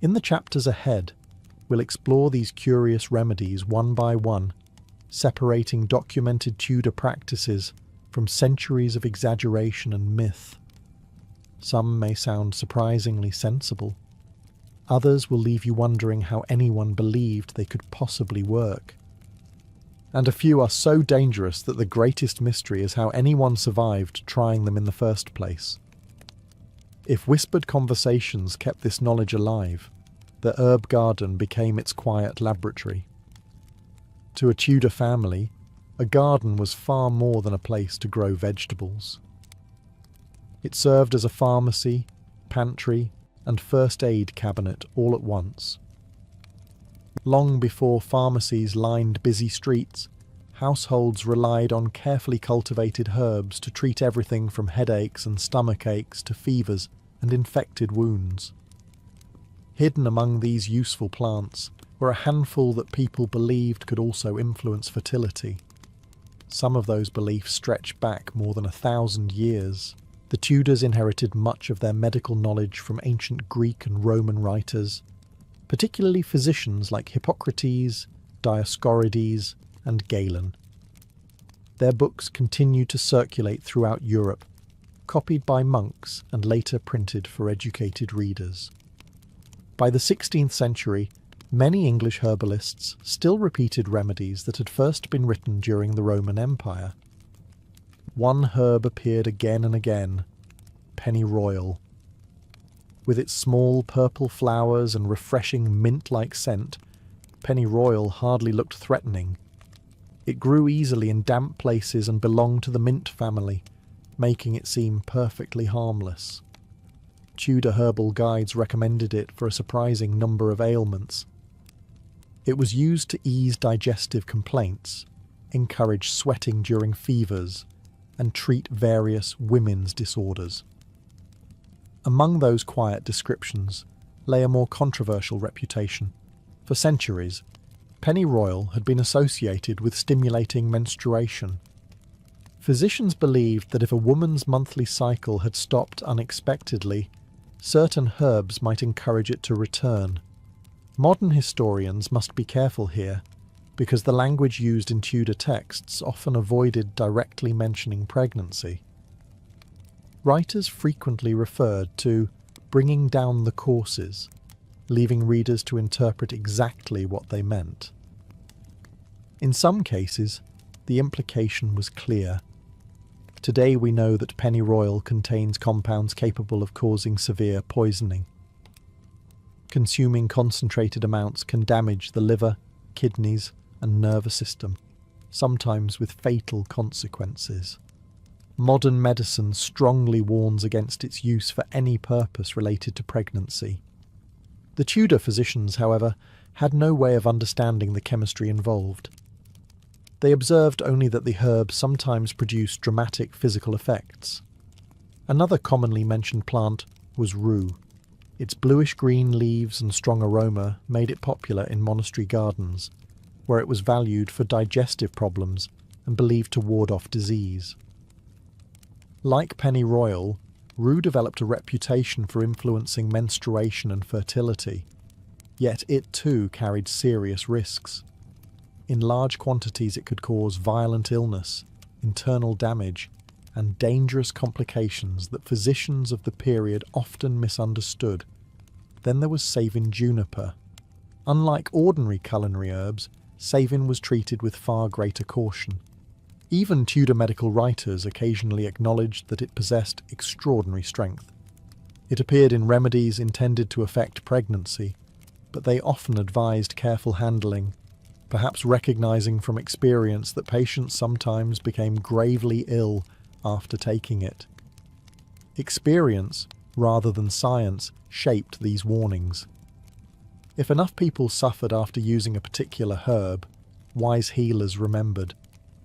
S1: In the chapters ahead, we'll explore these curious remedies one by one, separating documented Tudor practices from centuries of exaggeration and myth. Some may sound surprisingly sensible. Others will leave you wondering how anyone believed they could possibly work. And a few are so dangerous that the greatest mystery is how anyone survived trying them in the first place. If whispered conversations kept this knowledge alive, the herb garden became its quiet laboratory. To a Tudor family, a garden was far more than a place to grow vegetables. It served as a pharmacy, pantry, and first aid cabinet all at once. Long before pharmacies lined busy streets, households relied on carefully cultivated herbs to treat everything from headaches and stomach aches to fevers and infected wounds. Hidden among these useful plants were a handful that people believed could also influence fertility. Some of those beliefs stretch back more than 1,000 years. The Tudors inherited much of their medical knowledge from ancient Greek and Roman writers, particularly physicians like Hippocrates, Dioscorides, and Galen. Their books continued to circulate throughout Europe, copied by monks and later printed for educated readers. By the 16th century, many English herbalists still repeated remedies that had first been written during the Roman Empire. One herb appeared again and again: pennyroyal. With its small purple flowers and refreshing mint-like scent, pennyroyal hardly looked threatening. It grew easily in damp places and belonged to the mint family, making it seem perfectly harmless. Tudor herbal guides recommended it for a surprising number of ailments. It was used to ease digestive complaints, encourage sweating during fevers, and treat various women's disorders. Among those quiet descriptions lay a more controversial reputation. For centuries, pennyroyal had been associated with stimulating menstruation. Physicians believed that if a woman's monthly cycle had stopped unexpectedly, certain herbs might encourage it to return. Modern historians must be careful here, because the language used in Tudor texts often avoided directly mentioning pregnancy. Writers frequently referred to bringing down the courses, leaving readers to interpret exactly what they meant. In some cases, the implication was clear. Today we know that pennyroyal contains compounds capable of causing severe poisoning. Consuming concentrated amounts can damage the liver, kidneys, and nervous system, sometimes with fatal consequences. Modern medicine strongly warns against its use for any purpose related to pregnancy. The Tudor physicians, however, had no way of understanding the chemistry involved. They observed only that the herb sometimes produced dramatic physical effects. Another commonly mentioned plant was rue. Its bluish-green leaves and strong aroma made it popular in monastery gardens, where it was valued for digestive problems and believed to ward off disease. Like pennyroyal, rue developed a reputation for influencing menstruation and fertility, yet it too carried serious risks. In large quantities it could cause violent illness, internal damage, and dangerous complications that physicians of the period often misunderstood. Then there was Savin juniper. Unlike ordinary culinary herbs, Savin was treated with far greater caution. Even Tudor medical writers occasionally acknowledged that it possessed extraordinary strength. It appeared in remedies intended to affect pregnancy, but they often advised careful handling, perhaps recognizing from experience that patients sometimes became gravely ill after taking it. Experience, rather than science, shaped these warnings. If enough people suffered after using a particular herb, wise healers remembered.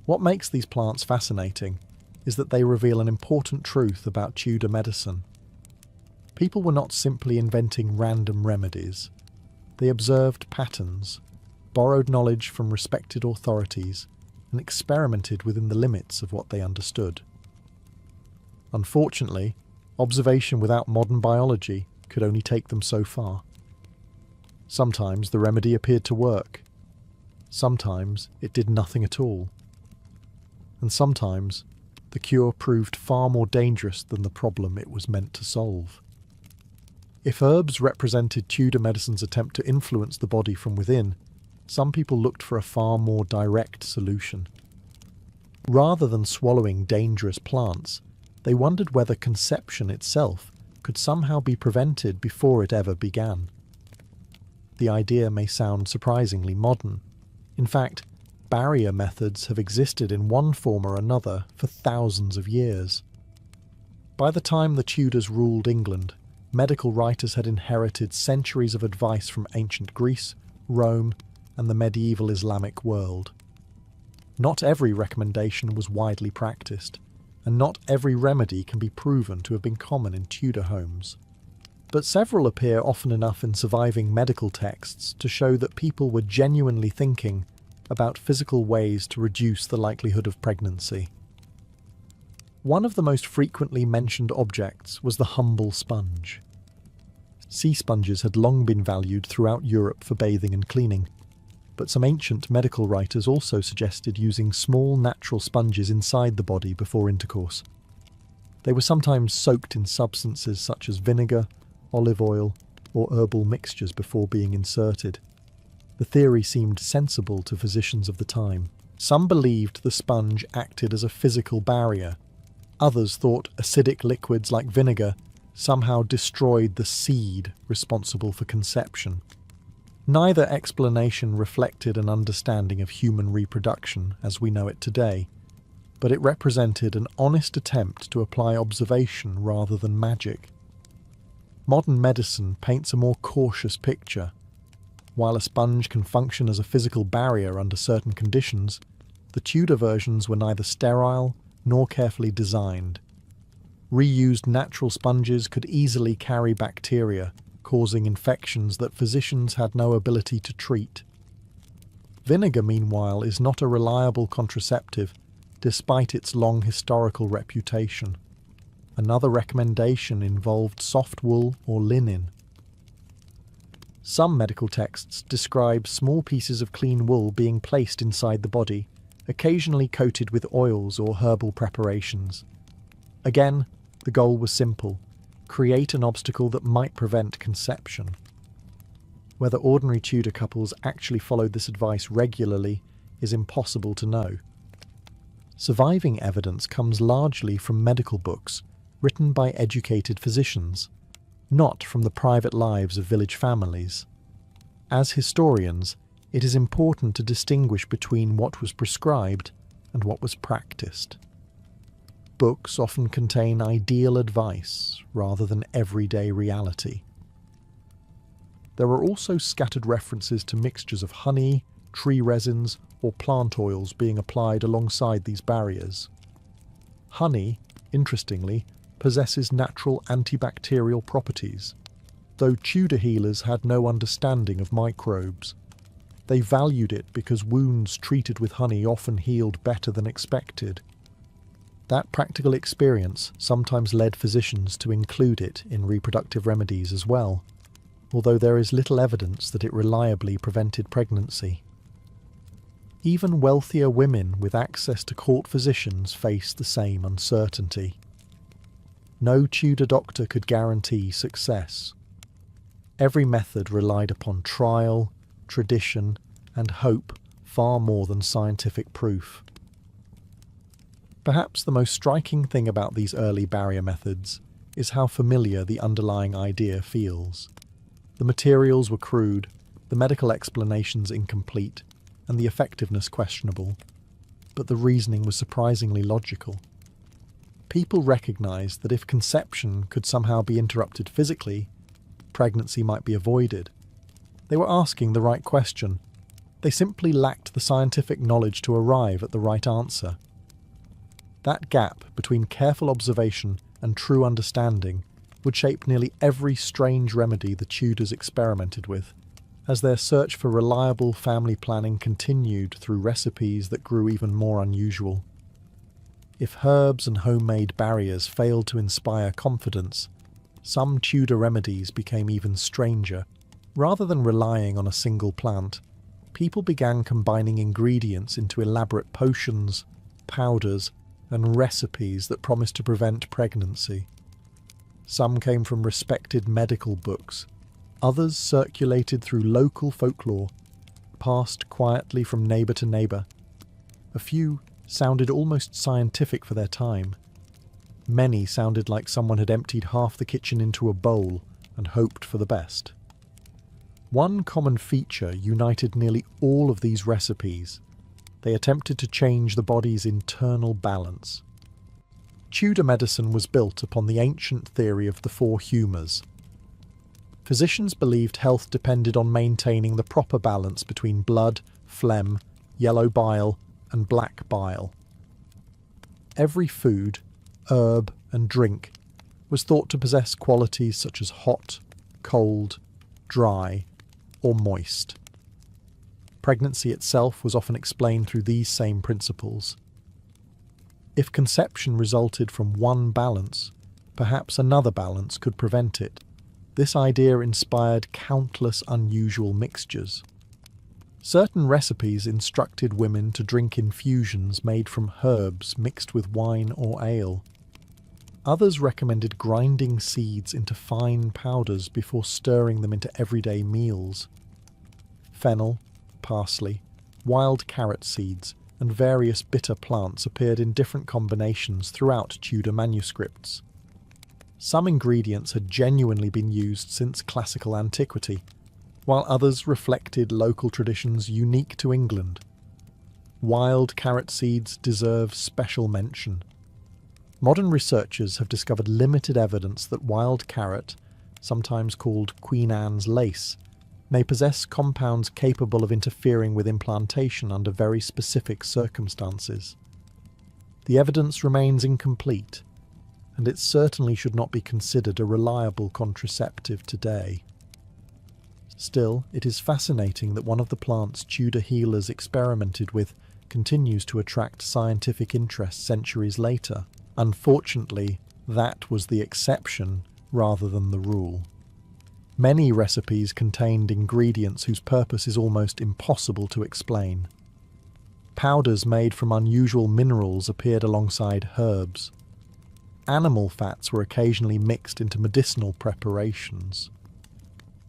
S1: What makes these plants fascinating is that they reveal an important truth about Tudor medicine. People were not simply inventing random remedies. They observed patterns, borrowed knowledge from respected authorities, and experimented within the limits of what they understood. Unfortunately, observation without modern biology could only take them so far. Sometimes the remedy appeared to work. Sometimes it did nothing at all. And sometimes the cure proved far more dangerous than the problem it was meant to solve. If herbs represented Tudor medicine's attempt to influence the body from within, some people looked for a far more direct solution. Rather than swallowing dangerous plants, they wondered whether conception itself could somehow be prevented before it ever began. The idea may sound surprisingly modern. In fact, barrier methods have existed in one form or another for thousands of years. By the time the Tudors ruled England, medical writers had inherited centuries of advice from ancient Greece, Rome, and the medieval Islamic world. Not every recommendation was widely practiced, and not every remedy can be proven to have been common in Tudor homes. But several appear often enough in surviving medical texts to show that people were genuinely thinking about physical ways to reduce the likelihood of pregnancy. One of the most frequently mentioned objects was the humble sponge. Sea sponges had long been valued throughout Europe for bathing and cleaning, but some ancient medical writers also suggested using small natural sponges inside the body before intercourse. They were sometimes soaked in substances such as vinegar, olive oil, or herbal mixtures before being inserted. The theory seemed sensible to physicians of the time. Some believed the sponge acted as a physical barrier. Others thought acidic liquids like vinegar somehow destroyed the seed responsible for conception. Neither explanation reflected an understanding of human reproduction as we know it today, but it represented an honest attempt to apply observation rather than magic. Modern medicine paints a more cautious picture. While a sponge can function as a physical barrier under certain conditions, the Tudor versions were neither sterile nor carefully designed. Reused natural sponges could easily carry bacteria, causing infections that physicians had no ability to treat. Vinegar, meanwhile, is not a reliable contraceptive, despite its long historical reputation. Another recommendation involved soft wool or linen. Some medical texts describe small pieces of clean wool being placed inside the body, occasionally coated with oils or herbal preparations. Again, the goal was simple: create an obstacle that might prevent conception. Whether ordinary Tudor couples actually followed this advice regularly is impossible to know. Surviving evidence comes largely from medical books written by educated physicians, not from the private lives of village families. As historians, it is important to distinguish between what was prescribed and what was practiced. Books often contain ideal advice rather than everyday reality. There are also scattered references to mixtures of honey, tree resins, or plant oils being applied alongside these barriers. Honey, interestingly, possesses natural antibacterial properties, though Tudor healers had no understanding of microbes. They valued it because wounds treated with honey often healed better than expected. That practical experience sometimes led physicians to include it in reproductive remedies as well, although there is little evidence that it reliably prevented pregnancy. Even wealthier women with access to court physicians faced the same uncertainty. No Tudor doctor could guarantee success. Every method relied upon trial, tradition, and hope far more than scientific proof. Perhaps the most striking thing about these early barrier methods is how familiar the underlying idea feels. The materials were crude, the medical explanations incomplete, and the effectiveness questionable, but the reasoning was surprisingly logical. People recognized that if conception could somehow be interrupted physically, pregnancy might be avoided. They were asking the right question. They simply lacked the scientific knowledge to arrive at the right answer. That gap between careful observation and true understanding would shape nearly every strange remedy the Tudors experimented with, as their search for reliable family planning continued through recipes that grew even more unusual. If herbs and homemade barriers failed to inspire confidence, some Tudor remedies became even stranger. Rather than relying on a single plant, people began combining ingredients into elaborate potions, powders, and recipes that promised to prevent pregnancy. Some came from respected medical books, others circulated through local folklore, passed quietly from neighbour to neighbour. A few sounded almost scientific for their time. Many sounded like someone had emptied half the kitchen into a bowl and hoped for the best. One common feature united nearly all of these recipes. They attempted to change the body's internal balance. Tudor medicine was built upon the ancient theory of the four humours. Physicians believed health depended on maintaining the proper balance between blood, phlegm, yellow bile, and black bile. Every food, herb, and drink was thought to possess qualities such as hot, cold, dry, or moist. Pregnancy itself was often explained through these same principles. If conception resulted from one balance, perhaps another balance could prevent it. This idea inspired countless unusual mixtures. Certain recipes instructed women to drink infusions made from herbs mixed with wine or ale. Others recommended grinding seeds into fine powders before stirring them into everyday meals. Fennel, parsley, wild carrot seeds, and various bitter plants appeared in different combinations throughout Tudor manuscripts. Some ingredients had genuinely been used since classical antiquity, while others reflected local traditions unique to England. Wild carrot seeds deserve special mention. Modern researchers have discovered limited evidence that wild carrot, sometimes called Queen Anne's lace, may possess compounds capable of interfering with implantation under very specific circumstances. The evidence remains incomplete, and it certainly should not be considered a reliable contraceptive today. Still, it is fascinating that one of the plants Tudor healers experimented with continues to attract scientific interest centuries later. Unfortunately, that was the exception rather than the rule. Many recipes contained ingredients whose purpose is almost impossible to explain. Powders made from unusual minerals appeared alongside herbs. Animal fats were occasionally mixed into medicinal preparations.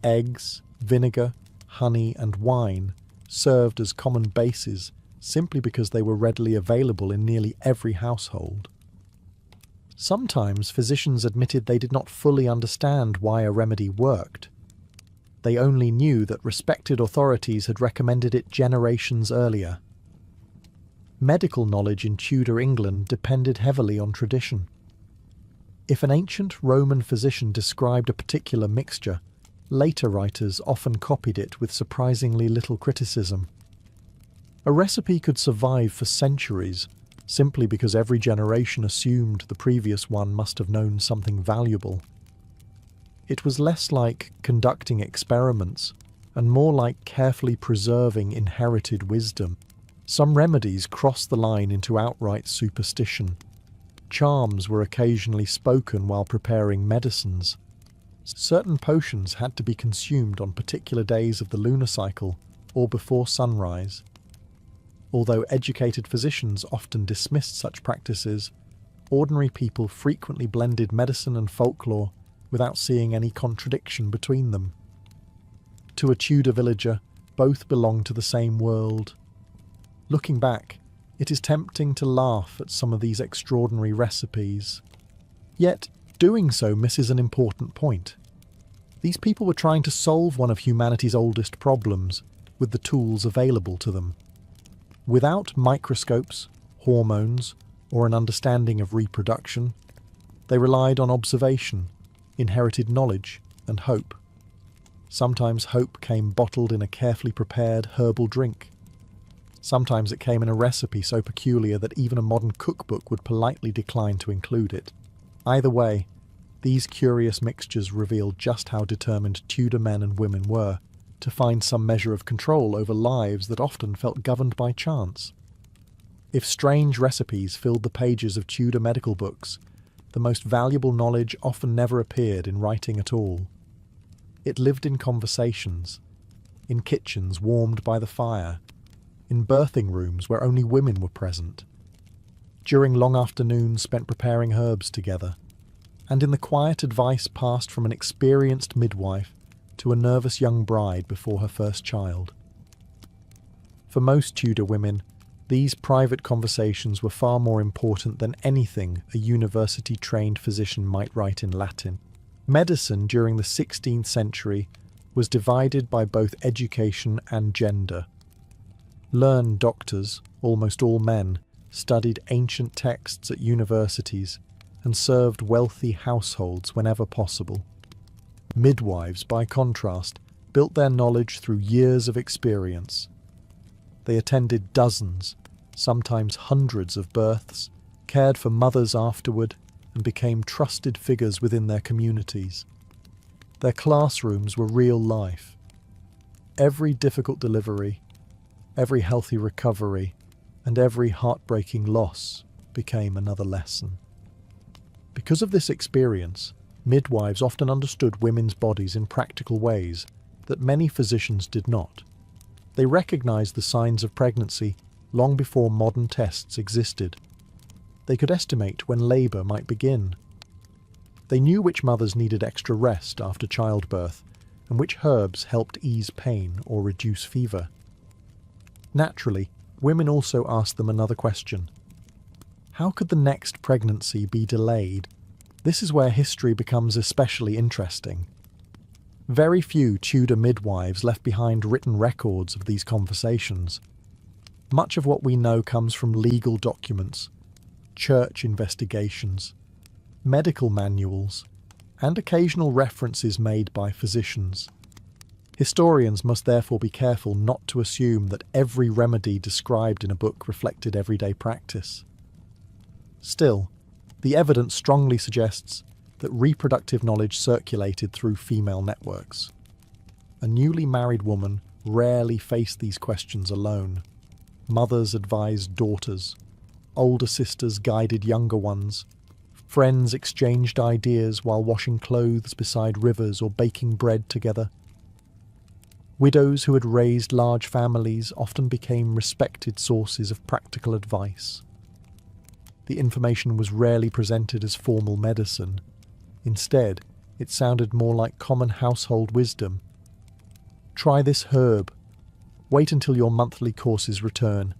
S1: Eggs, vinegar, honey, and wine served as common bases simply because they were readily available in nearly every household. Sometimes physicians admitted they did not fully understand why a remedy worked. They only knew that respected authorities had recommended it generations earlier. Medical knowledge in Tudor England depended heavily on tradition. If an ancient Roman physician described a particular mixture, later writers often copied it with surprisingly little criticism. A recipe could survive for centuries simply because every generation assumed the previous one must have known something valuable. It was less like conducting experiments and more like carefully preserving inherited wisdom. Some remedies crossed the line into outright superstition. Charms were occasionally spoken while preparing medicines. Certain potions had to be consumed on particular days of the lunar cycle or before sunrise. Although educated physicians often dismissed such practices, ordinary people frequently blended medicine and folklore without seeing any contradiction between them. To a Tudor villager, both belonged to the same world. Looking back, it is tempting to laugh at some of these extraordinary recipes. Yet, doing so misses an important point. These people were trying to solve one of humanity's oldest problems with the tools available to them. Without microscopes, hormones, or an understanding of reproduction, they relied on observation, inherited knowledge, and hope. Sometimes hope came bottled in a carefully prepared herbal drink. Sometimes it came in a recipe so peculiar that even a modern cookbook would politely decline to include it. Either way, these curious mixtures reveal just how determined Tudor men and women were to find some measure of control over lives that often felt governed by chance. If strange recipes filled the pages of Tudor medical books, the most valuable knowledge often never appeared in writing at all. It lived in conversations, in kitchens warmed by the fire, in birthing rooms where only women were present, during long afternoons spent preparing herbs together, and in the quiet advice passed from an experienced midwife to a nervous young bride before her first child. For most Tudor women, these private conversations were far more important than anything a university-trained physician might write in Latin. Medicine during the 16th century was divided by both education and gender. Learned doctors, almost all men, studied ancient texts at universities and served wealthy households whenever possible. Midwives, by contrast, built their knowledge through years of experience. They attended dozens, sometimes hundreds of births, cared for mothers afterward, and became trusted figures within their communities. Their classrooms were real life. Every difficult delivery, every healthy recovery, and every heartbreaking loss became another lesson. Because of this experience, midwives often understood women's bodies in practical ways that many physicians did not. They recognized the signs of pregnancy long before modern tests existed. They could estimate when labour might begin. They knew which mothers needed extra rest after childbirth and which herbs helped ease pain or reduce fever. Naturally, women also asked them another question. How could the next pregnancy be delayed? This is where history becomes especially interesting. Very few Tudor midwives left behind written records of these conversations. Much of what we know comes from legal documents, church investigations, medical manuals, and occasional references made by physicians. Historians must therefore be careful not to assume that every remedy described in a book reflected everyday practice. Still, the evidence strongly suggests that reproductive knowledge circulated through female networks. A newly married woman rarely faced these questions alone. Mothers advised daughters, older sisters guided younger ones, friends exchanged ideas while washing clothes beside rivers or baking bread together. Widows who had raised large families often became respected sources of practical advice. The information was rarely presented as formal medicine. Instead, it sounded more like common household wisdom. Try this herb. Wait until your monthly courses return.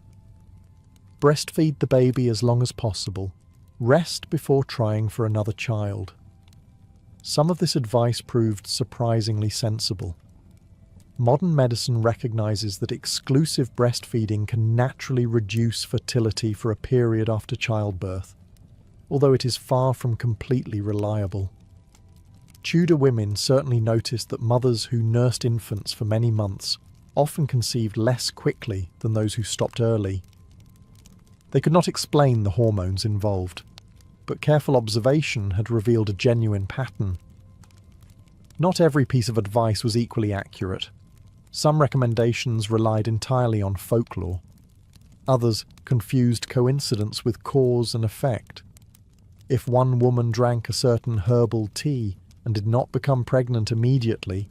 S1: Breastfeed the baby as long as possible. Rest before trying for another child. Some of this advice proved surprisingly sensible. Modern medicine recognizes that exclusive breastfeeding can naturally reduce fertility for a period after childbirth, although it is far from completely reliable. Tudor women certainly noticed that mothers who nursed infants for many months often conceived less quickly than those who stopped early. They could not explain the hormones involved, but careful observation had revealed a genuine pattern. Not every piece of advice was equally accurate. Some recommendations relied entirely on folklore. Others confused coincidence with cause and effect. If one woman drank a certain herbal tea and did not become pregnant immediately,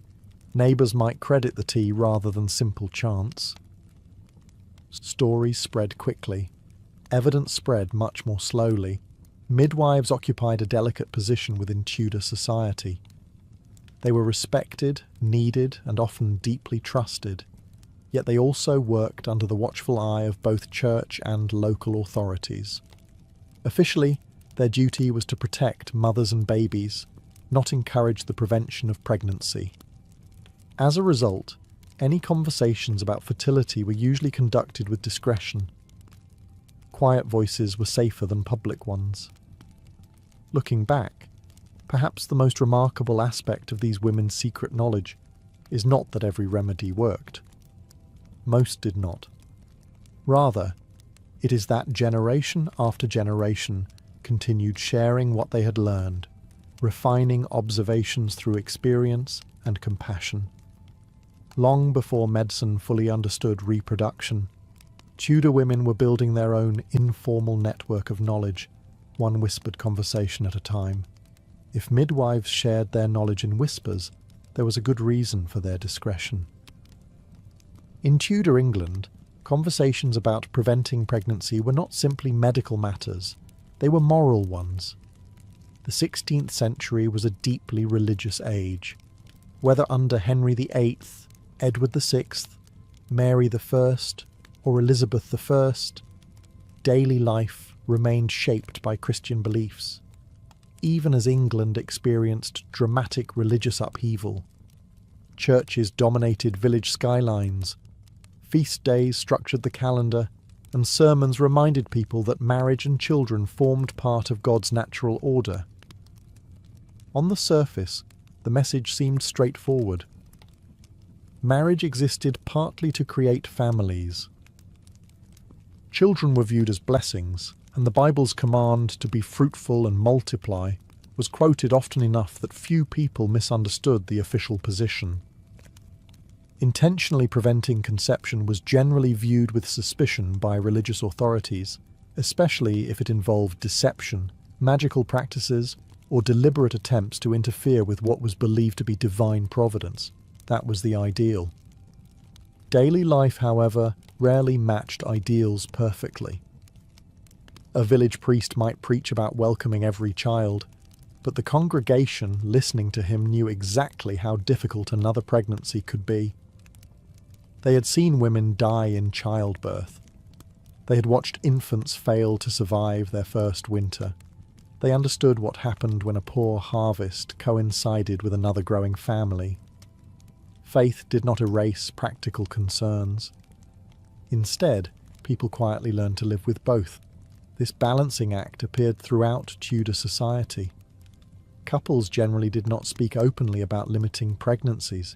S1: neighbours might credit the tea rather than simple chance. Stories spread quickly. Evidence spread much more slowly. Midwives occupied a delicate position within Tudor society. They were respected, needed, and often deeply trusted, yet they also worked under the watchful eye of both church and local authorities. Officially, their duty was to protect mothers and babies, not encourage the prevention of pregnancy. As a result, any conversations about fertility were usually conducted with discretion. Quiet voices were safer than public ones. Looking back, perhaps the most remarkable aspect of these women's secret knowledge is not that every remedy worked. Most did not. Rather, it is that generation after generation continued sharing what they had learned, refining observations through experience and compassion. Long before medicine fully understood reproduction, Tudor women were building their own informal network of knowledge, one whispered conversation at a time. If midwives shared their knowledge in whispers, there was a good reason for their discretion. In Tudor England, conversations about preventing pregnancy were not simply medical matters, they were moral ones. The 16th century was a deeply religious age. Whether under Henry VIII, Edward VI, Mary I, or Elizabeth I, daily life remained shaped by Christian beliefs. Even as England experienced dramatic religious upheaval, churches dominated village skylines, feast days structured the calendar, and sermons reminded people that marriage and children formed part of God's natural order. On the surface, the message seemed straightforward. Marriage existed partly to create families. Children were viewed as blessings, and the Bible's command to be fruitful and multiply was quoted often enough that few people misunderstood the official position. Intentionally preventing conception was generally viewed with suspicion by religious authorities, especially if it involved deception, magical practices, or deliberate attempts to interfere with what was believed to be divine providence. That was the ideal. Daily life, however, rarely matched ideals perfectly. A village priest might preach about welcoming every child, but the congregation listening to him knew exactly how difficult another pregnancy could be. They had seen women die in childbirth. They had watched infants fail to survive their first winter. They understood what happened when a poor harvest coincided with another growing family. Faith did not erase practical concerns. Instead, people quietly learned to live with both. This balancing act appeared throughout Tudor society. Couples generally did not speak openly about limiting pregnancies,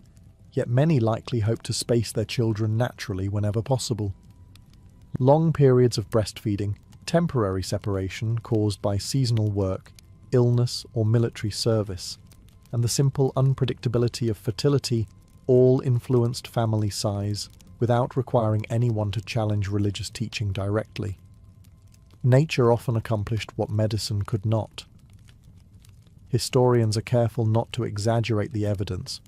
S1: yet many likely hoped to space their children naturally whenever possible. Long periods of breastfeeding, temporary separation caused by seasonal work, illness, or military service, and the simple unpredictability of fertility all influenced family size without requiring anyone to challenge religious teaching directly. Nature often accomplished what medicine could not. Historians are careful not to exaggerate the evidence.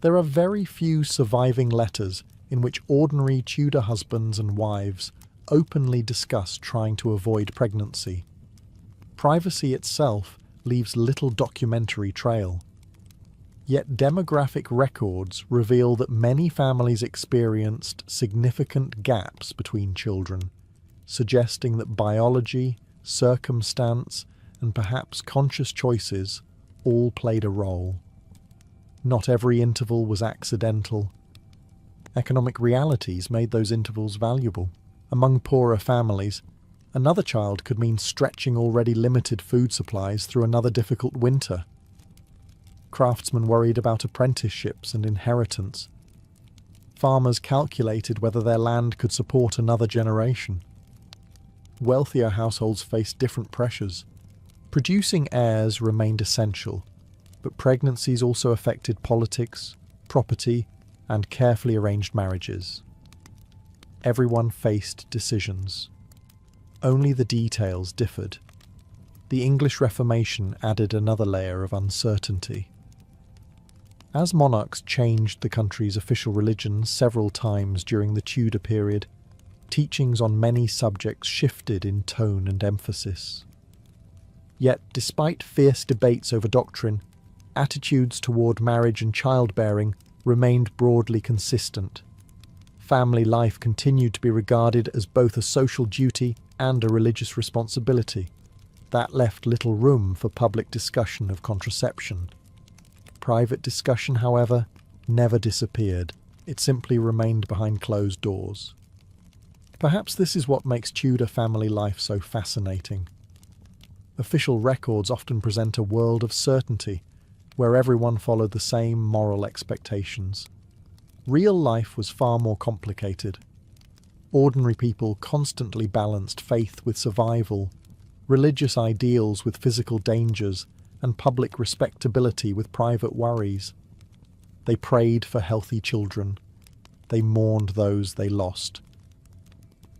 S1: There are very few surviving letters in which ordinary Tudor husbands and wives openly discuss trying to avoid pregnancy. Privacy itself leaves little documentary trail. Yet demographic records reveal that many families experienced significant gaps between children, suggesting that biology, circumstance, and perhaps conscious choices all played a role. Not every interval was accidental. Economic realities made those intervals valuable. Among poorer families, another child could mean stretching already limited food supplies through another difficult winter. Craftsmen worried about apprenticeships and inheritance. Farmers calculated whether their land could support another generation. Wealthier households faced different pressures. Producing heirs remained essential, but pregnancies also affected politics, property, and carefully arranged marriages. Everyone faced decisions. Only the details differed. The English Reformation added another layer of uncertainty. As monarchs changed the country's official religion several times during the Tudor period, teachings on many subjects shifted in tone and emphasis. Yet, despite fierce debates over doctrine, attitudes toward marriage and childbearing remained broadly consistent. Family life continued to be regarded as both a social duty and a religious responsibility. That left little room for public discussion of contraception. Private discussion, however, never disappeared. It simply remained behind closed doors. Perhaps this is what makes Tudor family life so fascinating. Official records often present a world of certainty, where everyone followed the same moral expectations. Real life was far more complicated. Ordinary people constantly balanced faith with survival, religious ideals with physical dangers, and public respectability with private worries. They prayed for healthy children. They mourned those they lost.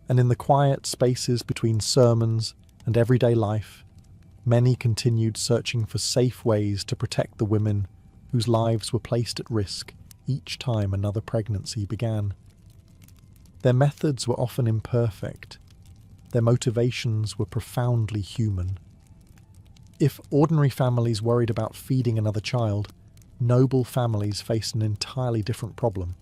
S1: And in the quiet spaces between sermons and everyday life, many continued searching for safe ways to protect the women whose lives were placed at risk each time another pregnancy began. Their methods were often imperfect. Their motivations were profoundly human. If ordinary families worried about feeding another child, noble families faced an entirely different problem: